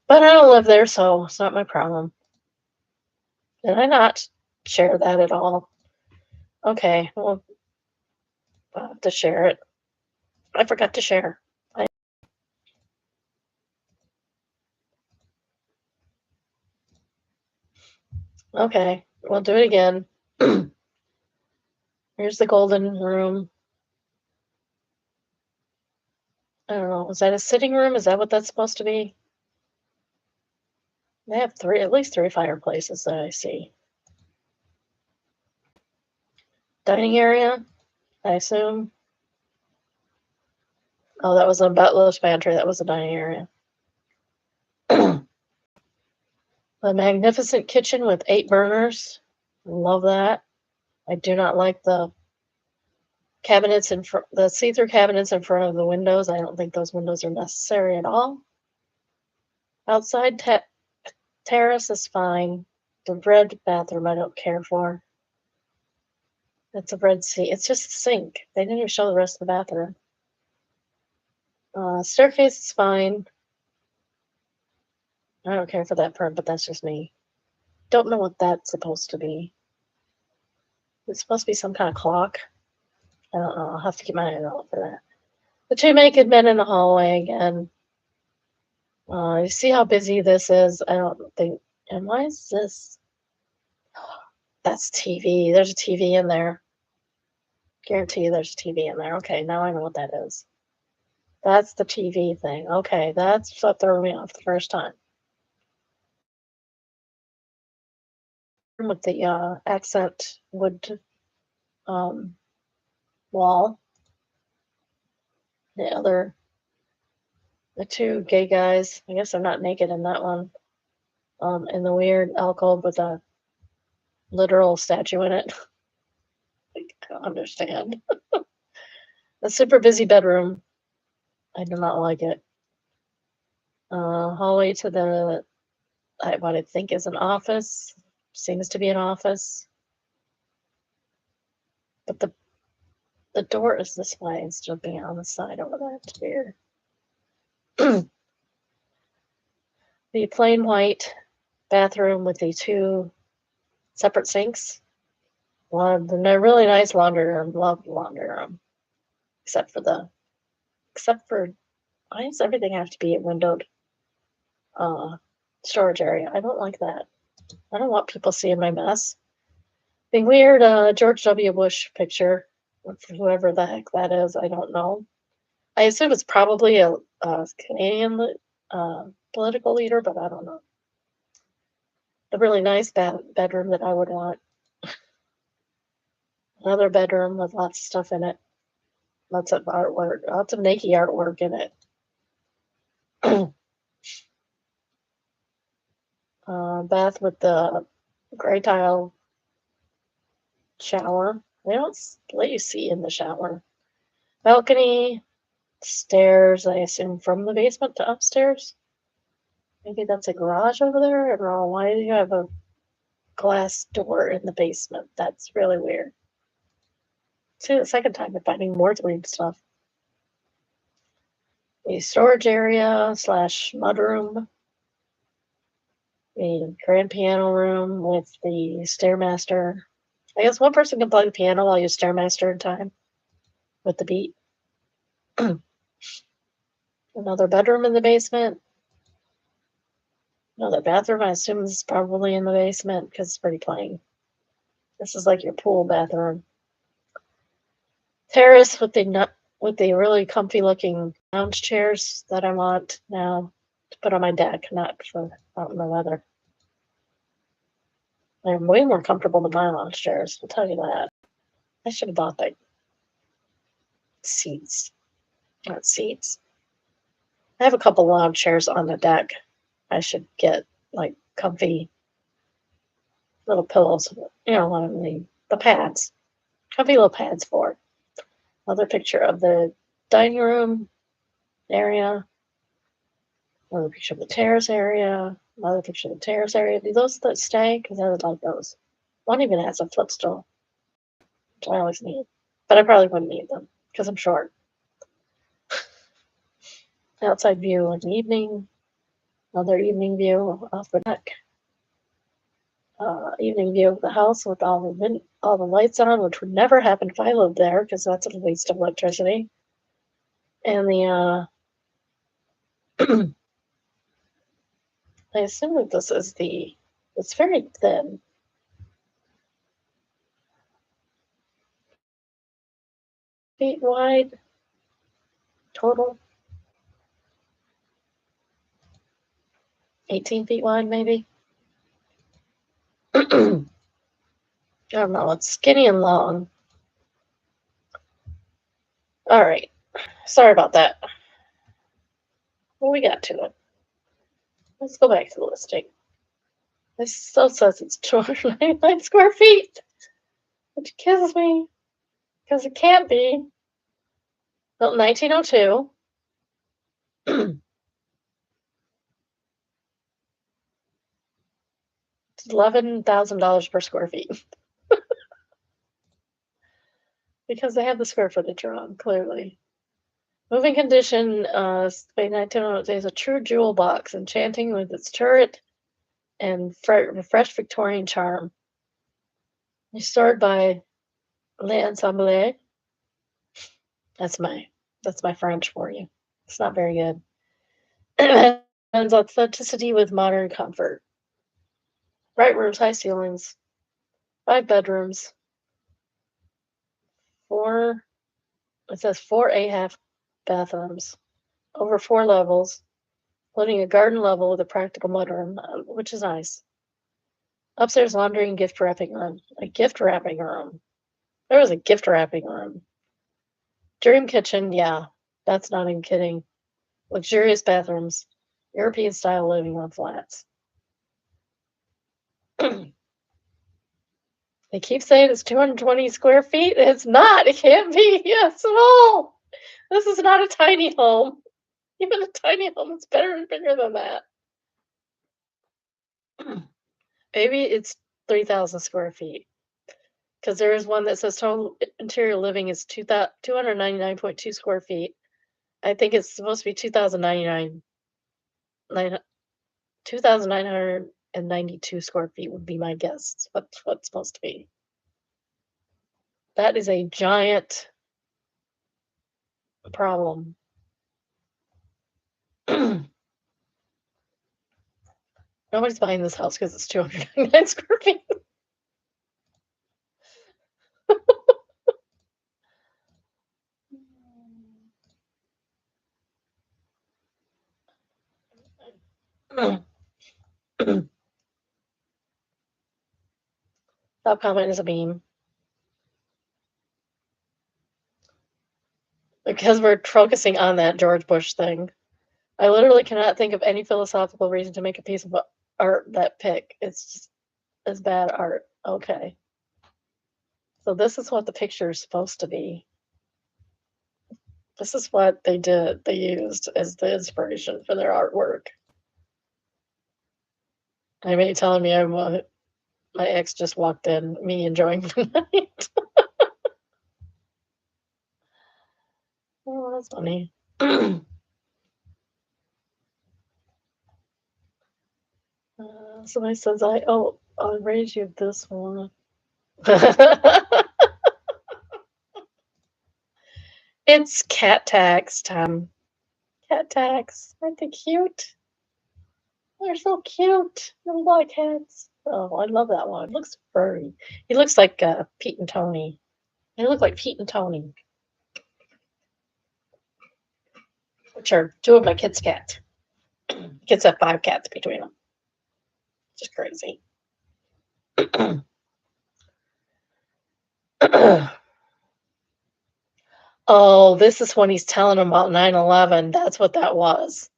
But I don't live there, so it's not my problem. Did I not share that at all? Okay, well, I'll have to share it. I forgot to share. Okay, we'll do it again. Here's the golden room. I don't know. Is that a sitting room? Is that what that's supposed to be? They have at least three fireplaces that I see. Dining area, I assume. Oh, that was a butler's pantry. That was a dining area. The magnificent kitchen with 8 burners. Love that. I do not like the cabinets the see-through cabinets in front of the windows. I don't think those windows are necessary at all. Outside terrace is fine. The red bathroom I don't care for. It's a red sea. It's just a sink. They didn't even show the rest of the bathroom. Staircase is fine. I don't care for that part, but that's just me. Don't know what that's supposed to be. It's supposed to be some kind of clock. I don't know. I'll have to keep my eye out for that. The 2 naked men in the hallway again. You see how busy this is? I don't think. And why is this? That's TV. There's a TV in there. Guarantee you there's a TV in there. Okay, now I know what that is. That's the TV thing. Okay, that's what threw me off the first time. With the accent wood wall. The 2 gay guys. I guess they're not naked in that one. In the weird alcove with a literal statue in it. I don't understand. A super busy bedroom. I do not like it. Hallway to what I think is an office. Seems to be an office. But the door is this way instead of being on the side over there. It's weird. The plain white bathroom with the 2 separate sinks. The really nice laundry room. Love the laundry room. Except for why does everything have to be a windowed storage area? I don't like that. I don't want people seeing my mess. The weird George W. Bush picture, whoever the heck that is, I don't know. I assume it's probably a Canadian political leader, but I don't know. A really nice bedroom that I would want. Another bedroom with lots of stuff in it. Lots of artwork, lots of naked artwork in it. Bath with the gray tile shower. They don't let you see in the shower. Balcony, stairs, I assume from the basement to upstairs. Maybe that's a garage over there. I don't know. Why do you have a glass door in the basement? That's really weird. See, the second time I'm finding more weird stuff. A storage area / mudroom. A grand piano room with the Stairmaster. I guess one person can play the piano while you Stairmaster in time with the beat. Another bedroom in the basement. No, the bathroom, I assume, is probably in the basement because it's pretty plain. This is like your pool bathroom. Terrace with the really comfy looking lounge chairs that I want now to put on my deck, not for out in the weather. They're way more comfortable than my lounge chairs, I'll tell you that. I should have bought the seats. Not seats. I have a couple lounge chairs on the deck. I should get like comfy little pillows, you know what I mean, the pads. Comfy little pads for it. Another picture of the dining room area. Another picture of the terrace area. Another picture of the terrace area. Do those stay? Because I would like those. One even has a footstool, which I always need. But I probably wouldn't need them because I'm short. Outside view in the evening. Another evening view off the deck. Evening view of the house with all the lights on, which would never happen if I lived there because that's a waste of electricity. And the I assume that this is it's very thin. Feet wide total. 18 feet wide, maybe. I don't know. It's skinny and long. All right. Sorry about that. Well, we got to it. Let's go back to the listing. This still says it's 299 square feet, which kills me because it can't be. Built in 1902. It's $11,000 per square feet because they have the square footage wrong, clearly. Moving condition, 1902 is a true jewel box, enchanting with its turret and fresh Victorian charm. Restored by L'Ensemble. That's my French for you. It's not very good. And authenticity with modern comfort. Bright rooms, high ceilings, 5 bedrooms, it says 4.5 bathrooms, over 4 levels, including a garden level with a practical mudroom, which is nice. Upstairs laundry and gift wrapping room. A gift wrapping room. There was a gift wrapping room. Dream kitchen, yeah, that's not even kidding. Luxurious bathrooms, European style living room flats. They keep saying it's 220 square feet. It's not. It can't be. It's small. This is not a tiny home. Even a tiny home is bigger than that. Maybe it's 3,000 square feet. Because there is one that says total interior living is 299.2 square feet. I think it's supposed to be 2,992 square feet would be my guess. What's supposed to be. That is a giant problem. Nobody's buying this house because it's 299 square feet. Top comment is a beam. Because we're focusing on that George Bush thing. I literally cannot think of any philosophical reason to make a piece of art that pick. It's just as bad art. Okay. So this is what the picture is supposed to be. This is what they did. They used as the inspiration for their artwork. I may telling me my ex just walked in, me enjoying the night. Oh, that's funny. Somebody says, I'll raise you this one. It's cat tax time. Cat tax. Aren't they cute? They're so cute. Little black cats. Oh, I love that one. Looks furry. He looks like Pete and Tony. They look like Pete and Tony, which are two of my kids' cats. Kids have 5 cats between them. Just crazy. Oh, this is when he's telling them about 9/11. That's what that was.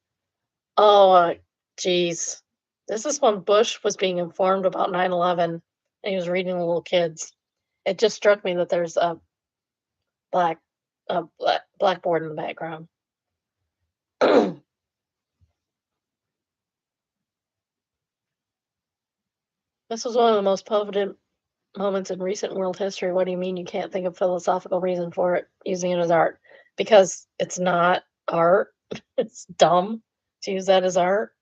Oh, geez. This is when Bush was being informed about 9/11, and he was reading the little kids. It just struck me that there's a black blackboard in the background. This was one of the most potent moments in recent world history. What do you mean you can't think of philosophical reason for it using it as art? Because it's not art. It's dumb to use that as art.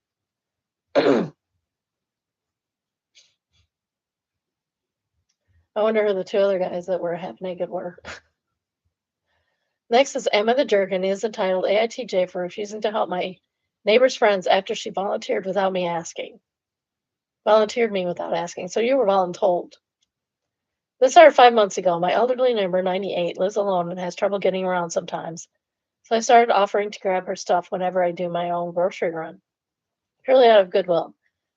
I wonder who the 2 other guys that were half naked were. Next is Emma the Jerk, and is entitled AITJ for refusing to help my neighbor's friends after she volunteered without me asking. Volunteered me without asking. So you were voluntold. This started 5 months ago. My elderly neighbor, 98, lives alone and has trouble getting around sometimes. So I started offering to grab her stuff whenever I do my own grocery run, purely out of goodwill.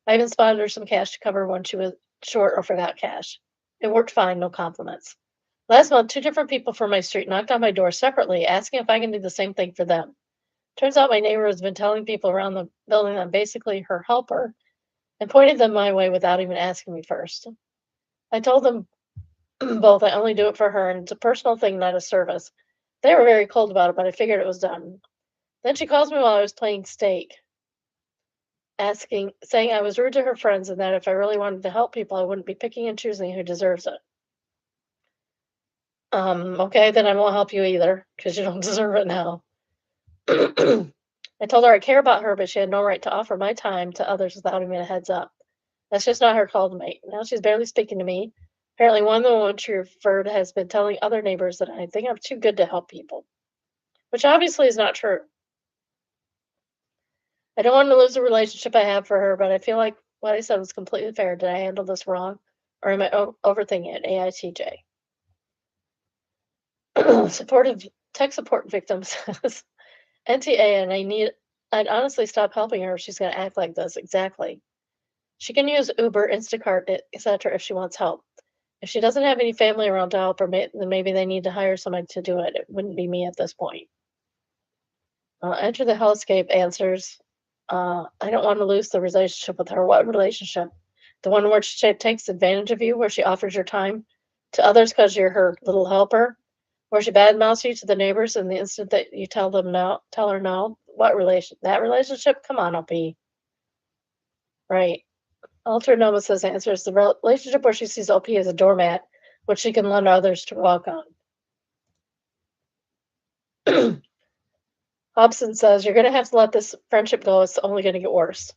I even spotted her some cash to cover when she was short or forgot cash. It worked fine, no compliments. Last month, 2 different people from my street knocked on my door separately, asking if I can do the same thing for them. Turns out my neighbor has been telling people around the building that I'm basically her helper and pointed them my way without even asking me first. I told them both I only do it for her and it's a personal thing, not a service. They were very cold about it, but I figured it was done. Then she calls me while I was playing stake, saying I was rude to her friends and that if I really wanted to help people, I wouldn't be picking and choosing who deserves it. Okay, then I won't help you either, because you don't deserve it now. I told her I care about her, but she had no right to offer my time to others without even a heads up. That's just not her call to make. Now she's barely speaking to me. Apparently, one of the women she referred has been telling other neighbors that I think I'm too good to help people, which obviously is not true. I don't want to lose the relationship I have for her, but I feel like what I said was completely fair. Did I handle this wrong, or am I overthinking it? AITJ. Supportive tech support victim says NTA, and I'd honestly stop helping her if she's going to act like this. Exactly. She can use Uber, Instacart, etc. if she wants help. If she doesn't have any family around to help her, then maybe they need to hire somebody to do it. It wouldn't be me at this point. Enter the hellscape answers. I don't want to lose the relationship with her. What relationship? The one where she takes advantage of you, where she offers your time to others because you're her little helper? Where she badmouths you to the neighbors in the instant that you tell her no? What relation? That relationship? Come on, OP. Right. Alter Noma says answers the relationship where she sees OP as a doormat, which she can lend others to walk on. Hobson says you're going to have to let this friendship go. It's only going to get worse.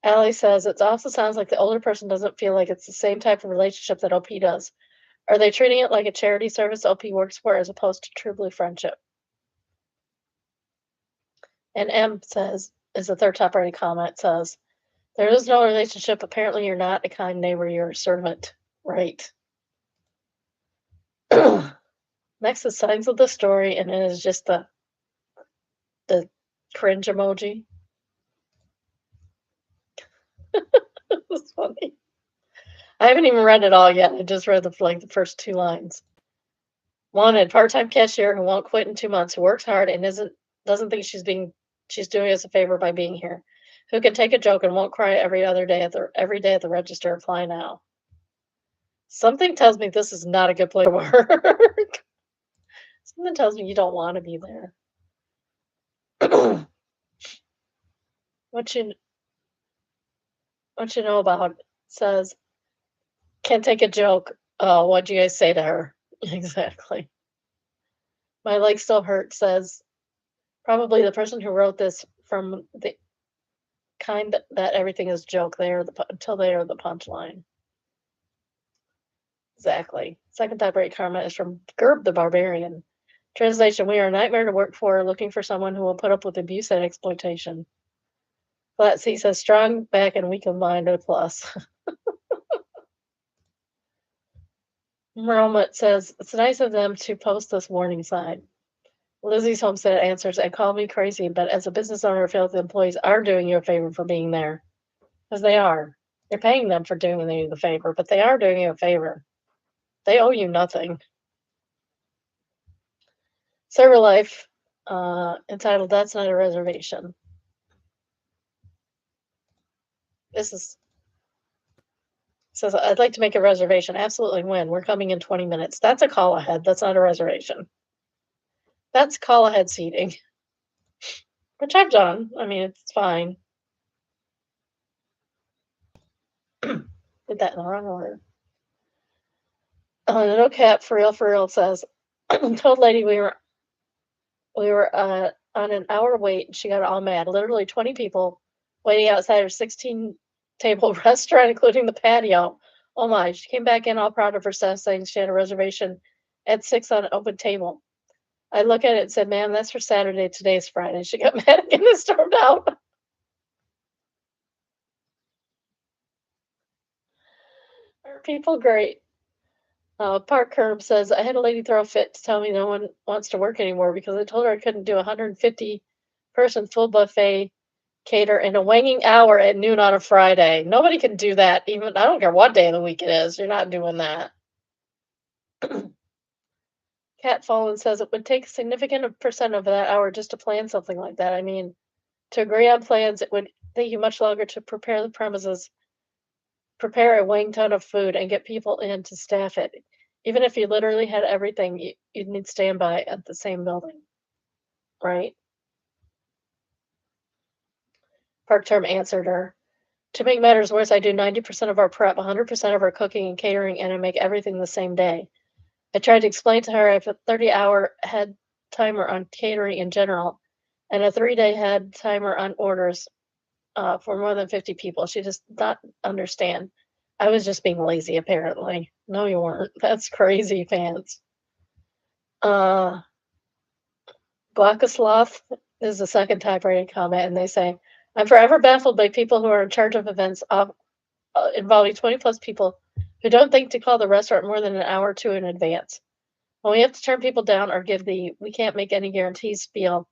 Allie says it also sounds like the older person doesn't feel like it's the same type of relationship that OP does. Are they treating it like a charity service OP works for as opposed to true blue friendship? And M says, is the third top right comment, says, there is no relationship. Apparently you're not a kind neighbor, you're a servant. Right. Next is signs of the story, and it is just the cringe emoji. It's funny. I haven't even read it all yet. I just read the first 2 lines. Wanted part-time cashier who won't quit in 2 months, who works hard and doesn't think she's doing us a favor by being here. Who can take a joke and won't cry every day at the register. Apply now. Something tells me this is not a good place to work. Something tells me you don't want to be there. What you know about says, can't take a joke. Oh, what'd you guys say to her? Exactly. My leg still hurts says, probably the person who wrote this from the kind that everything is joke until they are the punchline. Exactly. Second type rate karma is from Gerb the Barbarian. Translation, we are a nightmare to work for, looking for someone who will put up with abuse and exploitation. Flat C says strong back and weak of mind, a plus. Merlmut says it's nice of them to post this warning sign. Lizzie's Homestead answers and call me crazy, but as a business owner, I feel like the employees are doing you a favor for being there. Because they are. You're paying them for doing you the favor, but they are doing you a favor. They owe you nothing. Server Life, entitled That's Not a Reservation. Says, I'd like to make a reservation. Absolutely when? We're coming in 20 minutes. That's a call ahead. That's not a reservation. That's call ahead seating. Which I've done. I mean, it's fine. Did that in the wrong order. No cap, for real says, told lady we were on an hour wait and she got all mad. Literally 20 people waiting outside her 16-table restaurant, including the patio. Oh my, she came back in all proud of herself, saying she had a reservation at 6 on an open table. I look at it and said, ma'am, that's for Saturday. Today's Friday. She got mad again and stormed out. Are people great? Park Herb says, I had a lady throw a fit to tell me no one wants to work anymore because I told her I couldn't do a 150-person full buffet cater in a wanging hour at noon on a Friday. Nobody can do that. Even I don't care what day of the week it is. You're not doing that. Cat Fallen says it would take a significant percent of that hour just to plan something like that. I mean, to agree on plans, it would take you much longer to prepare the premises, prepare a wang ton of food, and get people in to staff it. Even if you literally had everything, you'd need standby at the same building, right? Park Term answered her. To make matters worse, I do 90% of our prep, 100% of our cooking and catering, and I make everything the same day. I tried to explain to her I have a 30-hour head timer on catering in general and a 3-day head timer on orders for more than 50 people. She just not understand. I was just being lazy, apparently. No, you weren't. That's crazy, fans. Glockosloth is the second type-rated comment, and they say, I'm forever baffled by people who are in charge of events involving 20-plus people who don't think to call the restaurant more than an hour or two in advance. When we have to turn people down or give the we can't make any guarantees spiel,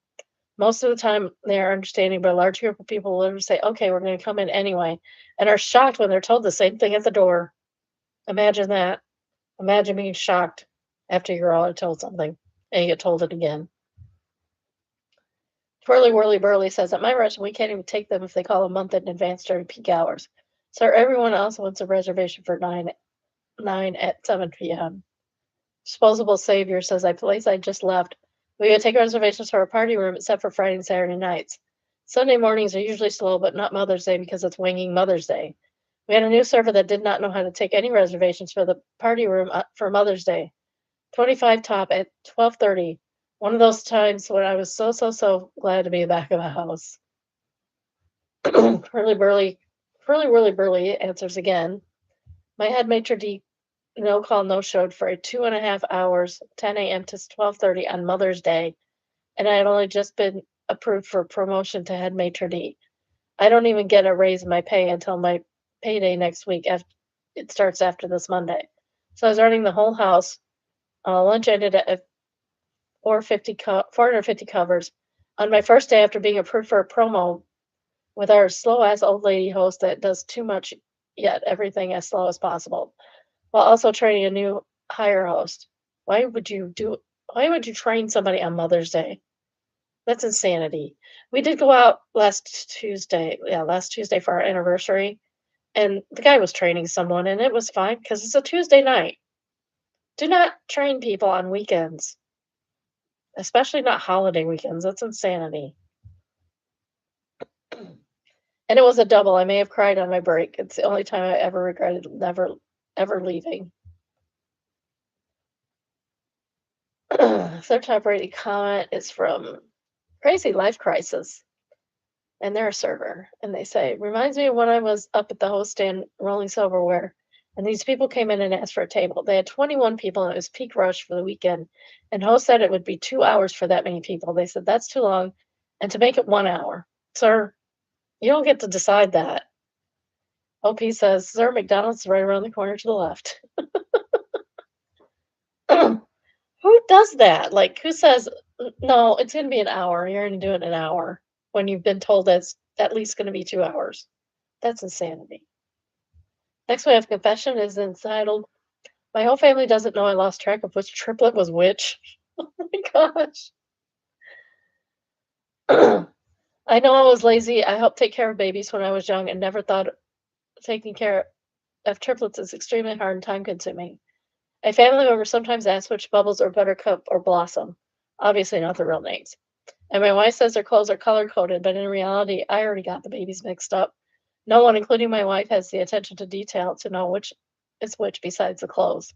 most of the time they are understanding, but a large group of people will literally say, okay, we're going to come in anyway, and are shocked when they're told the same thing at the door. Imagine that. Imagine being shocked after you're already told something and you get told it again. Twirly Whirly Burly says, at my restaurant, we can't even take them if they call a month in advance during peak hours. So everyone else wants a reservation for 9 at 7 p.m. Disposable Savior says, I just left. We gotta take reservations for our party room except for Friday and Saturday nights. Sunday mornings are usually slow, but not Mother's Day because it's winging Mother's Day. We had a new server that did not know how to take any reservations for the party room for Mother's Day. 25 top at 12:30. One of those times when I was so glad to be back in the house. Whirly Whirly Burly answers again. My head maitre d' no call, no showed for a 2.5 hours, 10 a.m. to 12:30 on Mother's Day, and I had only just been approved for promotion to head maitre d'. I don't even get a raise in my pay until my payday next week. It starts after this Monday. So I was running the whole house. Lunch ended at 450 covers. On my first day after being approved for a promo with our slow-ass old lady host that does too much, yet everything as slow as possible, while also training a new hire host. Why would you train somebody on Mother's Day? That's insanity. We did go out last Tuesday for our anniversary, and the guy was training someone, and it was fine because it's a Tuesday night. Do not train people on weekends, especially not holiday weekends. That's insanity. And it was a double. I may have cried on my break. It's the only time I ever regretted ever leaving. Third top rated comment is from Crazy Life Crisis. And they're a server. And they say, reminds me of when I was up at the host stand rolling silverware. And these people came in and asked for a table. They had 21 people and it was peak rush for the weekend. And host said it would be 2 hours for that many people. They said, that's too long. And to make it 1 hour. Sir, You don't get to decide that. OP says, "Sir, McDonald's is right around the corner to the left." Who does that? Like, who says, "No, it's gonna be an hour. You're gonna do it in an hour," when you've been told it's at least gonna be 2 hours? That's insanity. Next we have confession is entitled, "My whole family doesn't know I lost track of which triplet was which." Oh my gosh. I know I was lazy. I helped take care of babies when I was young and never thought taking care of triplets is extremely hard and time consuming. A family member sometimes asks which Bubbles or Buttercup or Blossom. Obviously not the real names. And my wife says their clothes are color coded, but in reality, I already got the babies mixed up. No one, including my wife, has the attention to detail to know which is which besides the clothes.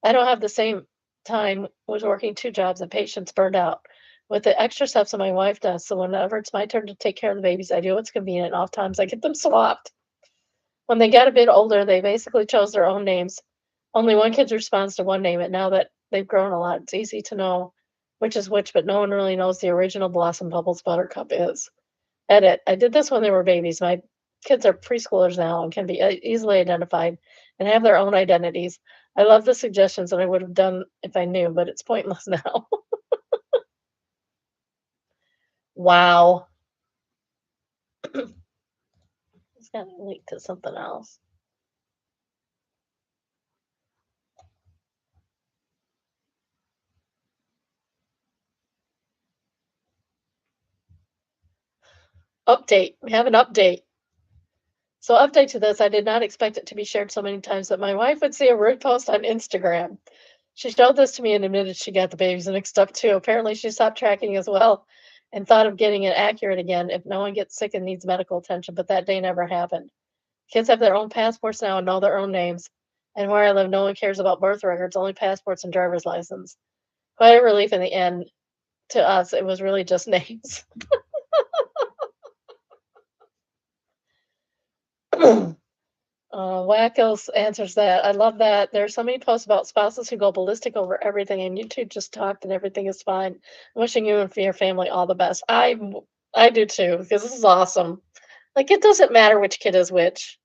I don't have the same time, was working 2 jobs and patience burned out. With the extra steps that my wife does, so whenever it's my turn to take care of the babies, I do what's convenient. Oftentimes I get them swapped. When they got a bit older, they basically chose their own names. Only one kid responds to one name, and now that they've grown a lot, it's easy to know which is which, but no one really knows the original Blossom Bubbles Buttercup is. Edit. I did this when they were babies. My kids are preschoolers now and can be easily identified and have their own identities. I love the suggestions that I would have done if I knew, but it's pointless now. Wow. It's got to link to something else. Update. We have an update. So, update to this, I did not expect it to be shared so many times that my wife would see a rude post on Instagram. She showed this to me and admitted she got the babies mixed up too. Apparently, she stopped tracking as well and thought of getting it accurate again if no one gets sick and needs medical attention, but that day never happened. Kids have their own passports now and know their own names. And where I live, no one cares about birth records, only passports and driver's license. Quite a relief in the end. To us, it was really just names. Wackos answers that. I love that. There are so many posts about spouses who go ballistic over everything, and you two just talked and everything is fine. I'm wishing you and for your family all the best. I do too, because this is awesome. Like, it doesn't matter which kid is which.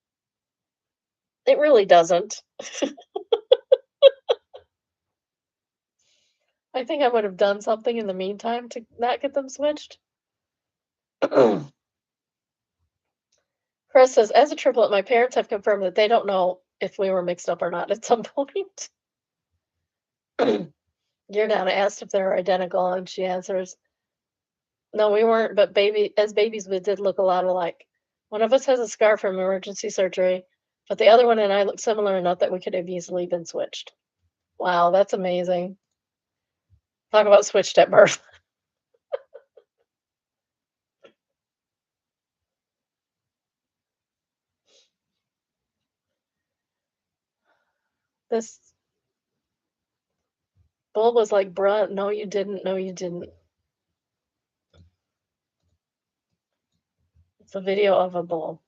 It really doesn't. I think I would have done something in the meantime to not get them switched. Chris says, as a triplet, my parents have confirmed that they don't know if we were mixed up or not at some point. Giordana asked if they're identical, and she answers, no, we weren't, but as babies, we did look a lot alike. One of us has a scar from emergency surgery, but the other one and I look similar enough that we could have easily been switched. Wow, that's amazing. Talk about switched at birth. This bull was like, bruh, no, you didn't. No, you didn't. It's a video of a bull.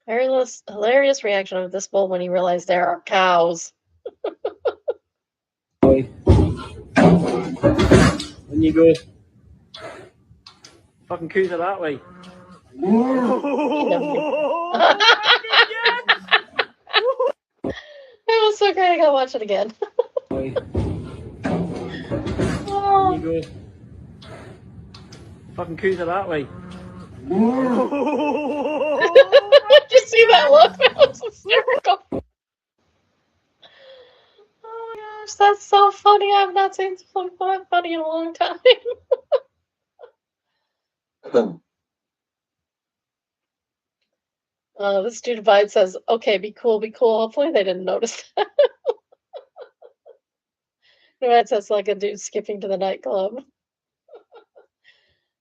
Hilarious reaction of this bull when he realized there are cows. When you go, fucking coos are that way. It was so great. I gotta watch it again. When you go, fucking coos are that way. Did you see that look? That was hysterical. Oh my gosh, that's so funny. I've not seen something that funny in a long time. This dude Divide says, okay, be cool, be cool. Hopefully they didn't notice that. Divide says like a dude skipping to the nightclub.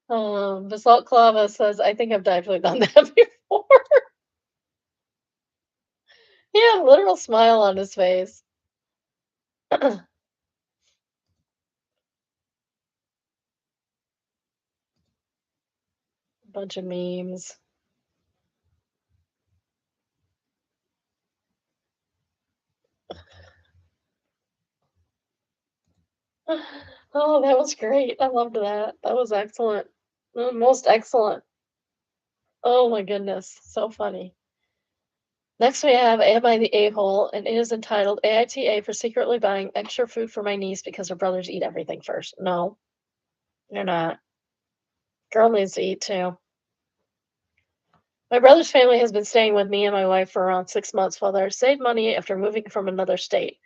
Basalt Clava says, I think I've definitely done that before. He had a literal smile on his face. Bunch of memes. Oh, that was great. I loved that. That was excellent. Most excellent. Oh my goodness. So funny. Next we have Am I the A-hole? And it is entitled AITA for secretly buying extra food for my niece because her brothers eat everything first. No, you're not. Girl needs to eat too. My brother's family has been staying with me and my wife for around 6 months while they're saved money after moving from another state.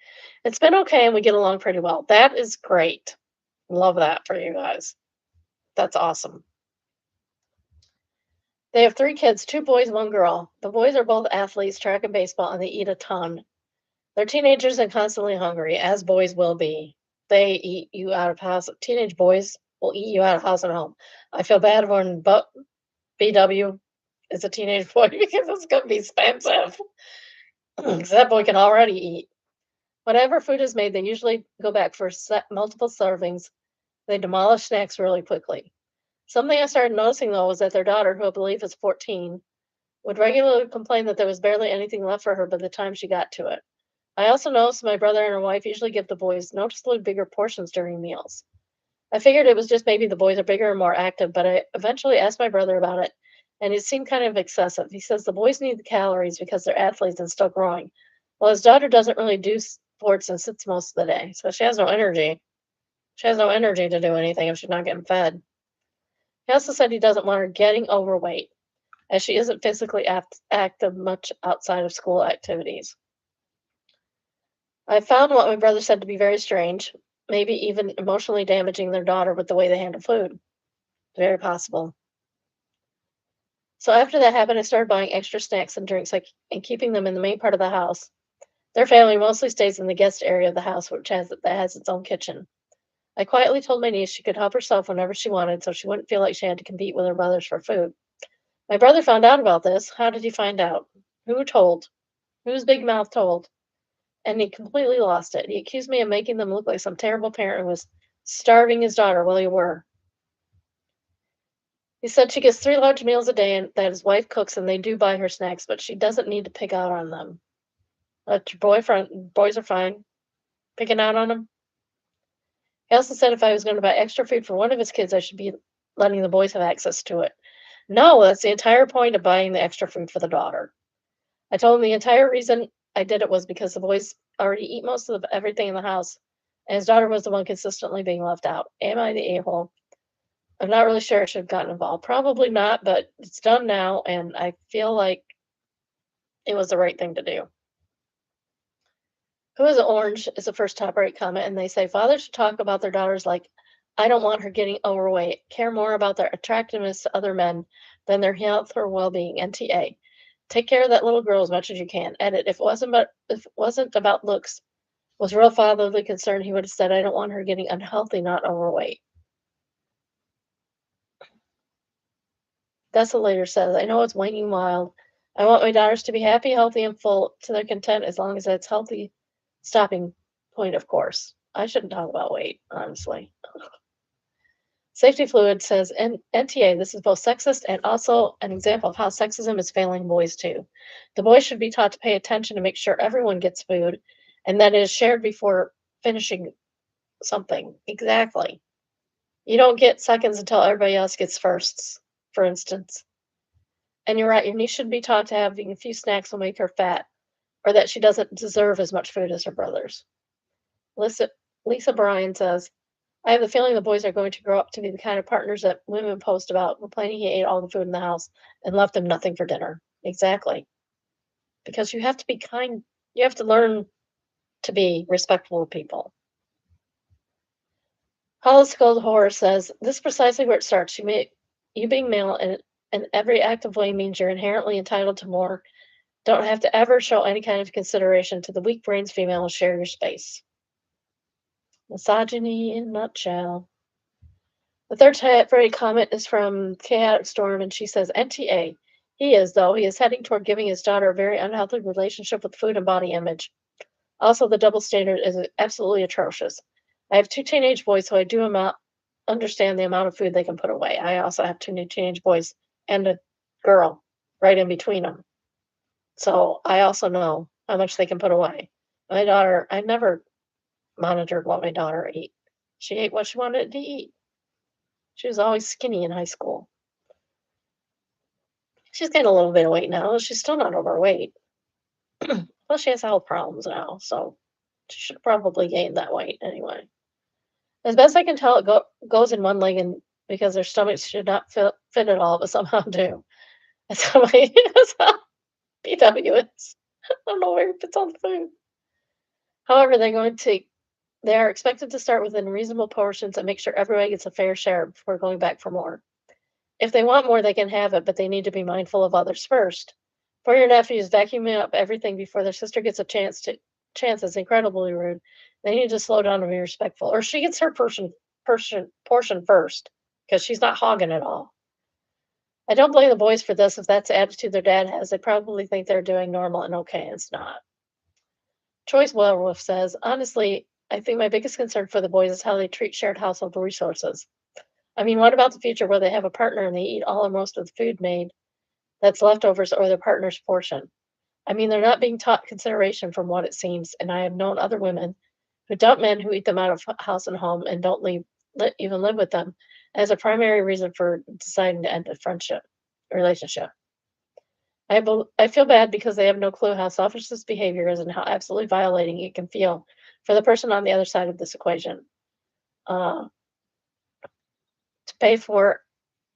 It's been okay and we get along pretty well. That is great. Love that for you guys. That's awesome. They have 3 kids, 2 boys, 1 girl. The boys are both athletes, track and baseball, and they eat a ton. They're teenagers and constantly hungry, as boys will be. They eat you out of house. Teenage boys will eat you out of house and home. I feel bad when BW is a teenage boy because it's going to be expensive. 'Cause that boy can already eat. Whatever food is made, they usually go back for multiple servings. They demolish snacks really quickly. Something I started noticing though was that their daughter, who I believe is 14, would regularly complain that there was barely anything left for her by the time she got to it. I also noticed my brother and her wife usually give the boys noticeably bigger portions during meals. I figured it was just maybe the boys are bigger and more active, but I eventually asked my brother about it, and it seemed kind of excessive. He says the boys need the calories because they're athletes and still growing. Well, his daughter doesn't really do sports and sits most of the day, so she has no energy. She has no energy to do anything if she's not getting fed. He also said he doesn't want her getting overweight, as she isn't physically active much outside of school activities. I found what my brother said to be very strange, maybe even emotionally damaging their daughter with the way they handle food. Very possible. So after that happened, I started buying extra snacks and drinks and keeping them in the main part of the house. Their family mostly stays in the guest area of the house, that has its own kitchen. I quietly told my niece she could help herself whenever she wanted, so she wouldn't feel like she had to compete with her brothers for food. My brother found out about this. How did he find out? Who told? Whose big mouth told? And he completely lost it. He accused me of making them look like some terrible parent who was starving his daughter while he were. He said she gets 3 large meals a day and that his wife cooks and they do buy her snacks, but she doesn't need to pick out on them. Let your boys are fine. Picking out on them. He also said if I was going to buy extra food for one of his kids, I should be letting the boys have access to it. No, that's the entire point of buying the extra food for the daughter. I told him the entire reason I did it was because the boys already eat most of everything in the house, and his daughter was the one consistently being left out. Am I the a-hole? I'm not really sure I should have gotten involved. Probably not, but it's done now, and I feel like it was the right thing to do. Who is orange is the first top right comment, and they say fathers should talk about their daughters like, I don't want her getting overweight. Care more about their attractiveness to other men than their health or well-being. NTA. Take care of that little girl as much as you can. Edit. If it wasn't about looks, was real fatherly concern, he would have said, I don't want her getting unhealthy, not overweight. Desolator says, I know it's waning wild. I want my daughters to be happy, healthy, and full to their content as long as that's healthy stopping point, of course. I shouldn't talk about weight, honestly. Safety Fluid says, NTA, this is both sexist and also an example of how sexism is failing boys too. The boys should be taught to pay attention to make sure everyone gets food and that it is shared before finishing something. Exactly. You don't get seconds until everybody else gets firsts, for instance. And you're right, your niece should be taught to having a few snacks will make her fat, or that she doesn't deserve as much food as her brothers. Lisa Bryan says, I have the feeling the boys are going to grow up to be the kind of partners that women post about, complaining he ate all the food in the house and left them nothing for dinner. Exactly. Because you have to be kind, you have to learn to be respectful of people. Hollis Gold Horror says, this is precisely where it starts. You being male in every active way means you're inherently entitled to more. Don't have to ever show any kind of consideration to the weak brains female and share your space. Misogyny in a nutshell. The third favorite comment is from Chaotic Storm, and she says, NTA. He is heading toward giving his daughter a very unhealthy relationship with food and body image. Also, the double standard is absolutely atrocious. I have 2 teenage boys, so I do understand the amount of food they can put away. I also have 2 new teenage boys and a girl right in between them. So I also know how much they can put away. My daughter, I never monitored what my daughter ate. She ate what she wanted to eat. She was always skinny in high school. She's gained a little bit of weight now. She's still not overweight. Plus, she has health problems now, so she should probably gain that weight anyway. As best I can tell, it goes in one leg, and because their stomachs should not fit at all, but somehow do. That's how BW is. I don't know where it fits on the food. However, they are expected to start within reasonable portions and make sure everyone gets a fair share before going back for more. If they want more, they can have it, but they need to be mindful of others first. For your nephews, vacuuming up everything before their sister gets a chance is incredibly rude. They need to slow down and be respectful. Or she gets her portion first, because she's not hogging it all. I don't blame the boys for this. If that's the attitude their dad has, they probably think they're doing normal and okay, and it's not. Choice Werewolf says, honestly, I think my biggest concern for the boys is how they treat shared household resources. I mean, what about the future where they have a partner and they eat all or most of the food made that's leftovers or their partner's portion? I mean, they're not being taught consideration from what it seems, and I have known other women who dump men who eat them out of house and home and don't even live with them as a primary reason for deciding to end a relationship. I feel bad because they have no clue how selfish this behavior is and how absolutely violating it can feel for the person on the other side of this equation. To pay for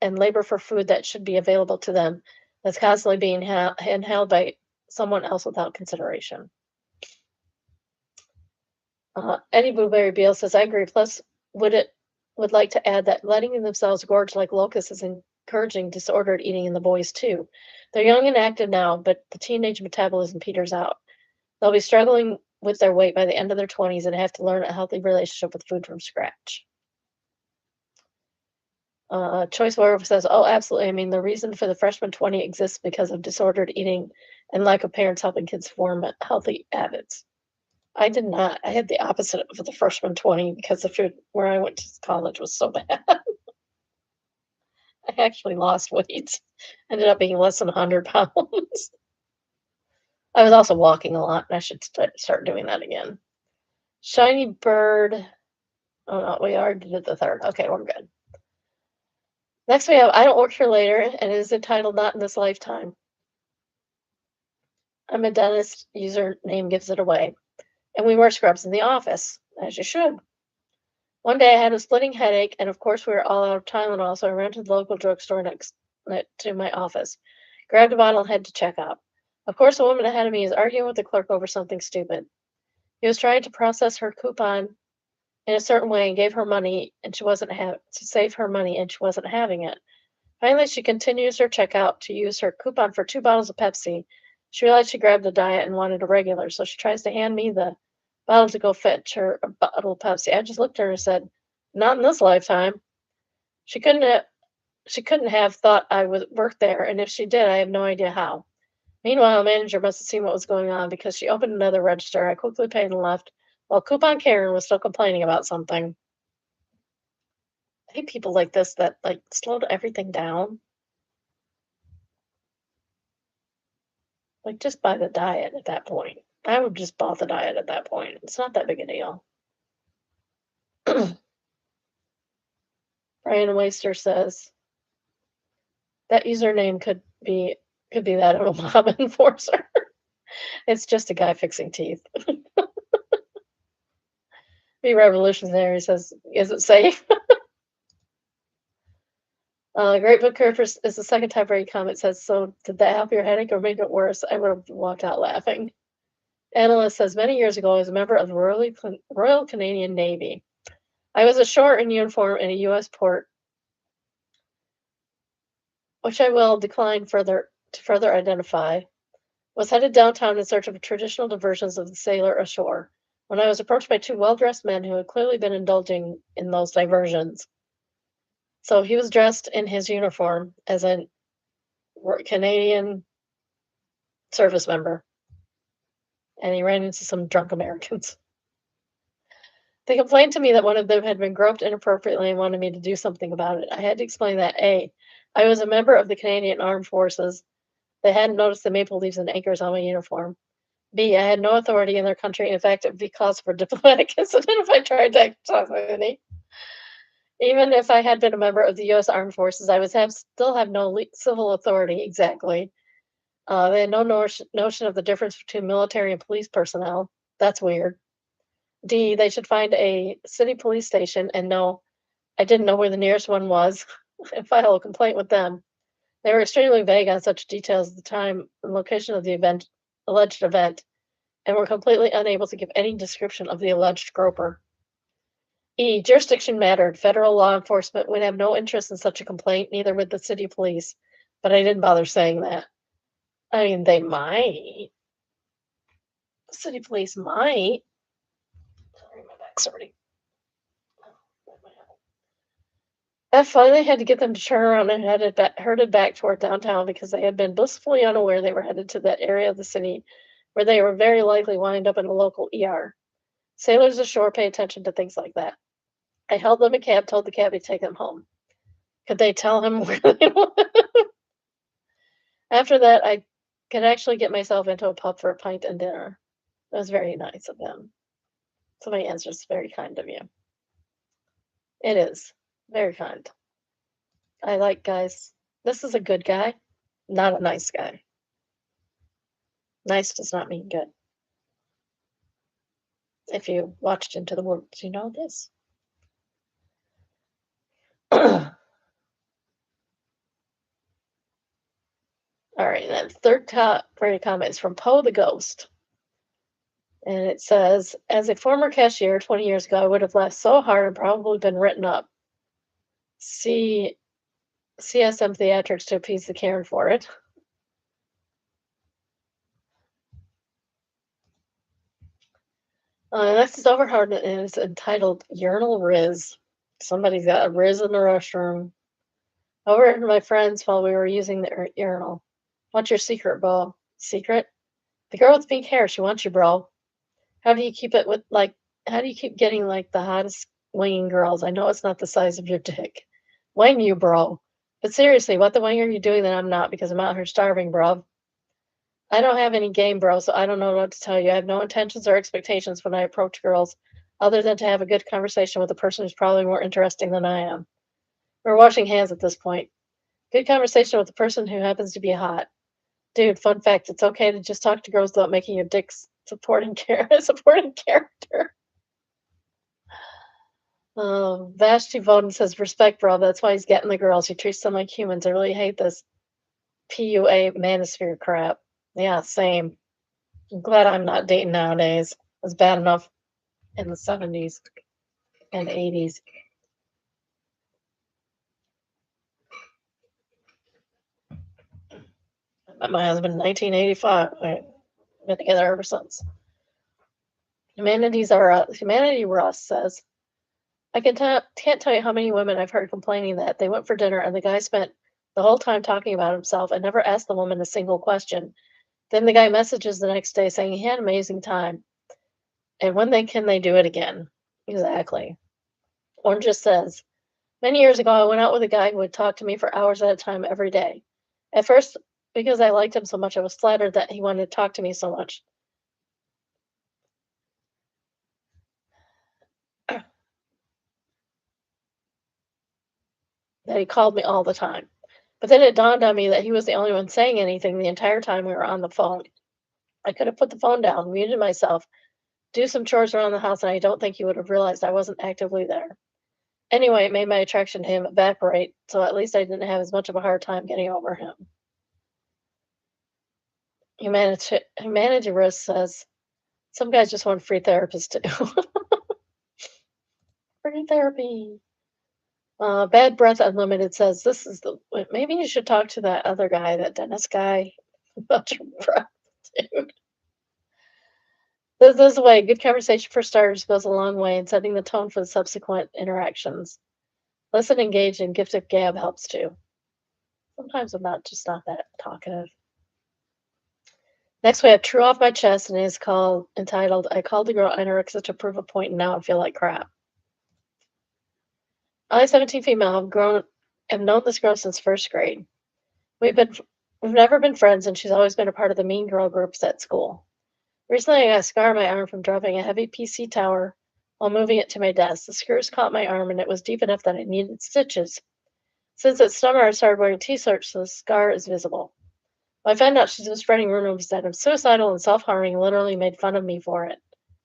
and labor for food that should be available to them that's constantly being held by someone else without consideration. Eddie Blueberry Beale says, I agree. Plus, would like to add that letting themselves gorge like locusts is encouraging disordered eating in the boys too. They're young and active now, but the teenage metabolism peters out. They'll be struggling with their weight by the end of their 20s and have to learn a healthy relationship with food from scratch. Choice Werewolf says, oh, absolutely. I mean, the reason for the freshman 20 exists because of disordered eating and lack of parents helping kids form healthy habits. I did not. I had the opposite of the freshman 20 because the food where I went to college was so bad. I actually lost weight. Ended up being less than 100 pounds. I was also walking a lot, and I should start doing that again. Shiny Bird. Oh, no, we already did the third. Okay, we're good. Next we have I Don't Work Here Later, and it is entitled Not in This Lifetime. I'm a dentist. Username gives it away. And we wear scrubs in the office, as you should. One day I had a splitting headache, and of course we were all out of Tylenol, so I ran to the local drugstore next to my office, grabbed a bottle, and headed to check out. Of course, the woman ahead of me is arguing with the clerk over something stupid. He was trying to process her coupon in a certain way and gave her money, and she wasn't to save her money, and she wasn't having it. Finally, she continues her checkout to use her coupon for 2 bottles of Pepsi. She realized she grabbed a diet and wanted a regular, so she tries to hand me the bottle to go fetch her a bottle of Pepsi. I just looked at her and said, "Not in this lifetime." She couldn't have thought I would work there, and if she did, I have no idea how. Meanwhile, the manager must have seen what was going on because she opened another register. I quickly paid and left, while Coupon Karen was still complaining about something. I hate people like this that slow everything down. Just buy the diet at that point. I would just buy the diet at that point. It's not that big a deal. Brian Waster says that username could be that of a mob enforcer. It's just a guy fixing teeth. Be revolutionary says, is it safe? Great Book Purpose is the second time Brady comment says, so did that help your headache or make it worse? I would have walked out laughing. Analyst says, many years ago, I was a member of the Royal Canadian Navy. I was ashore in uniform in a U.S. port, which I will decline to further identify, was headed downtown in search of traditional diversions of the sailor ashore, when I was approached by 2 well-dressed men who had clearly been indulging in those diversions. So he was dressed in his uniform as a Canadian service member, and he ran into some drunk Americans. They complained to me that one of them had been groped inappropriately and wanted me to do something about it. I had to explain that A, I was a member of the Canadian Armed Forces. They hadn't noticed the maple leaves and anchors on my uniform. B, I had no authority in their country. In fact, it would be cause for a diplomatic incident if I tried to exercise any. Even if I had been a member of the U.S. Armed Forces, I would still have no civil authority. Exactly. They had no notion of the difference between military and police personnel. That's weird. D, they should find a city police station, and no, I didn't know where the nearest one was, and file a complaint with them. They were extremely vague on such details at the time and location of the alleged event, and were completely unable to give any description of the alleged groper. E, jurisdiction mattered. Federal law enforcement would have no interest in such a complaint, neither would the city police. But I didn't bother saying that. I mean, they might. The city police might. Sorry, my back's already. F finally had to get them to turn around and herded back toward downtown because they had been blissfully unaware they were headed to that area of the city where they were very likely wind up in a local ER. Sailors ashore pay attention to things like that. I held them a cab, told the cabbie to take them home. Could they tell him where they were? After that, I could actually get myself into a pub for a pint and dinner. That was very nice of them. So my answer is very kind of you. It is. Very kind. I like guys. This is a good guy, not a nice guy. Nice does not mean good. If you watched Into the Woods, you know this. All right, and then third comment is from Poe the Ghost. And it says, as a former cashier 20 years ago, I would have laughed so hard and probably been written up. See CSM Theatrics to appease the Karen for it. Next is Overhard and it's entitled Urinal Riz. Somebody's got a Riz in the restroom. Overheard my friends while we were using the urinal. What's your secret, bro? Secret? The girl with pink hair, she wants you, bro. How do you keep it with, like, how do you keep getting, like, the hottest winging girls? I know it's not the size of your dick. Wang you, bro. But seriously, what the wang are you doing that I'm not? Because I'm out here starving, bro. I don't have any game, bro, so I don't know what to tell you. I have no intentions or expectations when I approach girls, other than to have a good conversation with a person who's probably more interesting than I am. We're washing hands at this point. Good conversation with a person who happens to be hot. Dude, fun fact, it's okay to just talk to girls without making your dick supporting character. Vashti Voden says, respect, bro. That's why he's getting the girls. He treats them like humans. I really hate this PUA manosphere crap. Yeah, same. I'm glad I'm not dating nowadays. It was bad enough in the 70s and 80s. I met my husband in 1985. We've been together ever since. Humanity Russ says, I can't tell you how many women I've heard complaining that they went for dinner and the guy spent the whole time talking about himself and never asked the woman a single question. Then the guy messages the next day saying he had an amazing time. And when can they do it again? Exactly. One just says, many years ago, I went out with a guy who would talk to me for hours at a time every day. At first, because I liked him so much, I was flattered that he wanted to talk to me so much. That he called me all the time. But then it dawned on me that he was the only one saying anything the entire time we were on the phone. I could have put the phone down, muted myself, do some chores around the house, and I don't think he would have realized I wasn't actively there. Anyway, it made my attraction to him evaporate, so at least I didn't have as much of a hard time getting over him. Humanity Risk says, some guys just want free therapists too. Free therapy. Bad Breath Unlimited says, maybe you should talk to that other guy, that dentist guy, about your breath, dude. This is a way. Good conversation for starters goes a long way in setting the tone for the subsequent interactions. Listen, engage, and gift of gab helps too. Sometimes I'm not that talkative. Next, we have True Off My Chest, and it is entitled, I called the girl anorexic to prove a point, and now I feel like crap. I, 17 female, have known this girl since first grade. We've never been friends, and she's always been a part of the mean girl groups at school. Recently, I got a scar on my arm from dropping a heavy PC tower while moving it to my desk. The screws caught my arm, and it was deep enough that I needed stitches. Since it's summer, I started wearing t-shirts, so the scar is visible. When I found out she's been spreading rumors that I'm suicidal and self-harming, literally made fun of me for it.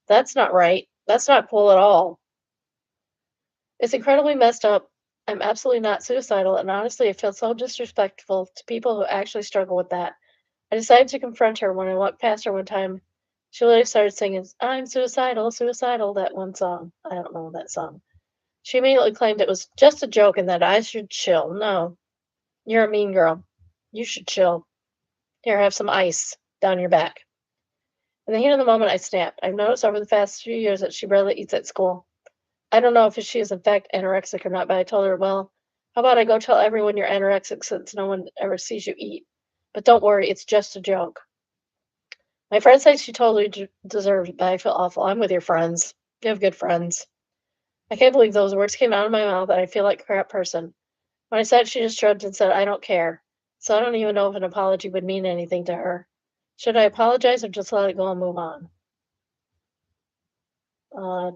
That's not right. That's not cool at all. It's incredibly messed up. I'm absolutely not suicidal, and honestly, I feel so disrespectful to people who actually struggle with that. I decided to confront her when I walked past her one time. She literally started singing, I'm suicidal, suicidal, that one song. I don't know that song. She immediately claimed it was just a joke and that I should chill. No, you're a mean girl. You should chill. Here, have some ice down your back. In the heat of the moment, I snapped. I've noticed over the past few years that she rarely eats at school. I don't know if she is in fact anorexic or not, but I told her, well, how about I go tell everyone you're anorexic since no one ever sees you eat? But don't worry, it's just a joke. My friend says she totally deserves it, but I feel awful. I'm with your friends. You have good friends. I can't believe those words came out of my mouth and I feel like a crap person. When I said it, she just shrugged and said, I don't care. So I don't even know if an apology would mean anything to her. Should I apologize or just let it go and move on?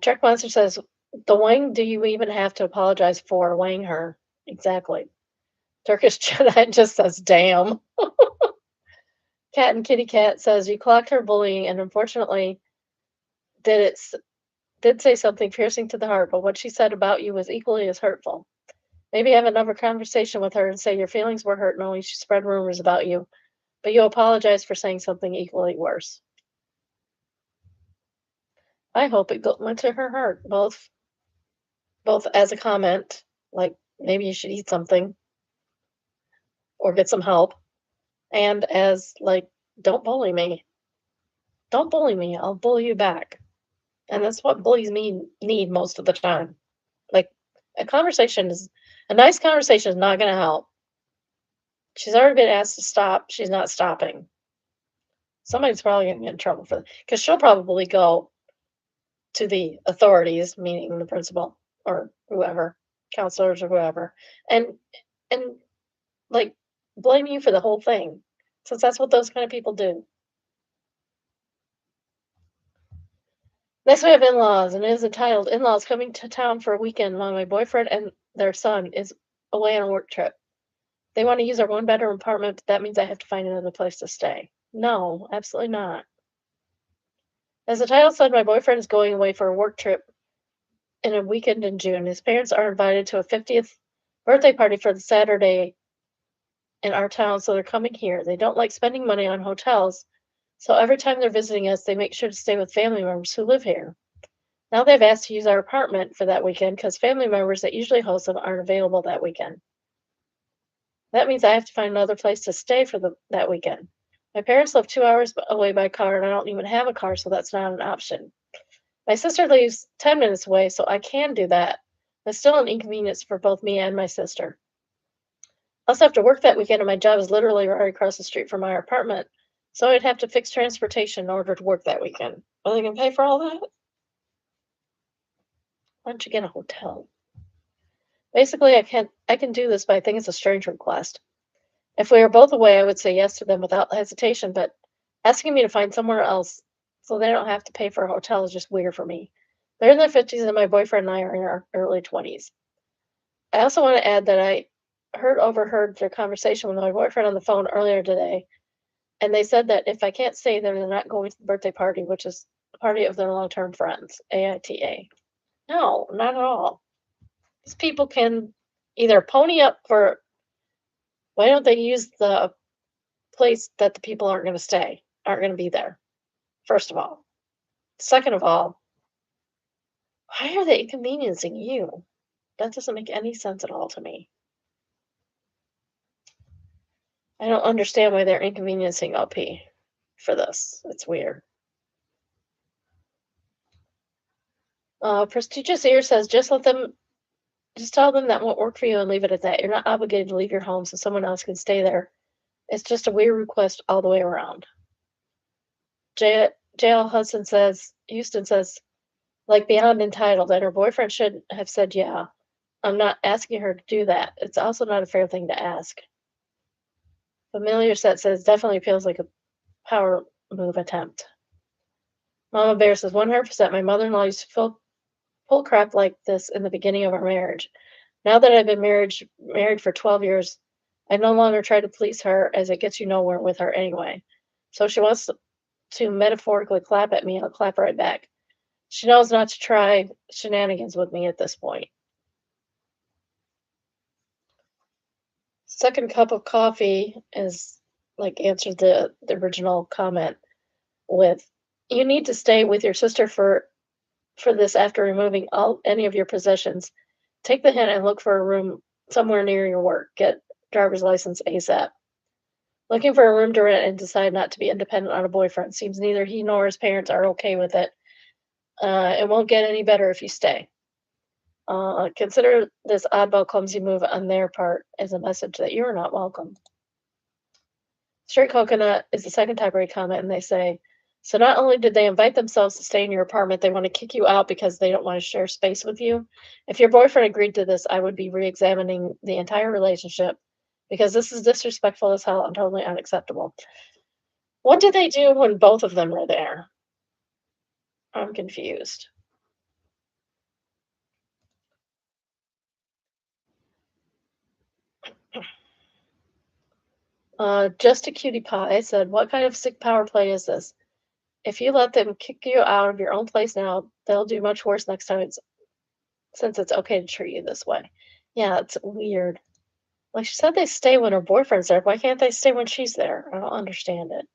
Trek Monster says, the wang do you even have to apologize for? Wang her. Exactly. Turkish Jedi just says, damn. Cat and Kitty Cat says, you clocked her bullying and unfortunately did say something piercing to the heart, but what she said about you was equally as hurtful. Maybe have another conversation with her and say your feelings were hurt and only she spread rumors about you, but you apologize for saying something equally worse. I hope it went to her heart, both as a comment, like maybe you should eat something or get some help, and as like, don't bully me. Don't bully me. I'll bully you back. And that's what bullies need most of the time. Like a nice conversation is not going to help. She's already been asked to stop. She's not stopping. Somebody's probably going to get in trouble for that because she'll probably go to the authorities, meaning the principal or whoever, counselors or whoever, and like blame you for the whole thing, since that's what those kind of people do. Next, we have in-laws, and it is entitled "In-laws Coming to Town for a Weekend" while my boyfriend and their son is away on a work trip. They want to use our one-bedroom apartment, but that means I have to find another place to stay. No, absolutely not. As the title said, my boyfriend is going away for a work trip in a weekend in June. His parents are invited to a 50th birthday party for the Saturday in our town, so they're coming here. They don't like spending money on hotels, so every time they're visiting us, they make sure to stay with family members who live here. Now they've asked to use our apartment for that weekend because family members that usually host them aren't available that weekend. That means I have to find another place to stay for that weekend. My parents live 2 hours away by car, and I don't even have a car, so that's not an option. My sister lives 10 minutes away, so I can do that. It's still an inconvenience for both me and my sister. I also have to work that weekend, and my job is literally right across the street from my apartment, so I'd have to fix transportation in order to work that weekend. Are they going to pay for all that? Why don't you get a hotel? Basically, I can do this, but I think it's a strange request. If we were both away, I would say yes to them without hesitation, but asking me to find somewhere else so they don't have to pay for a hotel is just weird for me. They're in their 50s and my boyfriend and I are in our early 20s. I also want to add that I overheard their conversation with my boyfriend on the phone earlier today, and they said that if I can't stay there, they're not going to the birthday party, which is the party of their long-term friends, AITAH. No, not at all. These people can either pony up for, why don't they use the place that the people aren't going to be there, first of all. Second of all, why are they inconveniencing you? That doesn't make any sense at all to me. I don't understand why they're inconveniencing LP for this. It's weird. Prestigious Ear says, just tell them that won't work for you and leave it at that. You're not obligated to leave your home so someone else can stay there. It's just a weird request all the way around. JL Houston says, like beyond entitled, and her boyfriend should have said, yeah, I'm not asking her to do that. It's also not a fair thing to ask. Familiar Set says, definitely feels like a power move attempt. Mama Bear says, 100%. My mother-in-law used to bull crap like this in the beginning of our marriage. Now that I've been married for 12 years, I no longer try to please her, as it gets you nowhere with her anyway. So she wants to metaphorically clap at me, I'll clap right back. She knows not to try shenanigans with me at this point. Second cup of coffee is like answered the original comment with, you need to stay with your sister for this after removing any of your possessions. Take the hint and look for a room somewhere near your work. Get driver's license ASAP. Looking for a room to rent and decide not to be independent on a boyfriend. Seems neither he nor his parents are okay with it. It won't get any better if you stay. Consider this oddball clumsy move on their part as a message that you are not welcome. Straight coconut is the second tirade comment, and they say, so not only did they invite themselves to stay in your apartment, they want to kick you out because they don't want to share space with you. If your boyfriend agreed to this, I would be re-examining the entire relationship because this is disrespectful as hell and totally unacceptable. What did they do when both of them were there? I'm confused. Just a cutie pie said, what kind of sick power play is this? If you let them kick you out of your own place now, they'll do much worse next time since it's okay to treat you this way. Yeah, it's weird. Like she said, they stay when her boyfriend's there. Why can't they stay when she's there? I don't understand it.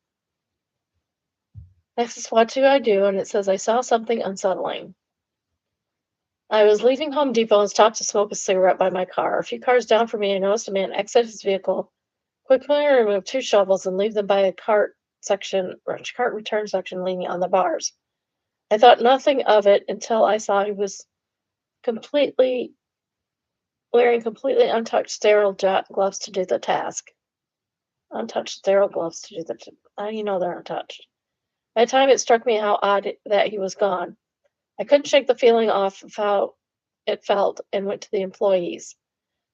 Next is what do I do? And it says, I saw something unsettling. I was leaving Home Depot and stopped to smoke a cigarette by my car. A few cars down from me, I noticed a man exit his vehicle, quickly remove 2 shovels and leave them by a cart return section leaning on the bars. I thought nothing of it until I saw he was wearing completely untouched sterile gloves to do the task. Untouched sterile gloves to do the how do you know they're untouched? By the time it struck me how odd that he was gone. I couldn't shake the feeling off of how it felt and went to the employees.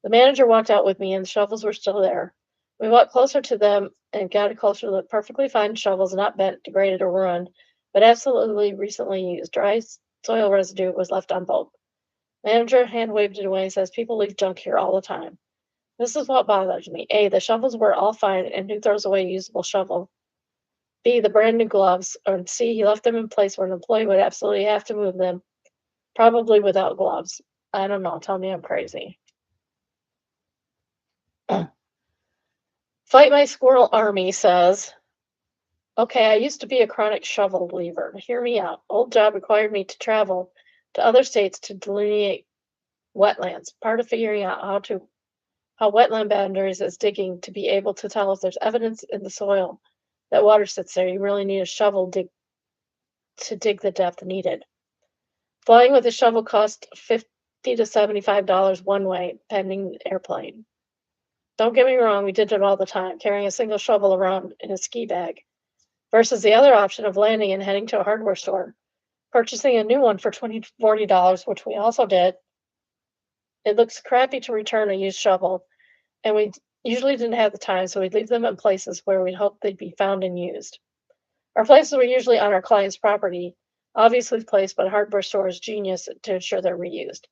The manager walked out with me and the shovels were still there. We walked closer to them and got a closer look. Perfectly fine shovels, not bent, degraded, or ruined, but absolutely recently used. Dry soil residue was left on both. Manager hand waved it away and says, people leave junk here all the time. This is what bothers me. A, the shovels were all fine, and who throws away a usable shovel? B, the brand new gloves. Or C, he left them in place where an employee would absolutely have to move them, probably without gloves. I don't know. Tell me I'm crazy. Fight My Squirrel Army says, okay, I used to be a chronic shovel leaver. Hear me out. Old job required me to travel to other states to delineate wetlands. Part of figuring out how wetland boundaries is digging to be able to tell if there's evidence in the soil that water sits there. You really need a shovel to dig the depth needed. Flying with a shovel cost $50 to $75 one way, pending airplane. Don't get me wrong, we did it all the time, carrying a single shovel around in a ski bag, versus the other option of landing and heading to a hardware store, purchasing a new one for $20 to $40, which we also did. It looks crappy to return a used shovel, and we usually didn't have the time, so we'd leave them in places where we'd hope they'd be found and used. Our places were usually on our client's property, obviously placed, but hardware store is genius to ensure they're reused.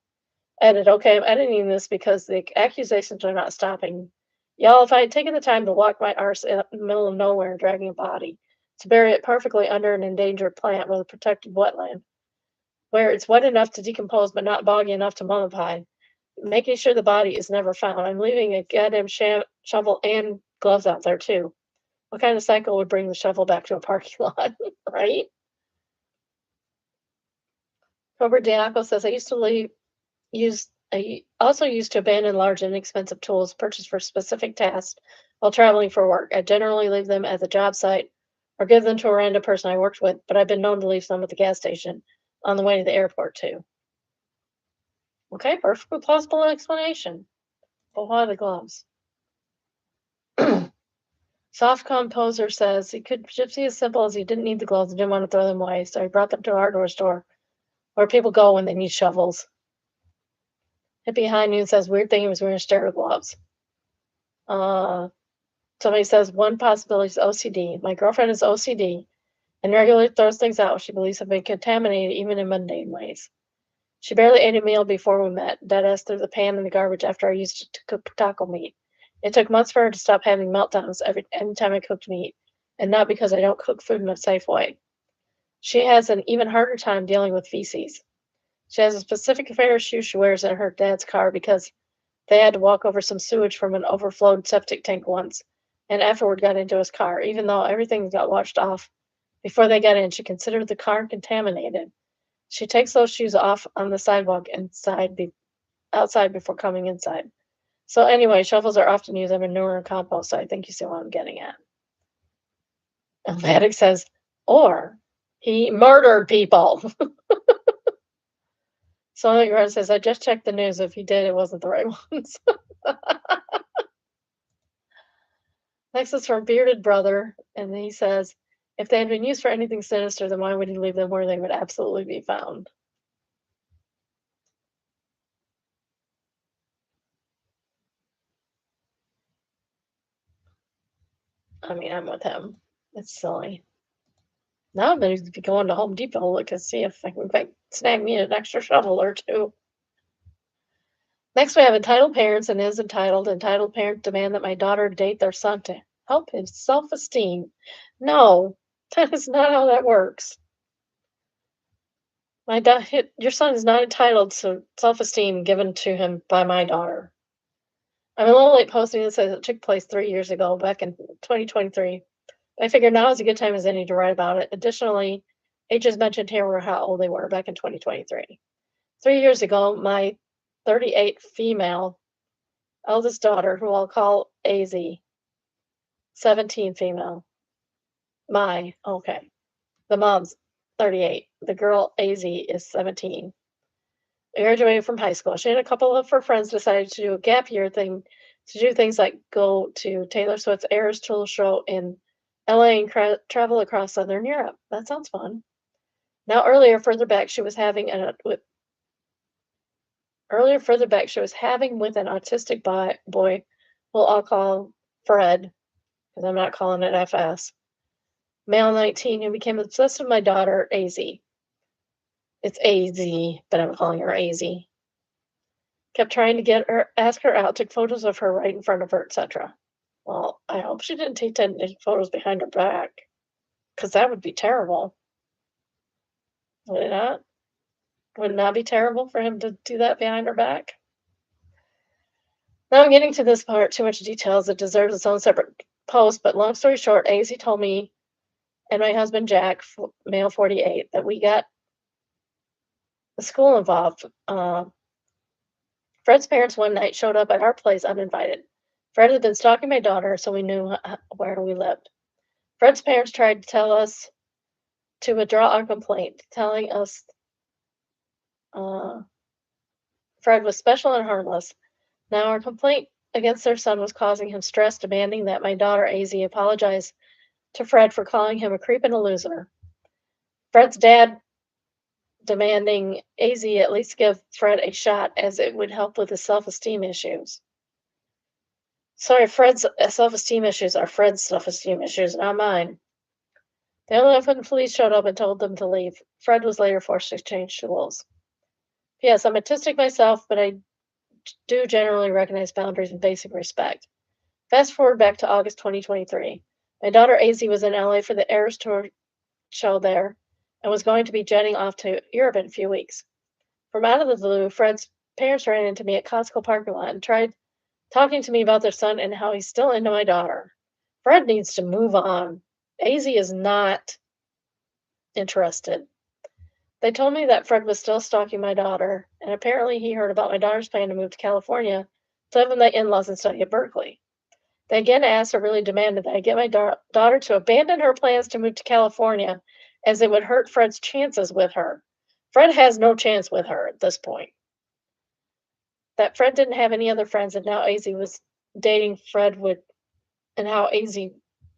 Edit. Okay, I'm editing this because the accusations are not stopping. Y'all, if I had taken the time to walk my arse in the middle of nowhere and dragging a body, to bury it perfectly under an endangered plant with a protected wetland, where it's wet enough to decompose but not boggy enough to mummify, making sure the body is never found. I'm leaving a goddamn shovel and gloves out there too. What kind of cycle would bring the shovel back to a parking lot, right? Robert Diaco says, I also used to abandon large inexpensive tools purchased for specific tasks while traveling for work. I generally leave them at the job site or give them to a random person I worked with, but I've been known to leave some at the gas station on the way to the airport too. Okay, perfectly plausible explanation. But why the gloves? Soft Composer says he could just be as simple as he didn't need the gloves and didn't want to throw them away, so he brought them to a hardware store where people go when they need shovels. Hippie High Noon says weird thing he was wearing sterile gloves. Somebody says one possibility is OCD. My girlfriend is OCD and regularly throws things out she believes have been contaminated even in mundane ways. She barely ate a meal before we met. Deadass threw the pan in the garbage after I used it to cook taco meat. It took months for her to stop having meltdowns anytime I cooked meat, and not because I don't cook food in a safe way. She has an even harder time dealing with feces. She has a specific pair of shoes she wears in her dad's car because they had to walk over some sewage from an overflowed septic tank once, and afterward got into his car. Even though everything got washed off before they got in, she considered the car contaminated. She takes those shoes off on the sidewalk outside before coming inside. So anyway, shovels are often used in manure and compost, so I think you see what I'm getting at. And Maddox says, or he murdered people. So Ron says, I just checked the news. If he did, it wasn't the right ones. Next is from Bearded Brother, and he says, if they had been used for anything sinister, then why would he leave them where they would absolutely be found? I mean, I'm with him. It's silly. Now I'm going to be going to Home Depot to look and see if I can snag me an extra shovel or two. Next, we have entitled parents and is entitled. Entitled parents demand that my daughter date their son to help his self-esteem. No, that is not how that works. Your son is not entitled to self-esteem given to him by my daughter. I'm a little late posting this as it took place 3 years ago, back in 2023. I figured now is a good time as any to write about it. Additionally, ages mentioned here were how old they were back in 2023. 3 years ago, my 38 female eldest daughter, who I'll call AZ, 17 female. The mom's 38. The girl AZ is 17. I graduated from high school. She and a couple of her friends decided to do a gap year thing, to do things like go to Taylor Swift's Eras Tour show in LA and travel across Southern Europe. That sounds fun. Now, further back, she was having with an autistic boy, who I'll call Fred, because I'm not calling it FS. Male 19, who became obsessed with my daughter, AZ. It's AZ, but I'm calling her AZ. Kept trying to ask her out, took photos of her right in front of her, etc. Well, I hope she didn't take any photos behind her back, because that would be terrible. Would it not? Would it not be terrible for him to do that behind her back? Now I'm getting to this part, too much details. It deserves its own separate post, but long story short, AZ told me and my husband, Jack, male 48, that we got the school involved. Fred's parents one night showed up at our place uninvited. Fred had been stalking my daughter, so we knew where we lived. Fred's parents tried to tell us to withdraw our complaint, telling us Fred was special and harmless. Now our complaint against their son was causing him stress, demanding that my daughter, AZ, apologize to Fred for calling him a creep and a loser. Fred's dad demanding AZ at least give Fred a shot, as it would help with his self-esteem issues. Sorry, Fred's self-esteem issues are Fred's self-esteem issues, not mine. They only left when the police showed up and told them to leave. Fred was later forced to change schools. Yes, I'm autistic myself, but I do generally recognize boundaries and basic respect. Fast forward back to August 2023. My daughter AZ was in LA for the Eras Tour show there and was going to be jetting off to Europe in a few weeks. From out of the blue, Fred's parents ran into me at Costco parking lot and tried talking to me about their son and how he's still into my daughter. Fred needs to move on. AZ is not interested. They told me that Fred was still stalking my daughter, and apparently he heard about my daughter's plan to move to California to live with my in-laws and study at Berkeley. They again asked or really demanded that I get my daughter to abandon her plans to move to California, as it would hurt Fred's chances with her. Fred has no chance with her at this point. That Fred didn't have any other friends, and now AZ was dating Fred and how AZ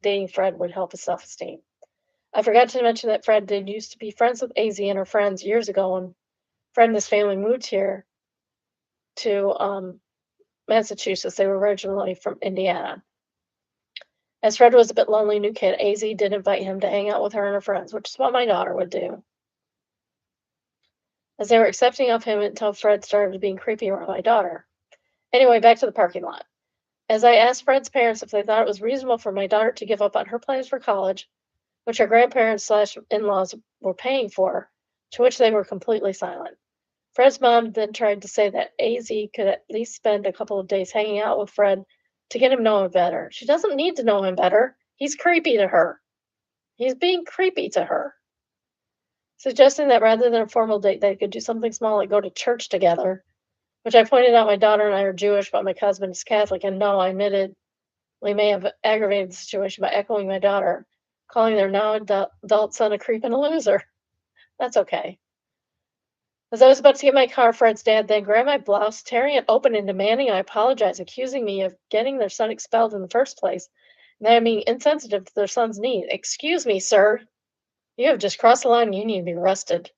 dating Fred would help his self-esteem. I forgot to mention that Fred did used to be friends with AZ and her friends years ago when Fred and his family moved here to Massachusetts. They were originally from Indiana. As Fred was a bit lonely new kid, AZ did invite him to hang out with her and her friends, which is what my daughter would do. as they were accepting of him until Fred started being creepy around my daughter. Anyway, back to the parking lot. As I asked Fred's parents if they thought it was reasonable for my daughter to give up on her plans for college, which her grandparents / in-laws were paying for, to which they were completely silent. Fred's mom then tried to say that AZ could at least spend a couple of days hanging out with Fred to get him to know him better. She doesn't need to know him better. He's creepy to her. He's being creepy to her. Suggesting that rather than a formal date, they could do something small like go to church together, which I pointed out my daughter and I are Jewish, but my husband is Catholic, and no, I admitted we may have aggravated the situation by echoing my daughter, calling their now adult son a creep and a loser. That's okay. As I was about to get my car, Fred's dad then grabbed my blouse, tearing it open and demanding I apologize, accusing me of getting their son expelled in the first place, and that I'm being insensitive to their son's needs. Excuse me, sir. You have just crossed the line and you need to be arrested.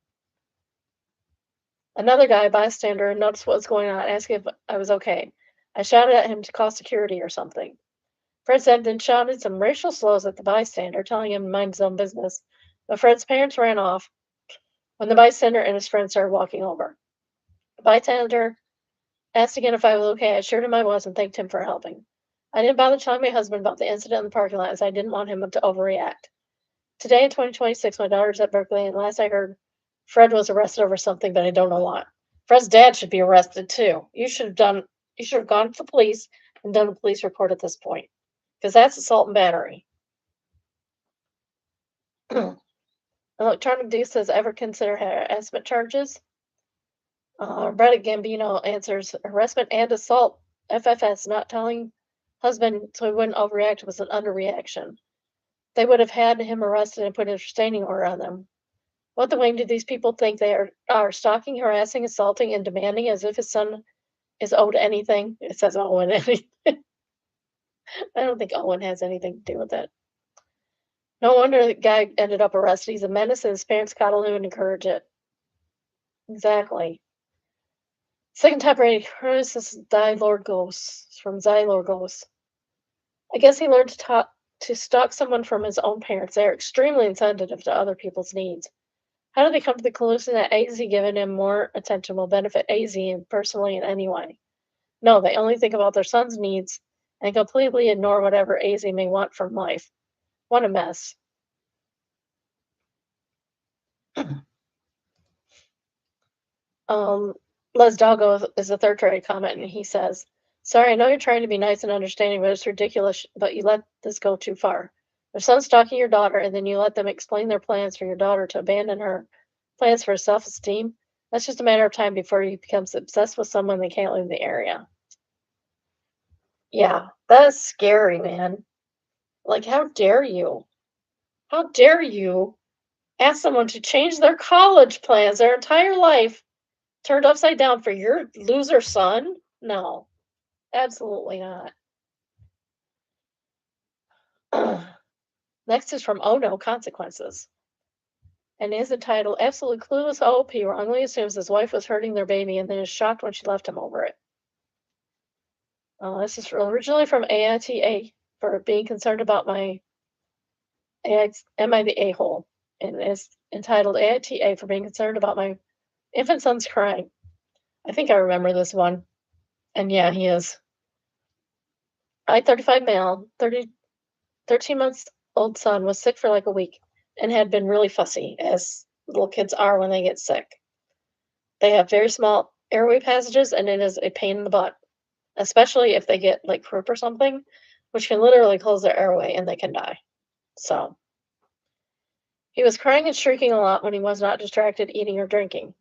Another guy, a bystander, noticed what was going on, asking if I was okay. I shouted at him to call security or something. Fred's dad then shouted some racial slurs at the bystander, telling him to mind his own business, but Fred's parents ran off when the bystander and his friend started walking over. The bystander asked again if I was okay. I assured him I was and thanked him for helping. I didn't bother telling my husband about the incident in the parking lot as I didn't want him to overreact. Today in 2026, my daughter's at Berkeley, and last I heard, Fred was arrested over something, but I don't know what. Fred's dad should be arrested too. You should have gone to the police and done a police report at this point, because that's assault and battery. Electronic Deuce says, ever consider harassment charges? Reddit Gambino answers, harassment and assault. FFS not telling husband so he wouldn't overreact was an underreaction. They would have had him arrested and put a restraining order on them. What the wing do these people think they are stalking, harassing, assaulting, and demanding as if his son is owed anything? It says Owen anything. I don't think Owen has anything to do with it. No wonder the guy ended up arrested. He's a menace and his parents coddle him and encourage it. Exactly. Second top rating. This is Zylord Ghosts from Zylord Ghosts. I guess he learned to stalk someone from his own parents. They are extremely insensitive to other people's needs. How did they come to the conclusion that AZ giving him more attention will benefit AZ and personally in any way? No, they only think about their son's needs and completely ignore whatever AZ may want from life. What a mess. Les Doggo is a third trade comment, and he says, sorry, I know you're trying to be nice and understanding, but it's ridiculous, but you let this go too far. Your son's stalking your daughter, and then you let them explain their plans for your daughter to abandon her plans for self-esteem. That's just a matter of time before he becomes obsessed with someone they can't leave the area. Yeah, that is scary, man. Like, how dare you? How dare you ask someone to change their college plans, their entire life, turned upside down for your loser son? No, absolutely not. Next is from Oh No Consequences, and is entitled Absolutely Clueless OP wrongly assumes his wife was hurting their baby and then is shocked when she left him over it. This is originally from AITAH for being concerned about my am I the a-hole? And it's entitled AITAH for being concerned about my infant son's crying. I think I remember this one. And yeah, he is. I-35 male, 13 months old son was sick for like a week and had been really fussy, as little kids are when they get sick. They have very small airway passages, and it is a pain in the butt, especially if they get like croup or something, which can literally close their airway and they can die. So he was crying and shrieking a lot when he was not distracted, eating or drinking.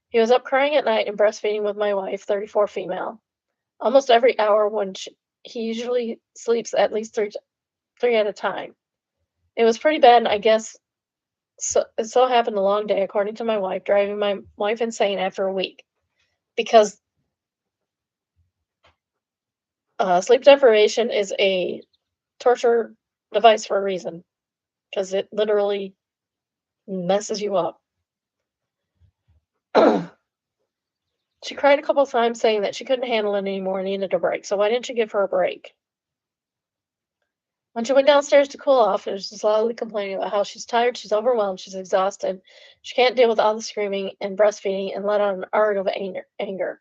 He was up crying at night and breastfeeding with my wife, 34 female, almost every hour when he usually sleeps at least three at a time. It was pretty bad, and I guess it so happened a long day, according to my wife, driving my wife insane after a week. Because sleep deprivation is a torture device for a reason. Because it literally messes you up. She cried a couple times saying that she couldn't handle it anymore and needed a break. So why didn't you give her a break? When she went downstairs to cool off, she was just loudly complaining about how she's tired, she's overwhelmed, she's exhausted. She can't deal with all the screaming and breastfeeding and let out an arg of anger.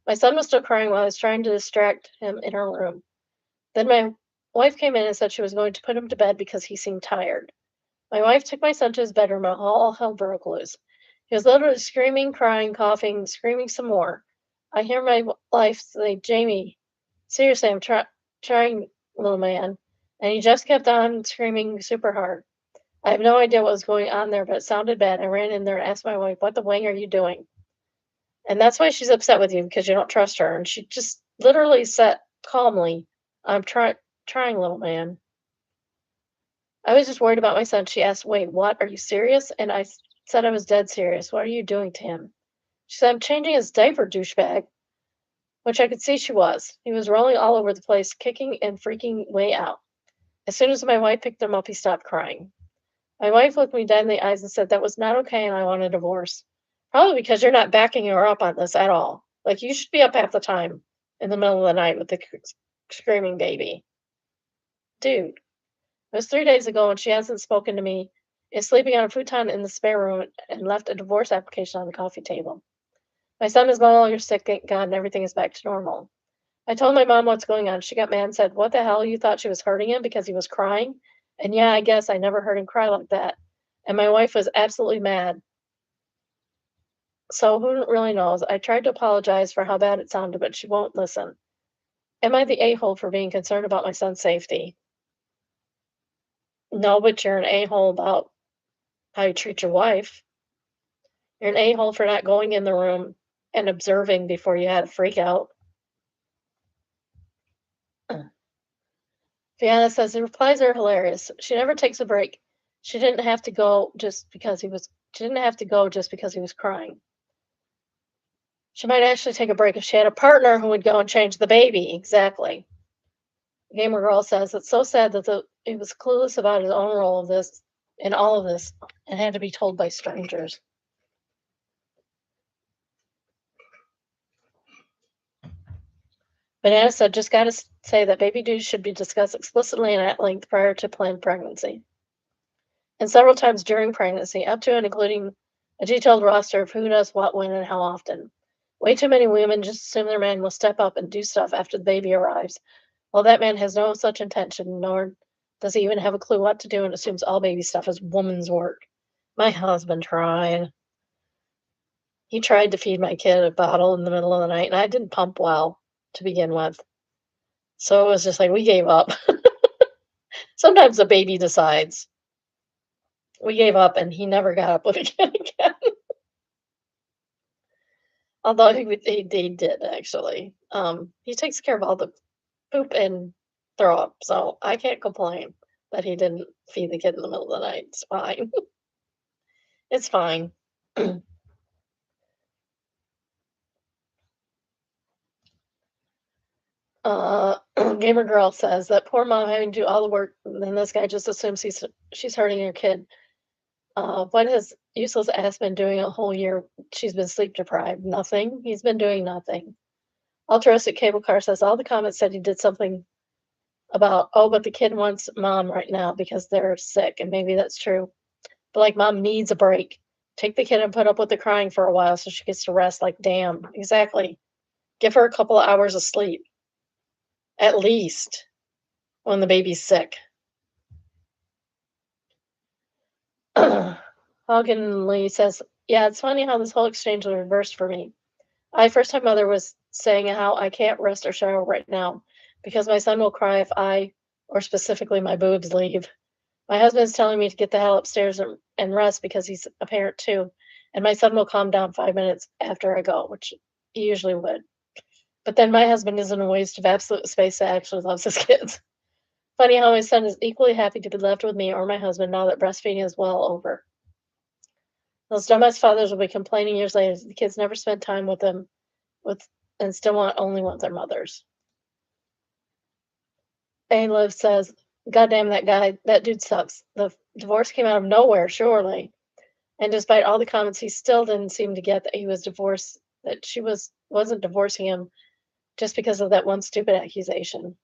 My son was still crying while I was trying to distract him in her room. Then my wife came in and said she was going to put him to bed because he seemed tired. My wife took my son to his bedroom and all hell broke loose. He was literally screaming, crying, coughing, screaming some more. I hear my wife say, Jamie, seriously, I'm trying, little man. And he just kept on screaming super hard. I have no idea what was going on there, but it sounded bad. I ran in there and asked my wife, what the wang are you doing? And that's why she's upset with you, because you don't trust her. And she just literally said calmly, I'm trying, little man. I was just worried about my son. She asked, wait, what? Are you serious? And I said I was dead serious. What are you doing to him? She said, I'm changing his diaper, douchebag, which I could see she was. He was rolling all over the place, kicking and freaking way out. As soon as my wife picked him up, he stopped crying. My wife looked me dead in the eyes and said that was not okay and I want a divorce. Probably because you're not backing her up on this at all. Like, you should be up half the time in the middle of the night with the screaming baby. Dude, it was 3 days ago and she hasn't spoken to me, is sleeping on a futon in the spare room and left a divorce application on the coffee table. My son is no longer sick, thank God, and everything is back to normal. I told my mom what's going on. She got mad and said, what the hell, you thought she was hurting him because he was crying? And yeah, I guess I never heard him cry like that. And my wife was absolutely mad. So who really knows? I tried to apologize for how bad it sounded, but she won't listen. Am I the a-hole for being concerned about my son's safety? No, but you're an a-hole about how you treat your wife. You're an a-hole for not going in the room and observing before you had a freak out. Fiona says the replies are hilarious. She never takes a break. She didn't have to go just because he was crying. She might actually take a break if she had a partner who would go and change the baby. Exactly. Gamer Girl says it's so sad that he was clueless about his own role of this in all of this and had to be told by strangers. Banana said, just got to say that baby duties should be discussed explicitly and at length prior to planned pregnancy. And several times during pregnancy, up to and including a detailed roster of who does what, when, and how often. Way too many women just assume their man will step up and do stuff after the baby arrives. Well, that man has no such intention, nor does he even have a clue what to do and assumes all baby stuff is woman's work. My husband tried. He tried to feed my kid a bottle in the middle of the night, and I didn't pump well to begin with. So it was just like, we gave up. Sometimes the baby decides. We gave up, and he never got up with a kid again. Although he did, actually. He takes care of all the poop and throw up, so I can't complain that he didn't feed the kid in the middle of the night. It's fine. It's fine. Gamer Girl says that poor mom having to do all the work, and then this guy just assumes she's hurting her kid. What has useless ass been doing a whole year? She's been sleep deprived. Nothing. He's been doing nothing. Altruistic Cable Car says all the comments said he did something about, oh, but the kid wants mom right now because they're sick, and maybe that's true. But like, mom needs a break. Take the kid and put up with the crying for a while so she gets to rest. Like, damn, exactly. Give her a couple of hours of sleep. At least when the baby's sick. Hogan Lee says, yeah, it's funny how this whole exchange was reversed for me. First-time mother was saying how I can't rest or shower right now because my son will cry if I, or specifically my boobs, leave. My husband's telling me to get the hell upstairs and rest because he's a parent too, and my son will calm down 5 minutes after I go, which he usually would. But then my husband is in a waste of absolute space that actually loves his kids. Funny how my son is equally happy to be left with me or my husband now that breastfeeding is well over. Those dumbass fathers will be complaining years later that the kids never spent time with them and still only want their mothers. A-Liv says, goddamn that guy, that dude sucks. The divorce came out of nowhere, surely. And despite all the comments, he still didn't seem to get that he was divorced, that she wasn't divorcing him just because of that one stupid accusation.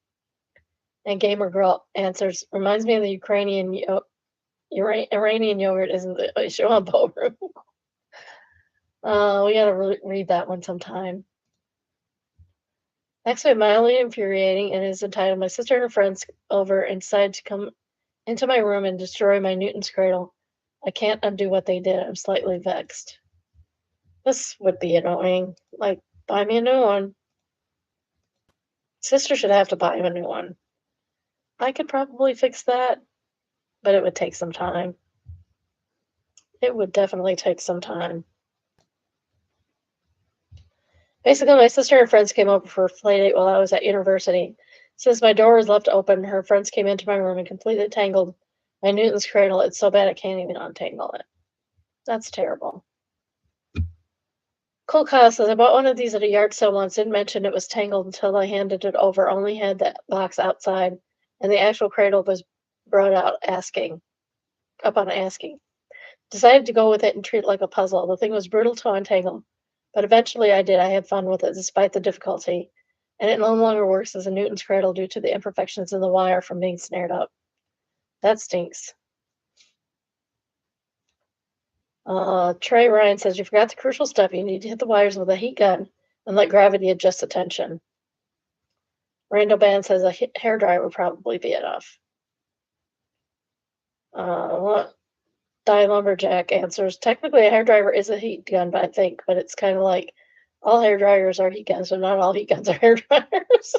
And Gamer Girl answers, reminds me of the Iranian yogurt isn't the issue on Ballroom. We gotta read that one sometime. Next, we have Mildly Infuriating, and it is entitled, My Sister and her friends over and decided to come into my room and destroy my Newton's cradle. I can't undo what they did. I'm slightly vexed. This would be annoying. Like, buy me a new one. Sister should have to buy him a new one. I could probably fix that, but it would take some time. It would definitely take some time. Basically, my sister and friends came over for a play date while I was at university. Since my door was left open, her friends came into my room and completely tangled my Newton's cradle. It's so bad I can't even untangle it. That's terrible. Cool Kyle says, I bought one of these at a yard sale once, didn't mention it was tangled until I handed it over, only had that box outside, and the actual cradle was brought out up on asking. Decided to go with it and treat it like a puzzle. The thing was brutal to untangle, but eventually I did. I had fun with it despite the difficulty, and it no longer works as a Newton's cradle due to the imperfections in the wire from being snared up. That stinks. Trey Ryan says, you forgot the crucial step. You need to hit the wires with a heat gun and let gravity adjust the tension. Randall Band says a hairdryer would probably be enough. Die Lumberjack answers, technically a hairdryer is a heat gun, but it's kind of like all hairdryers are heat guns, so not all heat guns are hairdryers.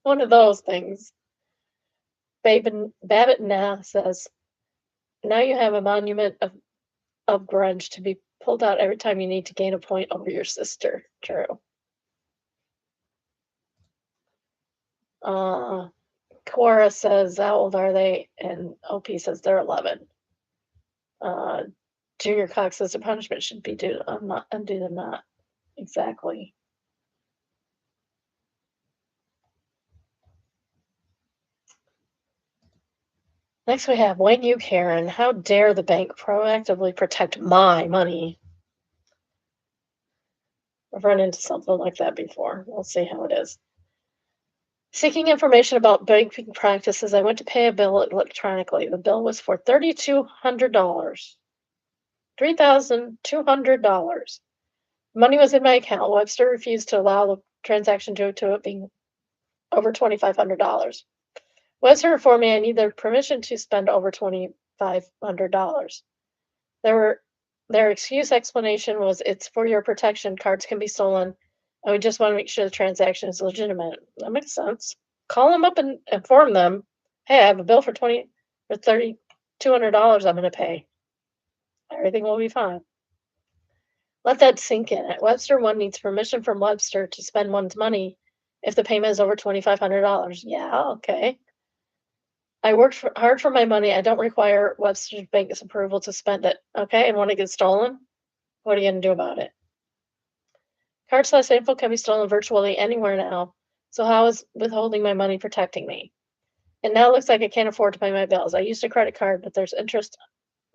One of those things. Babbitt now says, now you have a monument of grunge to be pulled out every time you need to gain a point over your sister. True. Cora says, how old are they? And OP says they're 11. Junior Cox says the punishment should be undo the knot. Exactly. Next we have Wayne U. Karen. How dare the bank proactively protect my money? I've run into something like that before. We'll see how it is. Seeking information about banking practices, I went to pay a bill electronically. The bill was for $3,200. $3,200. Money was in my account. Webster refused to allow the transaction due to it being over $2,500. Webster informed me I need their permission to spend over $2,500. Their explanation was it's for your protection. Cards can be stolen, and we just want to make sure the transaction is legitimate. That makes sense. Call them up and inform them, hey, I have a bill for $3,200 I'm going to pay. Everything will be fine. Let that sink in. At Webster, one needs permission from Webster to spend one's money if the payment is over $2,500. Yeah, okay. I worked hard for my money. I don't require Webster's bank's approval to spend it. Okay, and when it gets stolen, what are you going to do about it? Card/info can be stolen virtually anywhere now. So how is withholding my money protecting me? It now looks like I can't afford to pay my bills. I used a credit card, but there's interest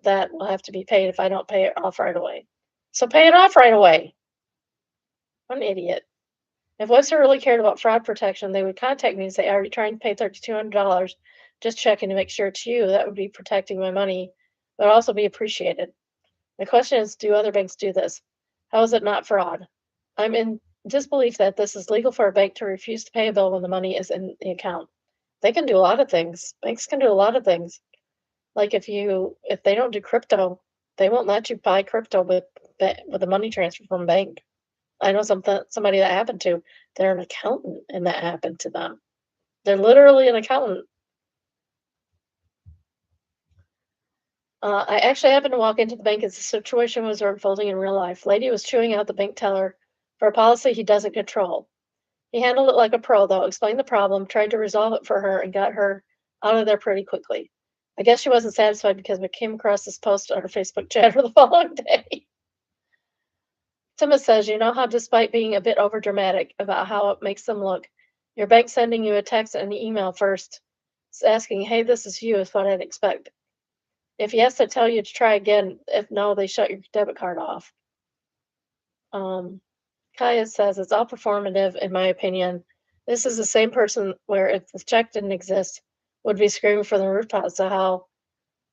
that will have to be paid if I don't pay it off right away. So pay it off right away. What an idiot. If Webster really cared about fraud protection, they would contact me and say, are you trying to pay $3,200? Just checking to make sure it's you. That would be protecting my money, but also be appreciated. The question is, do other banks do this? How is it not fraud? I'm in disbelief that this is legal for a bank to refuse to pay a bill when the money is in the account. They can do a lot of things. Banks can do a lot of things. Like if they don't do crypto, they won't let you buy crypto with a money transfer from a bank. I know somebody that happened to. They're an accountant, and that happened to them. They're literally an accountant. I actually happened to walk into the bank as the situation was unfolding in real life. Lady was chewing out the bank teller for a policy he doesn't control. He handled it like a pro, though, explained the problem, tried to resolve it for her, and got her out of there pretty quickly. I guess she wasn't satisfied because we came across this post on her Facebook chat the following day. Thomas says, you know how despite being a bit overdramatic about how it makes them look, your bank sending you a text and an email first asking, hey, this is you, is what I'd expect. If yes, they tell you to try again. If no, they shut your debit card off. Kaya says, it's all performative, in my opinion. This is the same person where if the check didn't exist, would be screaming from the rooftops. So how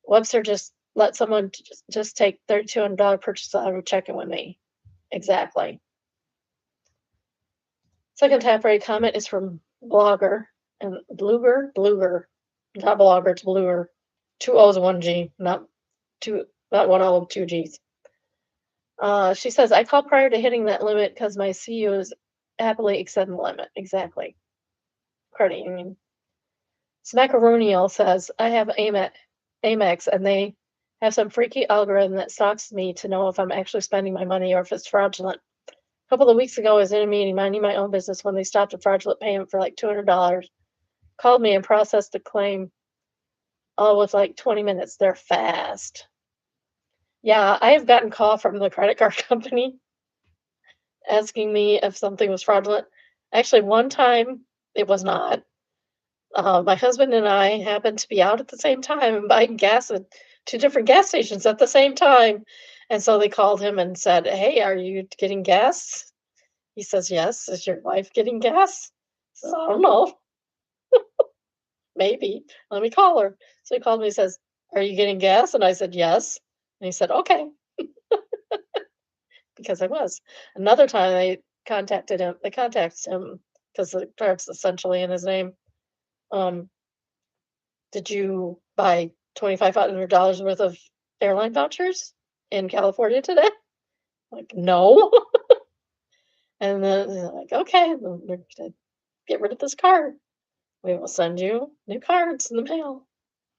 Webster just let someone just take $3,200 purchase out of a checking with me. Exactly. Second temporary comment is from Blogger and Bluger, not Blogger, it's Bluger. 2 O's and 1 G, not 1 O, 2 G's. She says, I called prior to hitting that limit because my CU is happily exceeding the limit. Exactly. Credit union. Smackaronial says, I have Amex and they have some freaky algorithm that stalks me to know if I'm actually spending my money or if it's fraudulent. A couple of weeks ago, I was in a meeting minding my own business when they stopped a fraudulent payment for like $200, called me and processed the claim all with like 20 minutes. They're fast. Yeah, I have gotten a call from the credit card company asking me if something was fraudulent. Actually, one time it was not. My husband and I happened to be out at the same time and buying gas at 2 different gas stations at the same time. And so they called him and said, hey, are you getting gas? He says, yes. Is your wife getting gas? He says, I don't know. Maybe. Let me call her. So he called me and says, are you getting gas? And I said, yes. And he said, okay. Because I was. Another time they contacted him because the card's essentially in his name. Did you buy $2,500 worth of airline vouchers in California today? Like, no. And then they're like, okay, we're gonna get rid of this card. We will send you new cards in the mail.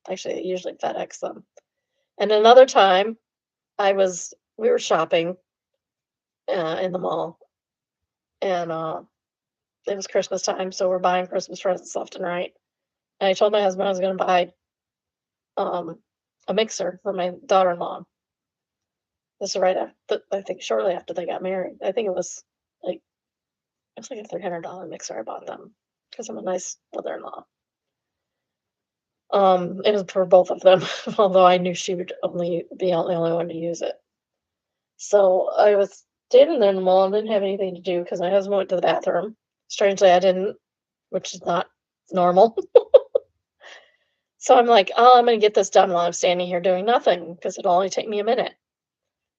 Actually, they usually FedEx them. And another time, we were shopping in the mall, and it was Christmas time, so we're buying Christmas presents left and right. And I told my husband I was going to buy a mixer for my daughter-in-law. This is right after, I think, shortly after they got married. I think it was like a $300 mixer I bought them because I'm a nice mother-in-law. It was for both of them, although I knew she would only be the only one to use it. So I was standing there in the mall and didn't have anything to do because my husband went to the bathroom. Strangely, I didn't, which is not normal. So I'm like, oh, I'm going to get this done while I'm standing here doing nothing because it'll only take me a minute.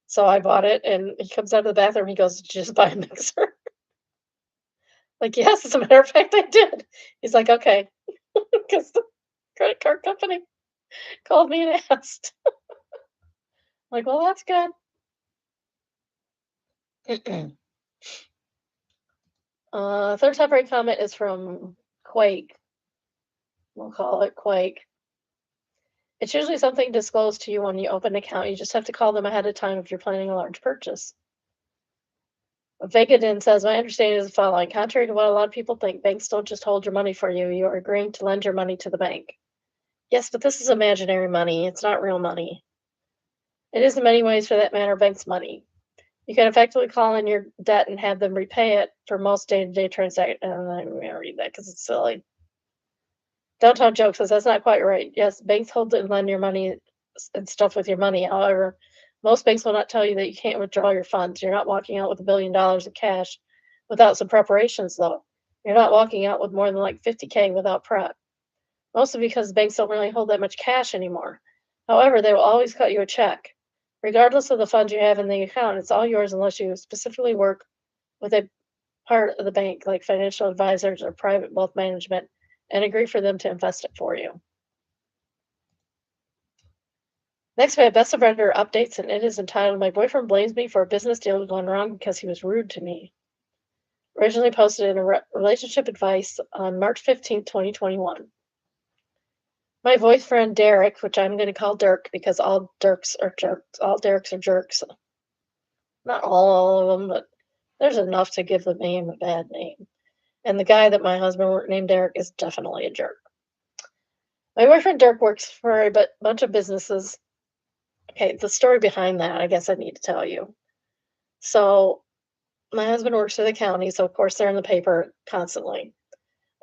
So I bought it, and he comes out of the bathroom. He goes, did you just buy a mixer? Like, yes, as a matter of fact, I did. He's like, okay, because the credit card company called me and asked. I'm like, well, that's good. Third temporary comment is from Quake. We'll call it Quake. It's usually something disclosed to you when you open an account. You just have to call them ahead of time if you're planning a large purchase. Vegadin says, my understanding is the following. Contrary to what a lot of people think, banks don't just hold your money for you. You are agreeing to lend your money to the bank. Yes, but this is imaginary money. It's not real money. It is in many ways, for that matter, bank's money. You can effectively call in your debt and have them repay it for most day-to-day transactions. And I'm going to read that because it's silly. Downtown Joke says, that's not quite right. Yes, banks hold and lend your money and stuff with your money. However, most banks will not tell you that you can't withdraw your funds. You're not walking out with $1 billion of cash without some preparations, though. You're not walking out with more than like $50K without prep. Mostly because banks don't really hold that much cash anymore. However, they will always cut you a check. Regardless of the funds you have in the account, it's all yours unless you specifically work with a part of the bank, like financial advisors or private wealth management, and agree for them to invest it for you. Next, we have Best of Vendor updates, and it is entitled, My Boyfriend Blames Me for a Business Deal Gone Wrong Because He Was Rude to Me. Originally posted in a relationship advice on March 15, 2021. My boyfriend Derek, which I'm going to call Dirk because all Dirks are jerks. All Derek's are jerks. Not all of them, but there's enough to give the name a bad name. And the guy that my husband worked named Derek is definitely a jerk. My boyfriend Dirk works for a bunch of businesses. Okay, the story behind that, I guess I need to tell you. So my husband works for the county, so of course they're in the paper constantly.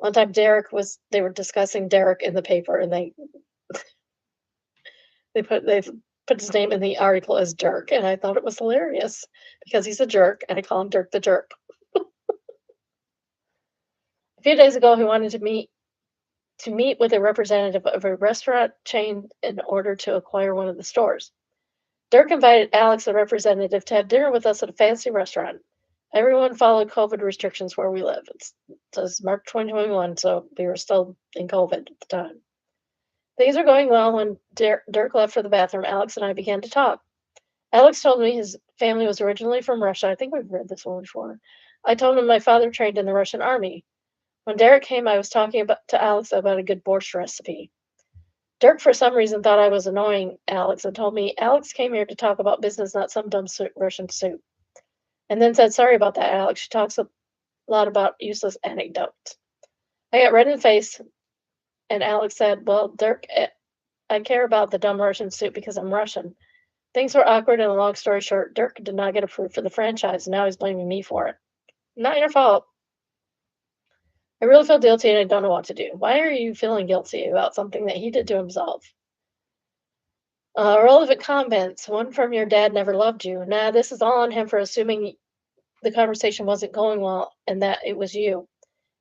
One time they were discussing Derek in the paper, and they put his name in the article as Dirk, and I thought it was hilarious because he's a jerk, and I call him Dirk the Jerk. A few days ago, he wanted to meet with a representative of a restaurant chain in order to acquire one of the stores. Dirk invited Alex, the representative, to have dinner with us at a fancy restaurant. Everyone followed COVID restrictions where we live. It says March 2021, so we were still in COVID at the time. Things were going well when Dirk left for the bathroom. Alex and I began to talk. Alex told me his family was originally from Russia. I think we've read this one before. I told him my father trained in the Russian army. When Derek came, I was talking to Alex about a good borscht recipe. Dirk, for some reason, thought I was annoying Alex and told me Alex came here to talk about business, not some dumb Russian soup. And then said, sorry about that, Alex. She talks a lot about useless anecdotes. I got red in the face, and Alex said, well, Dirk, I care about the dumb Russian soup because I'm Russian. Things were awkward, and a long story short, Dirk did not get approved for the franchise, and now he's blaming me for it. Not your fault. I really feel guilty and I don't know what to do. Why are you feeling guilty about something that he did to himself? Relevant comments. One from your dad never loved you. Nah, this is all on him for assuming the conversation wasn't going well and that it was you.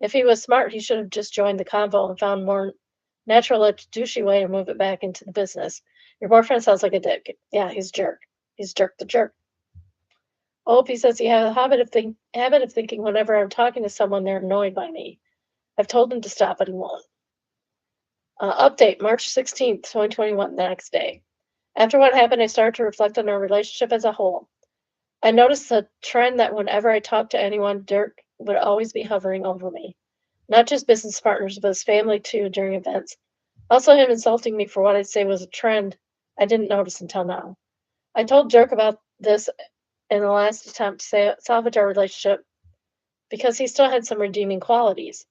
If he was smart, he should have just joined the convo and found more natural douchey way to move it back into the business. Your boyfriend sounds like a dick. Yeah, he's a jerk. He's Dirk the jerk. He says he has a habit of thinking whenever I'm talking to someone, they're annoyed by me. I've told him to stop, but he won't. Update, March 16th, 2021, the next day. After what happened, I started to reflect on our relationship as a whole. I noticed a trend that whenever I talked to anyone, Dirk would always be hovering over me. Not just business partners, but his family too during events. Also him insulting me for what I'd say was a trend I didn't notice until now. I told Dirk about this in the last attempt to salvage our relationship because he still had some redeeming qualities.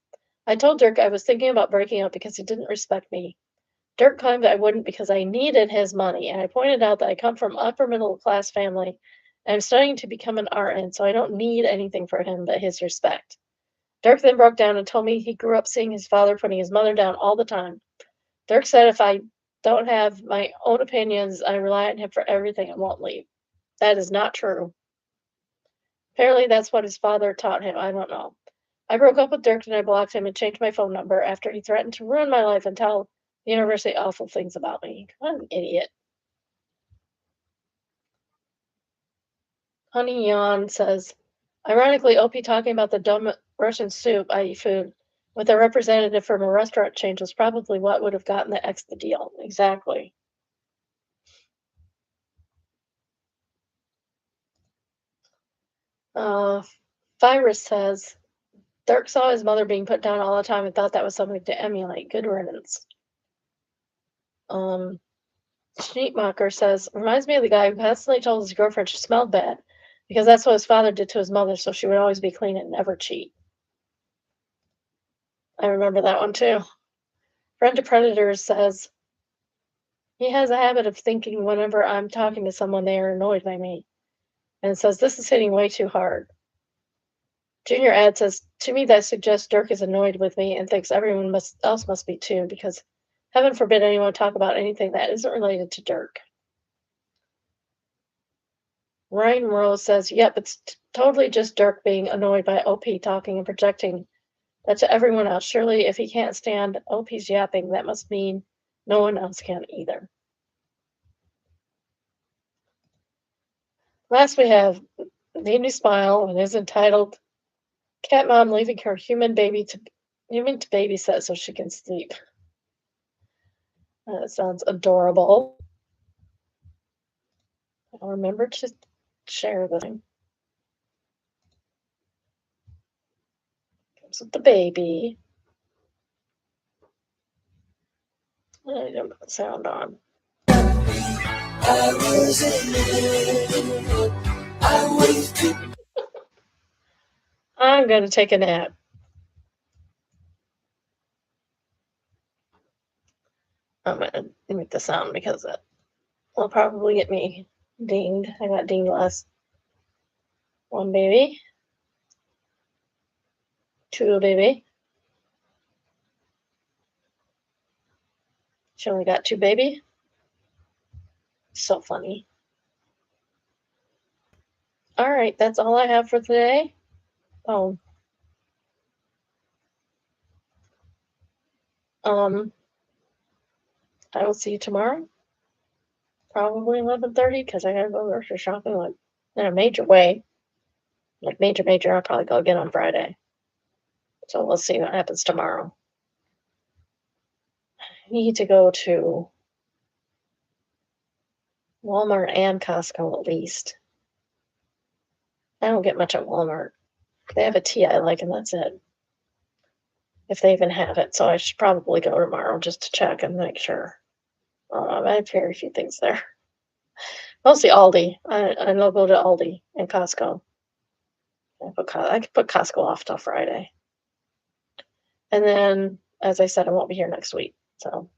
I told Dirk I was thinking about breaking up because he didn't respect me. Dirk claimed I wouldn't because I needed his money, and I pointed out that I come from upper middle class family and I'm studying to become an RN, so I don't need anything from him but his respect. Dirk then broke down and told me he grew up seeing his father putting his mother down all the time. Dirk said if I don't have my own opinions, I rely on him for everything and won't leave. That is not true. Apparently that's what his father taught him. I don't know. I broke up with Dirk and I blocked him and changed my phone number after he threatened to ruin my life and tell the university awful things about me. What an idiot. Honey Yawn says, ironically, OP talking about the dumb Russian soup, i.e. food, with a representative from a restaurant chain was probably what would have gotten the X the deal. Exactly. Virus says, Dirk saw his mother being put down all the time and thought that was something to emulate. Good riddance. Sheetmocker says, reminds me of the guy who constantly told his girlfriend she smelled bad because that's what his father did to his mother, so she would always be clean and never cheat. I remember that one too. Friend to Predators says, he has a habit of thinking whenever I'm talking to someone, they are annoyed by me. And it says, this is hitting way too hard. Junior Ad says, to me that suggests Dirk is annoyed with me and thinks everyone else must be too, because heaven forbid anyone talk about anything that isn't related to Dirk. Ryan Rose says, yep, it's totally just Dirk being annoyed by OP talking and projecting that to everyone else. Surely if he can't stand OP's yapping, that must mean no one else can either. Last we have Made Me Smile and is entitled Cat Mom Leaving Her Human to Babysit So She Can Sleep. That sounds adorable. I'll remember to share this. Comes with the baby. I don't put the sound on. I'm going to take a nap. I'm going to make the sound because it will probably get me dinged. I got dinged last one baby. Two baby. She only got two baby. So funny. All right, that's all I have for today. Oh. I will see you tomorrow. Probably 11:30 because I gotta go grocery shopping like in a major way. Like major, I'll probably go again on Friday. So we'll see what happens tomorrow. I need to go to Walmart and Costco at least. I don't get much at Walmart. They have a tea I like, and that's it. If they even have it, so I should probably go tomorrow just to check and make sure. I have very few things there. Mostly Aldi. I'll go to Aldi and Costco. I could put Costco off till Friday. And then, as I said, I won't be here next week. So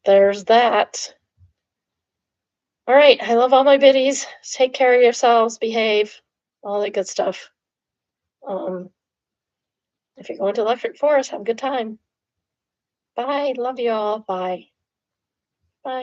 there's that. All right. I love all my biddies. Take care of yourselves. Behave. All that good stuff. If you're going to Electric Forest, have a good time. Bye. Love you all. Bye. Bye.